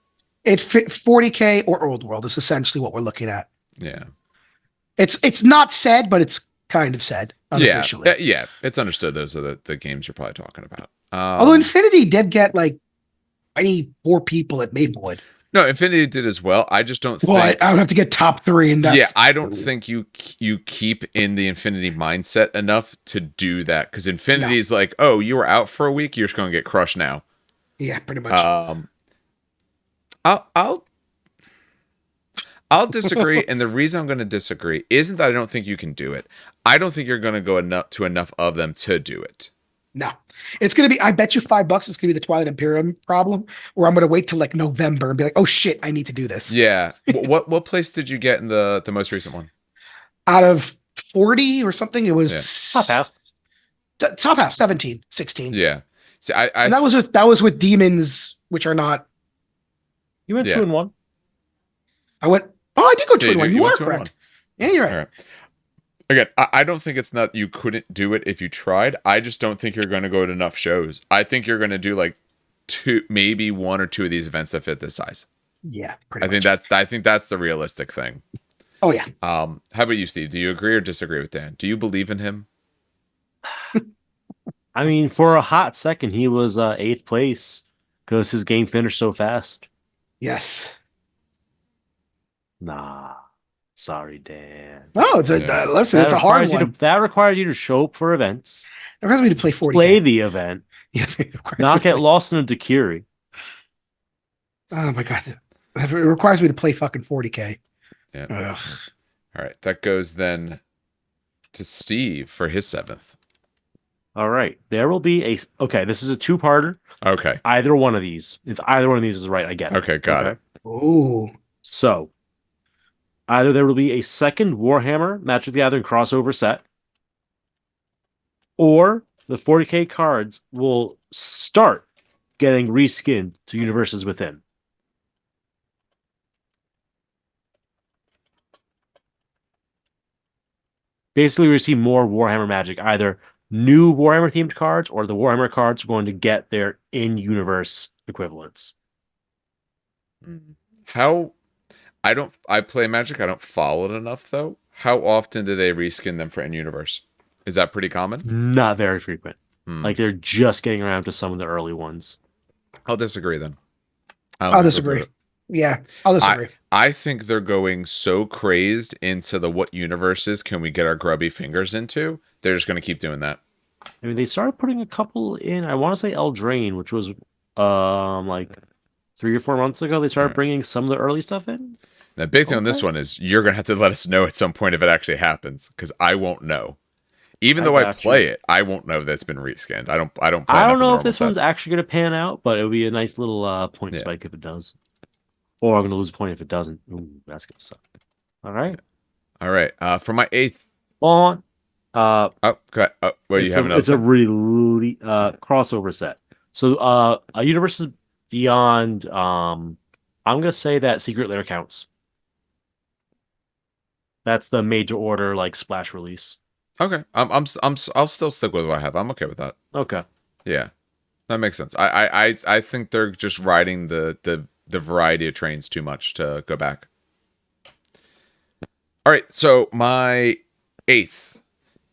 It fit 40K or Old World is essentially what we're looking at. Yeah. It's not said, but it's kind of said unofficially. Yeah. It's understood. Those are the games you're probably talking about. Although Infinity did get like 24 people at Maplewood. No, Infinity did as well. I just don't Well, think. I would have to get top 3, and that's I don't think you keep in the Infinity mindset enough to do that because Infinity is like, oh, you were out for a week, you're just going to get crushed now. Yeah, pretty much. I'll disagree, and the reason I'm going to disagree isn't that I don't think you can do it. I don't think you're going to go enough of them to do it. No, it's going to be, I bet you $5 it's going to be the Twilight Imperium problem, where I'm going to wait till like November and be like, oh shit, I need to do this. Yeah. What place did you get in the most recent one? Out of 40 or something, it was Top half. Top half, 17, 16. Yeah. See, And that was with demons, which are not, You went Yeah. 2-1. I went, I did go 2 and 1. You went are 2 and correct. Yeah, you're right. All right. Again, I don't think it's not you couldn't do it if you tried. I just don't think you're going to go to enough shows. I think you're going to do like maybe 1 or 2 of these events that fit this size. Yeah, pretty I much. think that's the realistic thing. Oh yeah. How about you, Steve? Do you agree or disagree with Dan? Do you believe in him? I mean, for a hot second, he was 8th place because his game finished so fast. Yes. Nah. Sorry, Dan. Oh, it's Yeah. listen, it's a hard one. That requires you to show up for events, It requires me to play 40. play the event, Yes, it requires not me to get play- lost in a Dakiri. Oh my god. It requires me to play fucking 40K. Yeah. Ugh. All right. That goes then to Steve for his 7th. All right. There will be a. Okay, this is a two-parter. Okay. Either one of these. If either one of these is right, I get it. Okay, got it. Ooh. So, either there will be a second Warhammer Magic the Gathering crossover set, or the 40k cards will start getting reskinned to Universes Within. Basically, we see more Warhammer Magic, either new Warhammer themed cards or the Warhammer cards are going to get their in-universe equivalents. How I play Magic, I don't follow it enough though. How often do they reskin them for in-universe? Is that pretty common? Not very frequent. Hmm. Like they're just getting around to some of the early ones. I'll disagree then. I'll disagree. Yeah, I'll disagree. I think they're going so crazed into the what universes can we get our grubby fingers into. They're just going to keep doing that. I mean, they started putting a couple in. I want to say Eldraine, which was like 3 or 4 months ago. They started bringing some of the early stuff in. The big thing on this one is you're going to have to let us know at some point if it actually happens, because I won't know. Even though I play it, I won't know that's been reskinned. I don't play I don't enough know of if this one's actually going to pan out, but it'll be a nice little point spike if it does. Or I'm going to lose a point if it doesn't. Ooh, that's going to suck. All right. All right. For my 8th. On. Oh, okay. Well, you have another. It's a really crossover set. So, Universes Beyond. I'm gonna say that Secret Lair counts. That's the major order like splash release. Okay. I'll still stick with what I have. I'm okay with that. Okay. Yeah, that makes sense. I think they're just riding the variety of trains too much to go back. All right. So my 8th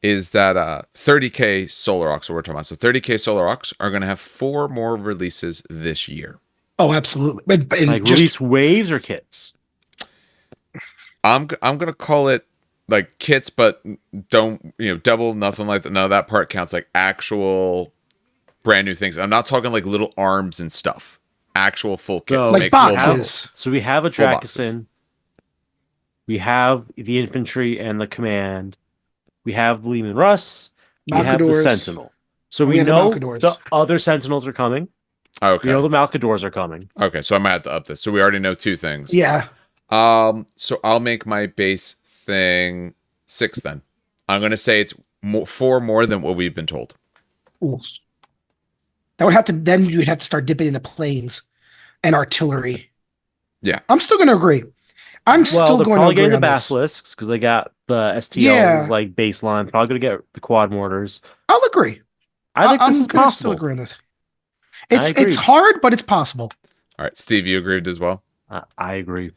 is that 30k Solar Aux, what we're talking about. So 30k Solar Aux are going to have 4 more releases this year. Oh, absolutely. But like release waves or kits? I'm going to call it like kits, but don't, double, nothing like that. None of that part counts. Like actual brand new things. I'm not talking like little arms and stuff. Actual full kits. So, like boxes. So we have a Dracusin. We have the infantry and the command. We have Leman Russ. We have the Sentinel. So we know the other Sentinels are coming. Okay. We know the Malcadors are coming. Okay, so I might have to up this. So we already know 2 things. Yeah. So I'll make my base thing 6 then. I'm going to say it's 4 more than what we've been told. Ooh. That would have to, then you'd have to start dipping into planes and artillery. Yeah. I'm still going to agree. I'm still going to agree on the this. basilisks because they got the STLs like baseline. Probably going to get the quad mortars. I'll agree. I think this is possible. Still agree on this. It's hard, but it's possible. All right, Steve, you agreed as well. I agree.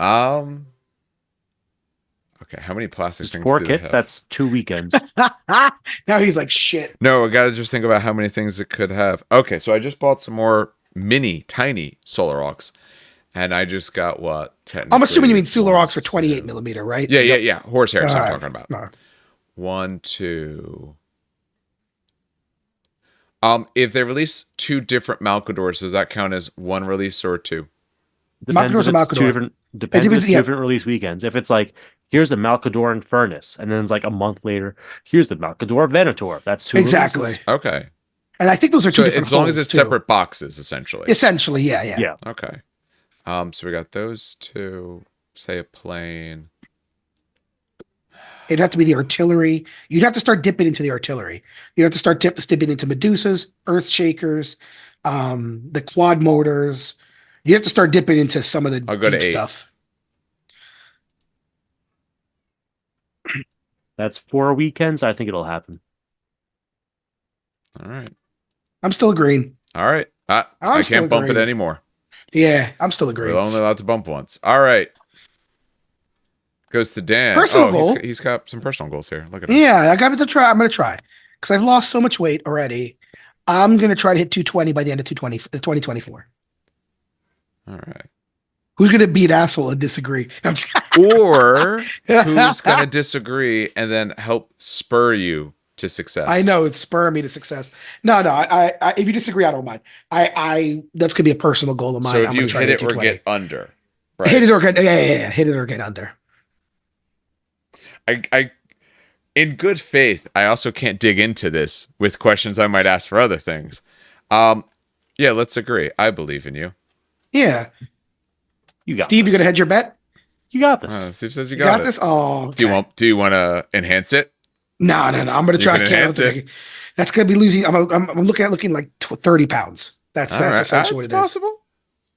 Okay, how many plastic Just things? 4 kits. That's 2 weekends. Now he's like shit. No, I gotta just think about how many things it could have. Okay, so I just bought some more tiny Solar Aux. And I just got what? I'm assuming you mean Solar Aux for 28 millimeter, right? Yeah. Horsehairs I'm talking about. No. 1, 2. If they release 2 different Malcadors, does that count as 1 release or 2? Depends if it's 2 different. Depends if it's 2 different release weekends. If it's like here's the Malcador and Furnace, and then it's like a month later, here's the Malcador Venator. That's 2 exactly. Releases. Okay. And I think those are 2 different. As long as it's separate boxes, essentially. Essentially, yeah. Okay. So we got those 2. Say a plane. It'd have to be the artillery. You'd have to start dipping into the artillery. You'd have to start dipping into Medusas, Earth Shakers, the quad motors. You have to start dipping into some of the deep stuff. That's 4 weekends. I think it'll happen. All right. I'm still agreeing. All right. I can't bump it anymore. Yeah, I'm still agreeing. We're only allowed to bump once. All right. Goes to Dan. Personal goal. He's got some personal goals here. Look at him. Yeah, I got to try. I'm going to try because I've lost so much weight already. I'm going to try to hit 220 by the end of 2024. All right. Who's going to be an asshole and disagree? Or who's going to disagree and then help spur you to success? I know it's spurring me to success. No. I if you disagree, I don't mind. I that's going to be a personal goal of mine. So if you hit it or get under, right? Hit it or get hit it or get under. in good faith, I also can't dig into this with questions I might ask for other things. Yeah, let's agree. I believe in you. Yeah. You got Steve, this. you gonna hedge your bet? You got this. Steve says you You got, got it. this? Oh, Do okay. you want to enhance it? No. I'm gonna You try can to enhance it. That's gonna be losing. I'm looking like 30 pounds. That's All right, essentially what it's it is. possible.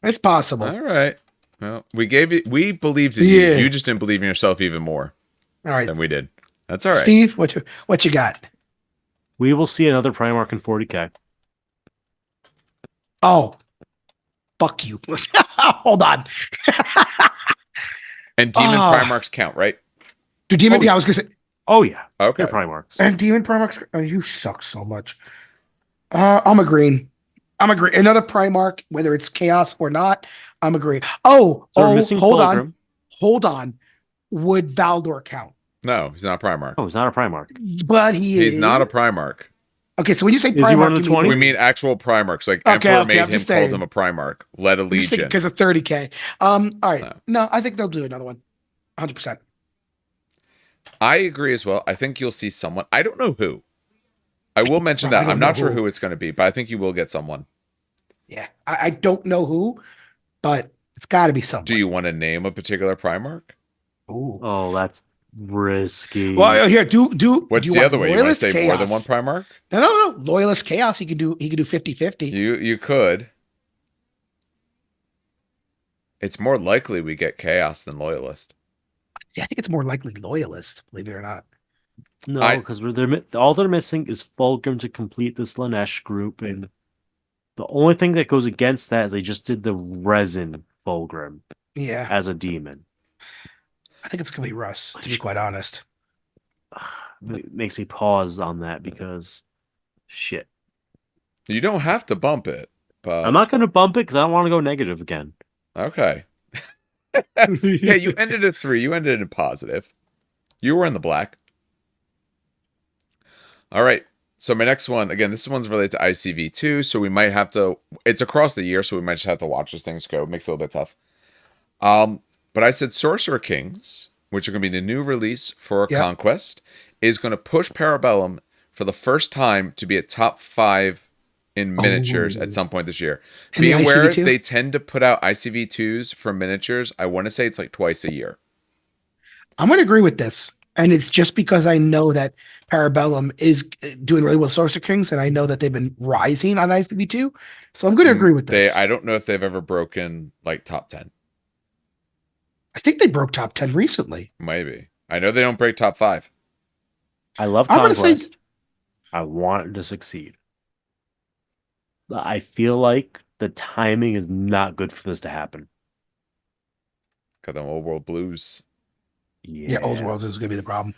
It's possible. All right. Well, we believed in Yeah. you. You just didn't believe in yourself even more All right, than we did. That's all right. Steve, what you got? We will see another Primarch in 40K. Oh, fuck you. Hold on. And Demon Ah. Primarchs count, right? Do Demon? Oh, yeah, I was gonna say. Oh yeah, Okay. they're Primarchs. And Demon Primarchs. Oh, you suck so much. I'm agreeing. Another Primarch, whether it's Chaos or not, I'm agreeing. So we're missing Hold Fulgrim. on. Would Valdor count? No, he's not a Primarch. Oh, he's not a Primarch. But He's not a Primarch. Okay, so when you say Is he Primarch, one of the you mean 20? We mean actual Primarchs. Like Okay, Emperor okay, made I'm him, just called saying. him a Primarch, led a legion. because of 30K. All right. No. No, I think they'll do another one. 100%. I agree as well. I think you'll see someone. I don't know who. I will mention I that. don't I'm not know sure who. who it's going to be, but I think you will get someone. Yeah. I don't know who, but it's got to be someone. Do you want to name a particular Primarch? Ooh. Oh, that's risky. Well, here, do What's do you the want other way? You want to Loyalist say Chaos? more than one Primarch? No. Loyalist Chaos, he could do 50-50. You could. It's more likely we get Chaos than Loyalist. See, I think it's more likely Loyalist, believe it or not. No, because all they're missing is Fulgrim to complete the Slanesh group, and the only thing that goes against that is they just did the resin Fulgrim Yeah. as a demon. I think it's going to be Russ, to be quite honest. It makes me pause on that because shit. You don't have to bump it, but I'm not going to bump it because I don't want to go negative again. okay. Yeah, you ended at 3. You ended in positive. You were in the black. All right. So my next one, again, this one's related to ICV2, so we might have to. It's across the year, so we might just have to watch as things go. It makes it a little bit tough. But I said Sorcerer Kings, which are going to be the new release for Yep. Conquest, is going to push Parabellum for the first time to be a top 5 in miniatures at some point this year. In Be the aware ICV2? they tend to put out ICV2s for miniatures. I want to say it's like twice a year. I'm going to agree with this. And it's just because I know that Parabellum is doing really well with Sorcerer Kings, and I know that they've been rising on ICV2. So I'm going to agree with this. I don't know if they've ever broken like top 10. I think they broke top 10 recently. Maybe. I know they don't break top 5. I love I'm gonna Conquest. say- I want it to succeed. I feel like the timing is not good for this to happen. Got them old world blues. Yeah, Old World is going to be the problem.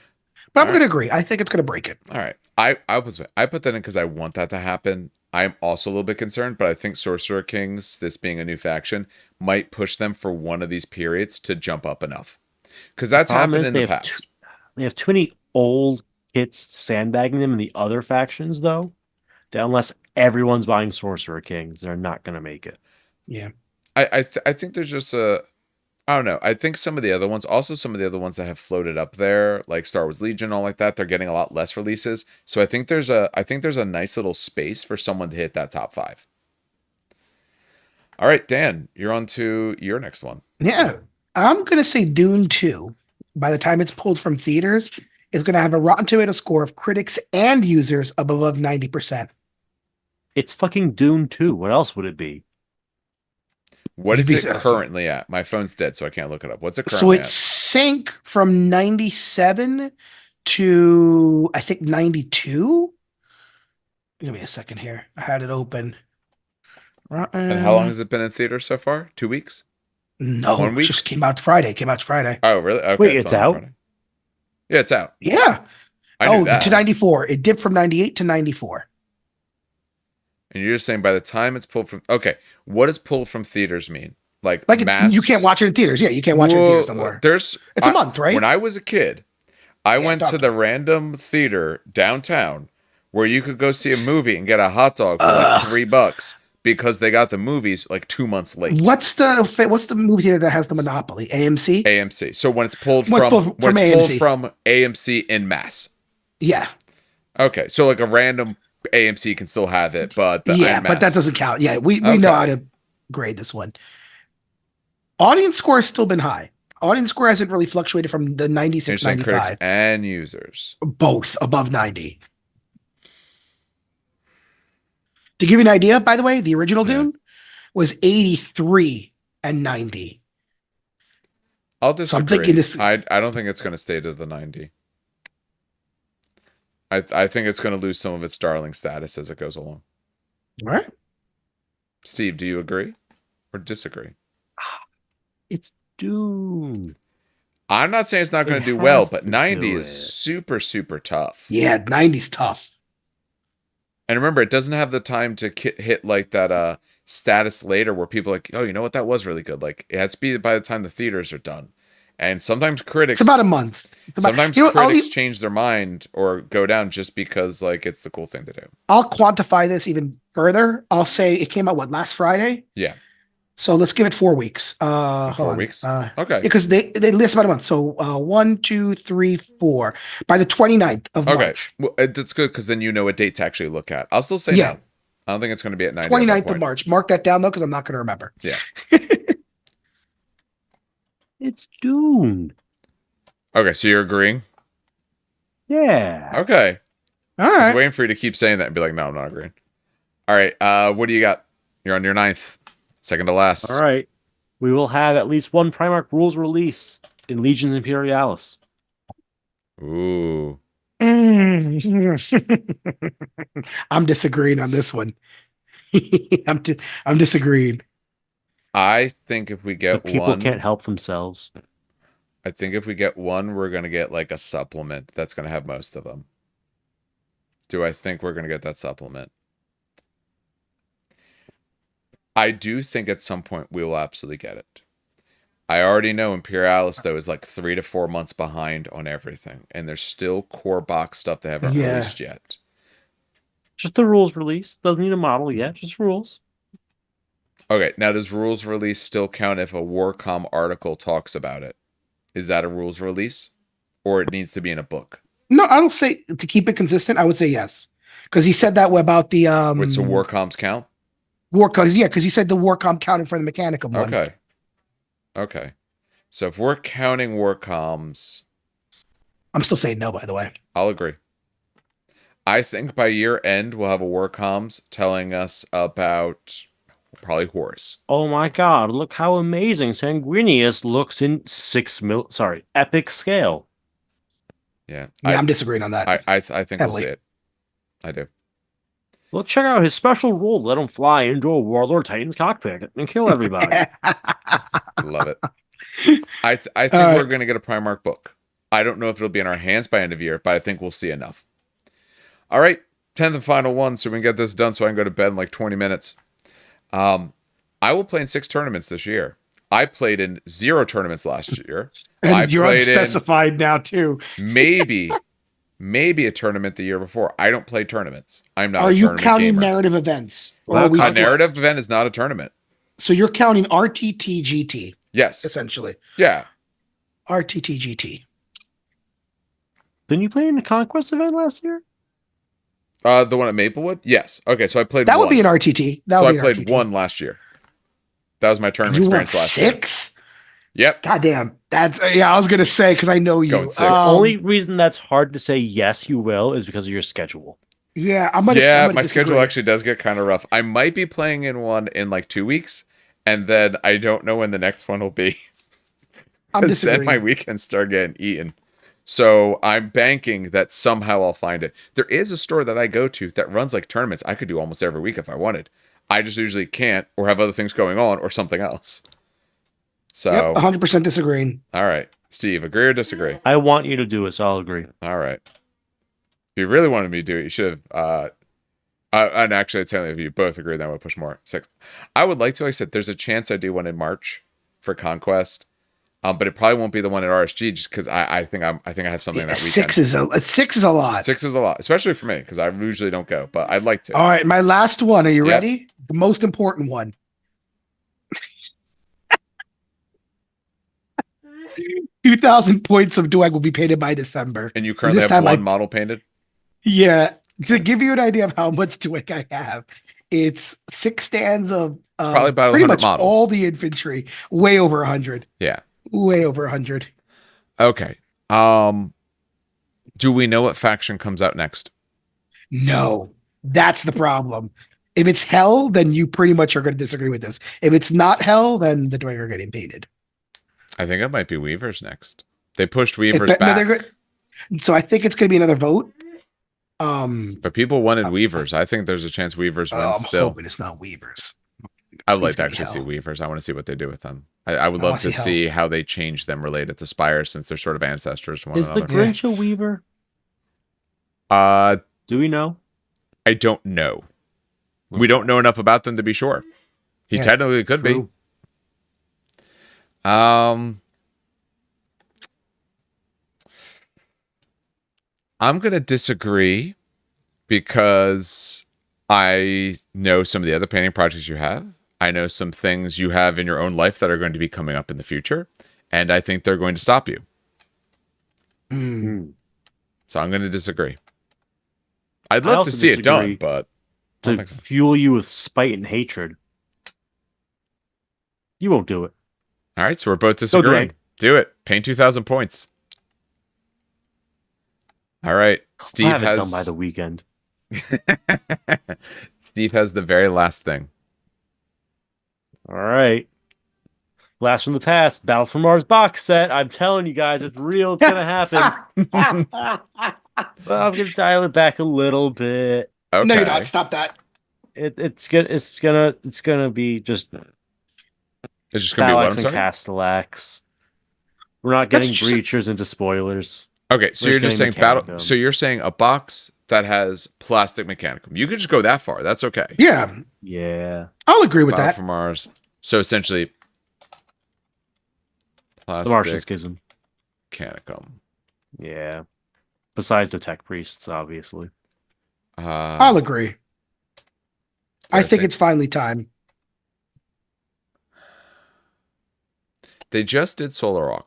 But All I'm going to agree. I think it's going to break it. All right. I put that in because I want that to happen. I'm also a little bit concerned, but I think Sorcerer Kings, this being a new faction, might push them for one of these periods to jump up enough. Because that's Problem happened is in they the have past. They have too many old kits sandbagging them in the other factions, though, that unless everyone's buying Sorcerer Kings, they're not going to make it. Yeah. I think there's just I don't know. I think some of the other ones that have floated up there, like Star Wars Legion, all like that, they're getting a lot less releases. So I think there's a nice little space for someone to hit that top 5. All right, Dan, you're on to your next one. Yeah. I'm going to say Dune 2, by the time it's pulled from theaters, is going to have a Rotten Tomato score of critics and users above 90%. It's fucking Dune 2. What else would it be? What is You'd it be- currently at? My phone's dead, so I can't look it up. What's it So currently it sank from 97 to, I think, 92. Give me a second here. I had it open. at? And how long has it been in theaters so far? 2 weeks? No, 1 it week? just came out Friday. Oh, really? Okay, Wait, it's on out? Friday. Yeah, it's out. Yeah. I knew that. To 94. It dipped from 98 to 94. And you're just saying by the time it's pulled from. Okay, what does pulled from theaters mean? Like mass. You can't watch it in theaters. Yeah, you can't watch it in theaters no more. There's. It's a month, right? When I was a kid, I went to talk the random theater downtown where you could go see a movie and get a hot dog for like $3 because they got the movies like 2 months late. What's the movie theater that has the monopoly? AMC? AMC. So when it's pulled What's from pulled from when it's pulled AMC? from AMC in mass. Yeah. Okay, so like a random AMC can still have it, but the Yeah, en but that masse- doesn't count. Yeah, we know how Okay. to grade this one. Audience score has still been high. Audience score hasn't really fluctuated from the 96, Interesting, critics 95. and users. Both above 90. To give you an idea, by the way, the original Yeah. Dune was 83 and 90. I'll So I'm disagree. thinking this. I don't think it's going to stay to the 90. I think it's going to lose some of its darling status as it goes along. All right. Steve, do you agree or disagree? It's Dune. I'm not saying it's not going It to do well, has but to 90 do is it. super, super tough. Yeah, 90's tough. And remember, it doesn't have the time to hit like that status later where people are like, oh, you know what? That was really good. Like it has to be by the time the theaters are done. And sometimes critics, It's about a month. It's about, sometimes you know, critics change their mind or go down just because like it's the cool thing to do. I'll quantify this even further. I'll say it came out last Friday? Yeah. So let's give it 4 weeks. Hold 4 on. weeks? Yeah, Okay. because they list about a month. So 1, 2, 3, 4. By the 29th of Okay. March. Well, that's good because then you know what date to actually look at. I'll still say Yeah. no. I don't think it's going to be at 90. at that 29th of point. March. Mark that down though, because I'm not going to remember. Yeah. It's Dune. Okay. So you're agreeing? Yeah. Okay. All I was right. waiting for you to keep saying that and be like, no, I'm not agreeing. All right. What do you got? You're on your 9th. Second to last. All right. We will have at least one Primarch rules release in Legions Imperialis. Ooh. I'm disagreeing on this one. I'm disagreeing. I think if we The get people one, can't help themselves. I think if we get one, we're going to get like a supplement that's going to have most of them. Do I think we're going to get that supplement? I do think at some point we will absolutely get it. I already know Imperialis, though, is like 3 to 4 months behind on everything. And there's still core box stuff they haven't Yeah. released yet. Just the rules release. Doesn't need a model yet. Just rules. Okay, now does rules release still count if a Warcom article talks about it? Is that a rules release? Or it needs to be in a book? No, I don't say to keep it consistent. I would say yes, because he said that about the Wait, so Warcoms count? Warcom. Yeah, because he said the Warcom counted for the Mechanicum one. Okay. Okay. So if we're counting Warcoms, I'm still saying no, by the way. I'll agree. I think by year end we'll have a Warcoms telling us about probably Horus. Oh my god, look how amazing Sanguinius looks in epic scale. Yeah. Yeah, I'm disagreeing on that. I think we'll Heavily. see it. I do. Look, check out his special rule. Let him fly into a Warlord Titan's cockpit and kill everybody. Love it. I think we're going to get a Primarch book. I don't know if it'll be in our hands by end of year, but I think we'll see enough. All right. 10th and final one, so we can get this done so I can go to bed in like 20 minutes. I will play in 6 tournaments this year. I played in 0 tournaments last year. And I you're played in unspecified now too. maybe a tournament the year before. I don't play tournaments. I'm not Are a you tournament counting gamer. narrative events? Or Well, are we A still- narrative event is not a tournament. So you're counting RTT GT Yes. essentially. Yeah. RTT GT. Didn't you play in the Conquest event last year? The one at Maplewood? Yes. Okay, so I played That one. would be an RTT. That So would I be an played RTT. one last year. That was my tournament You went experience last year. 6? Yep. God damn. That's I was gonna say because I know you. Going 6. Only reason that's hard to say yes, you will, is because of your schedule. Yeah, I'm gonna. Yeah, I'm gonna my disagree. schedule actually does get kind of rough. I might be playing in one in like 2 weeks, and then I don't know when the next one will be. I'm Because then disagreeing. my weekends start getting eaten. So I'm banking that somehow I'll find it. There is a store that I go to that runs like tournaments. I could do almost every week if I wanted. I just usually can't, or have other things going on, or something else. So, Yep, 100% disagreeing. all right. Steve, agree or disagree? I want you to do it, so I'll agree. All right. If you really wanted me to do it, you should have. And actually, telling if you both agree, then I would push more. 6. I would like to. Like I said, there's a chance I do one in March for Conquest, but it probably won't be the one at RSG just because I think I have something that weekend. 6 is a lot. 6 is a lot, especially for me because I usually don't go, but I'd like to. All right, my last one. Are you Yep. ready? The most important one. 2,000 points of Dwag will be painted by December. And you currently This have time one I- model painted. Yeah. To give you an idea of how much Dwick I have, it's 6 stands of probably about pretty 100 much all models. the infantry, way over 100. Yeah. Way over 100. Okay. Do we know what faction comes out next? No, that's the problem. If it's hell, then you pretty much are going to disagree with this. If it's not hell, then the Dwick are getting painted. I think it might be Weavers next. They pushed If Weavers no, back. they're good. So I think it's going to be another vote. But people wanted Weavers. I think there's a chance Weavers win I'm still. hoping it's not Weavers. I would like It's to gonna be actually see hell. Weavers. I want to see what they do with them. I would I love wanna to see see how they change them related to Spire since they're sort of ancestors to one Is the another. Grinch a Weaver? Do we know? I don't know. We don't know enough about them to be sure. He Yeah, technically could True. be. I'm gonna disagree because I know some of the other painting projects you have. I know some things you have in your own life that are going to be coming up in the future, and I think they're going to stop you. Mm. So I'm going to disagree. I'd I love to also see it done, disagree. but I don't To think so. fuel you with spite and hatred. You won't do it. All right, so we're both disagreeing. Dwight. Do it. Paint 2,000 points. All right. Steve I'll have it has done by the weekend. Steve has the very last thing. All right. Blast from the Past, Battle for Mars box set. I'm telling you guys, it's real. It's gonna happen. Well, I'm gonna dial it back a little bit. Okay. No, you're not. Stop that. It's gonna be just It's just going to be what? Phalanx I'm and sorry? Castellax. We're not That's getting just a- breachers into spoilers. Okay, so We're you're just saying getting battle. Mechanicum. So you're saying a box that has plastic Mechanicum. You could just go that far. That's okay. Yeah, Yeah. I'll agree with Battle that. for Mars. So essentially, The Martian plastic Schism. Mechanicum. Yeah. Besides the tech priests, obviously. I'll agree. I think think- it's finally time. They just did Solar Aux.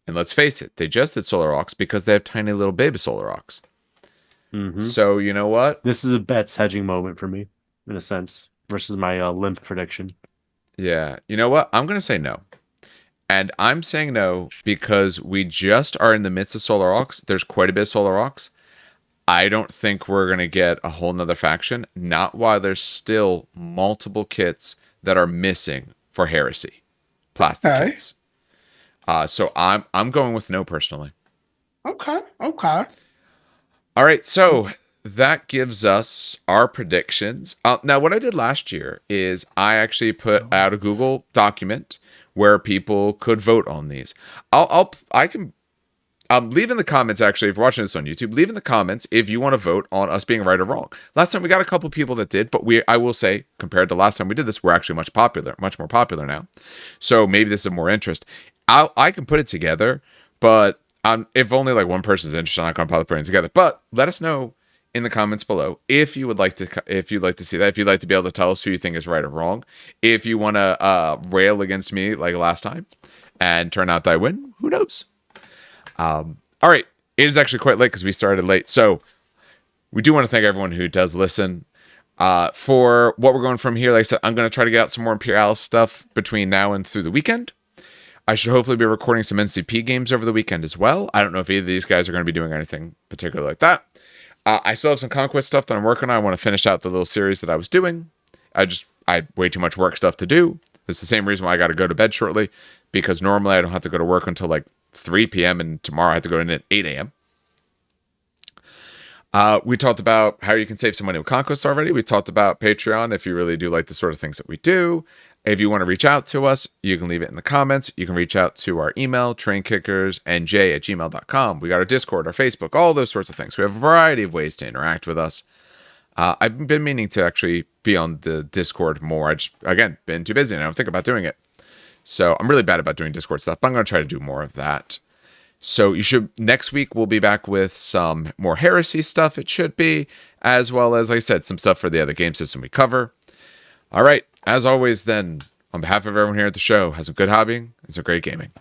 And let's face it, they just did Solar Aux because they have tiny little baby Solar Aux. Mhm. So you know what? This is a bets hedging moment for me, in a sense, versus my limp prediction. Yeah. You know what? I'm going to say no. And I'm saying no because we just are in the midst of Solar Aux. There's quite a bit of Solar Aux. I don't think we're going to get a whole nother faction. Not while there's still multiple kits that are missing for Heresy. Plastic Okay. kits. So I'm going with no personally. Okay. All right, so that gives us our predictions. Now, what I did last year is I actually put out a Google document where people could vote on these. I can leave in the comments. Actually, if you're watching this on YouTube, leave in the comments if you want to vote on us being right or wrong. Last time we got a couple people that did, but I will say compared to last time we did this, we're actually much more popular now. So maybe this is more interest. I can put it together, but if only like one person's interested, I'm not going to bother putting it together. But let us know in the comments below if you'd like to see that, if you'd like to be able to tell us who you think is right or wrong, if you want to rail against me like last time and turn out that I win, who knows? All right, it is actually quite late because we started late, so we do want to thank everyone who does listen. For what we're going from here, like I said, I'm going to try to get out some more Imperialis stuff between now and through the weekend. I should hopefully be recording some NCP games over the weekend as well. I don't know if either of these guys are going to be doing anything particular like that. I still have some Conquest stuff that I'm working on. I want to finish out the little series that I was doing. I had way too much work stuff to do. It's the same reason why I got to go to bed shortly, because normally I don't have to go to work until like 3 p.m. and tomorrow I have to go in at 8 a.m. We talked about how you can save some money with Conquest already. We talked about Patreon if you really do like the sort of things that we do. If you want to reach out to us, you can leave it in the comments. You can reach out to our email, trainkickersnj@gmail.com. We got our Discord, our Facebook, all those sorts of things. We have a variety of ways to interact with us. I've been meaning to actually be on the Discord more. I just, again, been too busy and I don't think about doing it. So I'm really bad about doing Discord stuff, but I'm going to try to do more of that. So next week we'll be back with some more Heresy stuff, it should be, as well as, like I said, some stuff for the other game system we cover. All right, as always then, on behalf of everyone here at the show, have some good hobbying and some great gaming.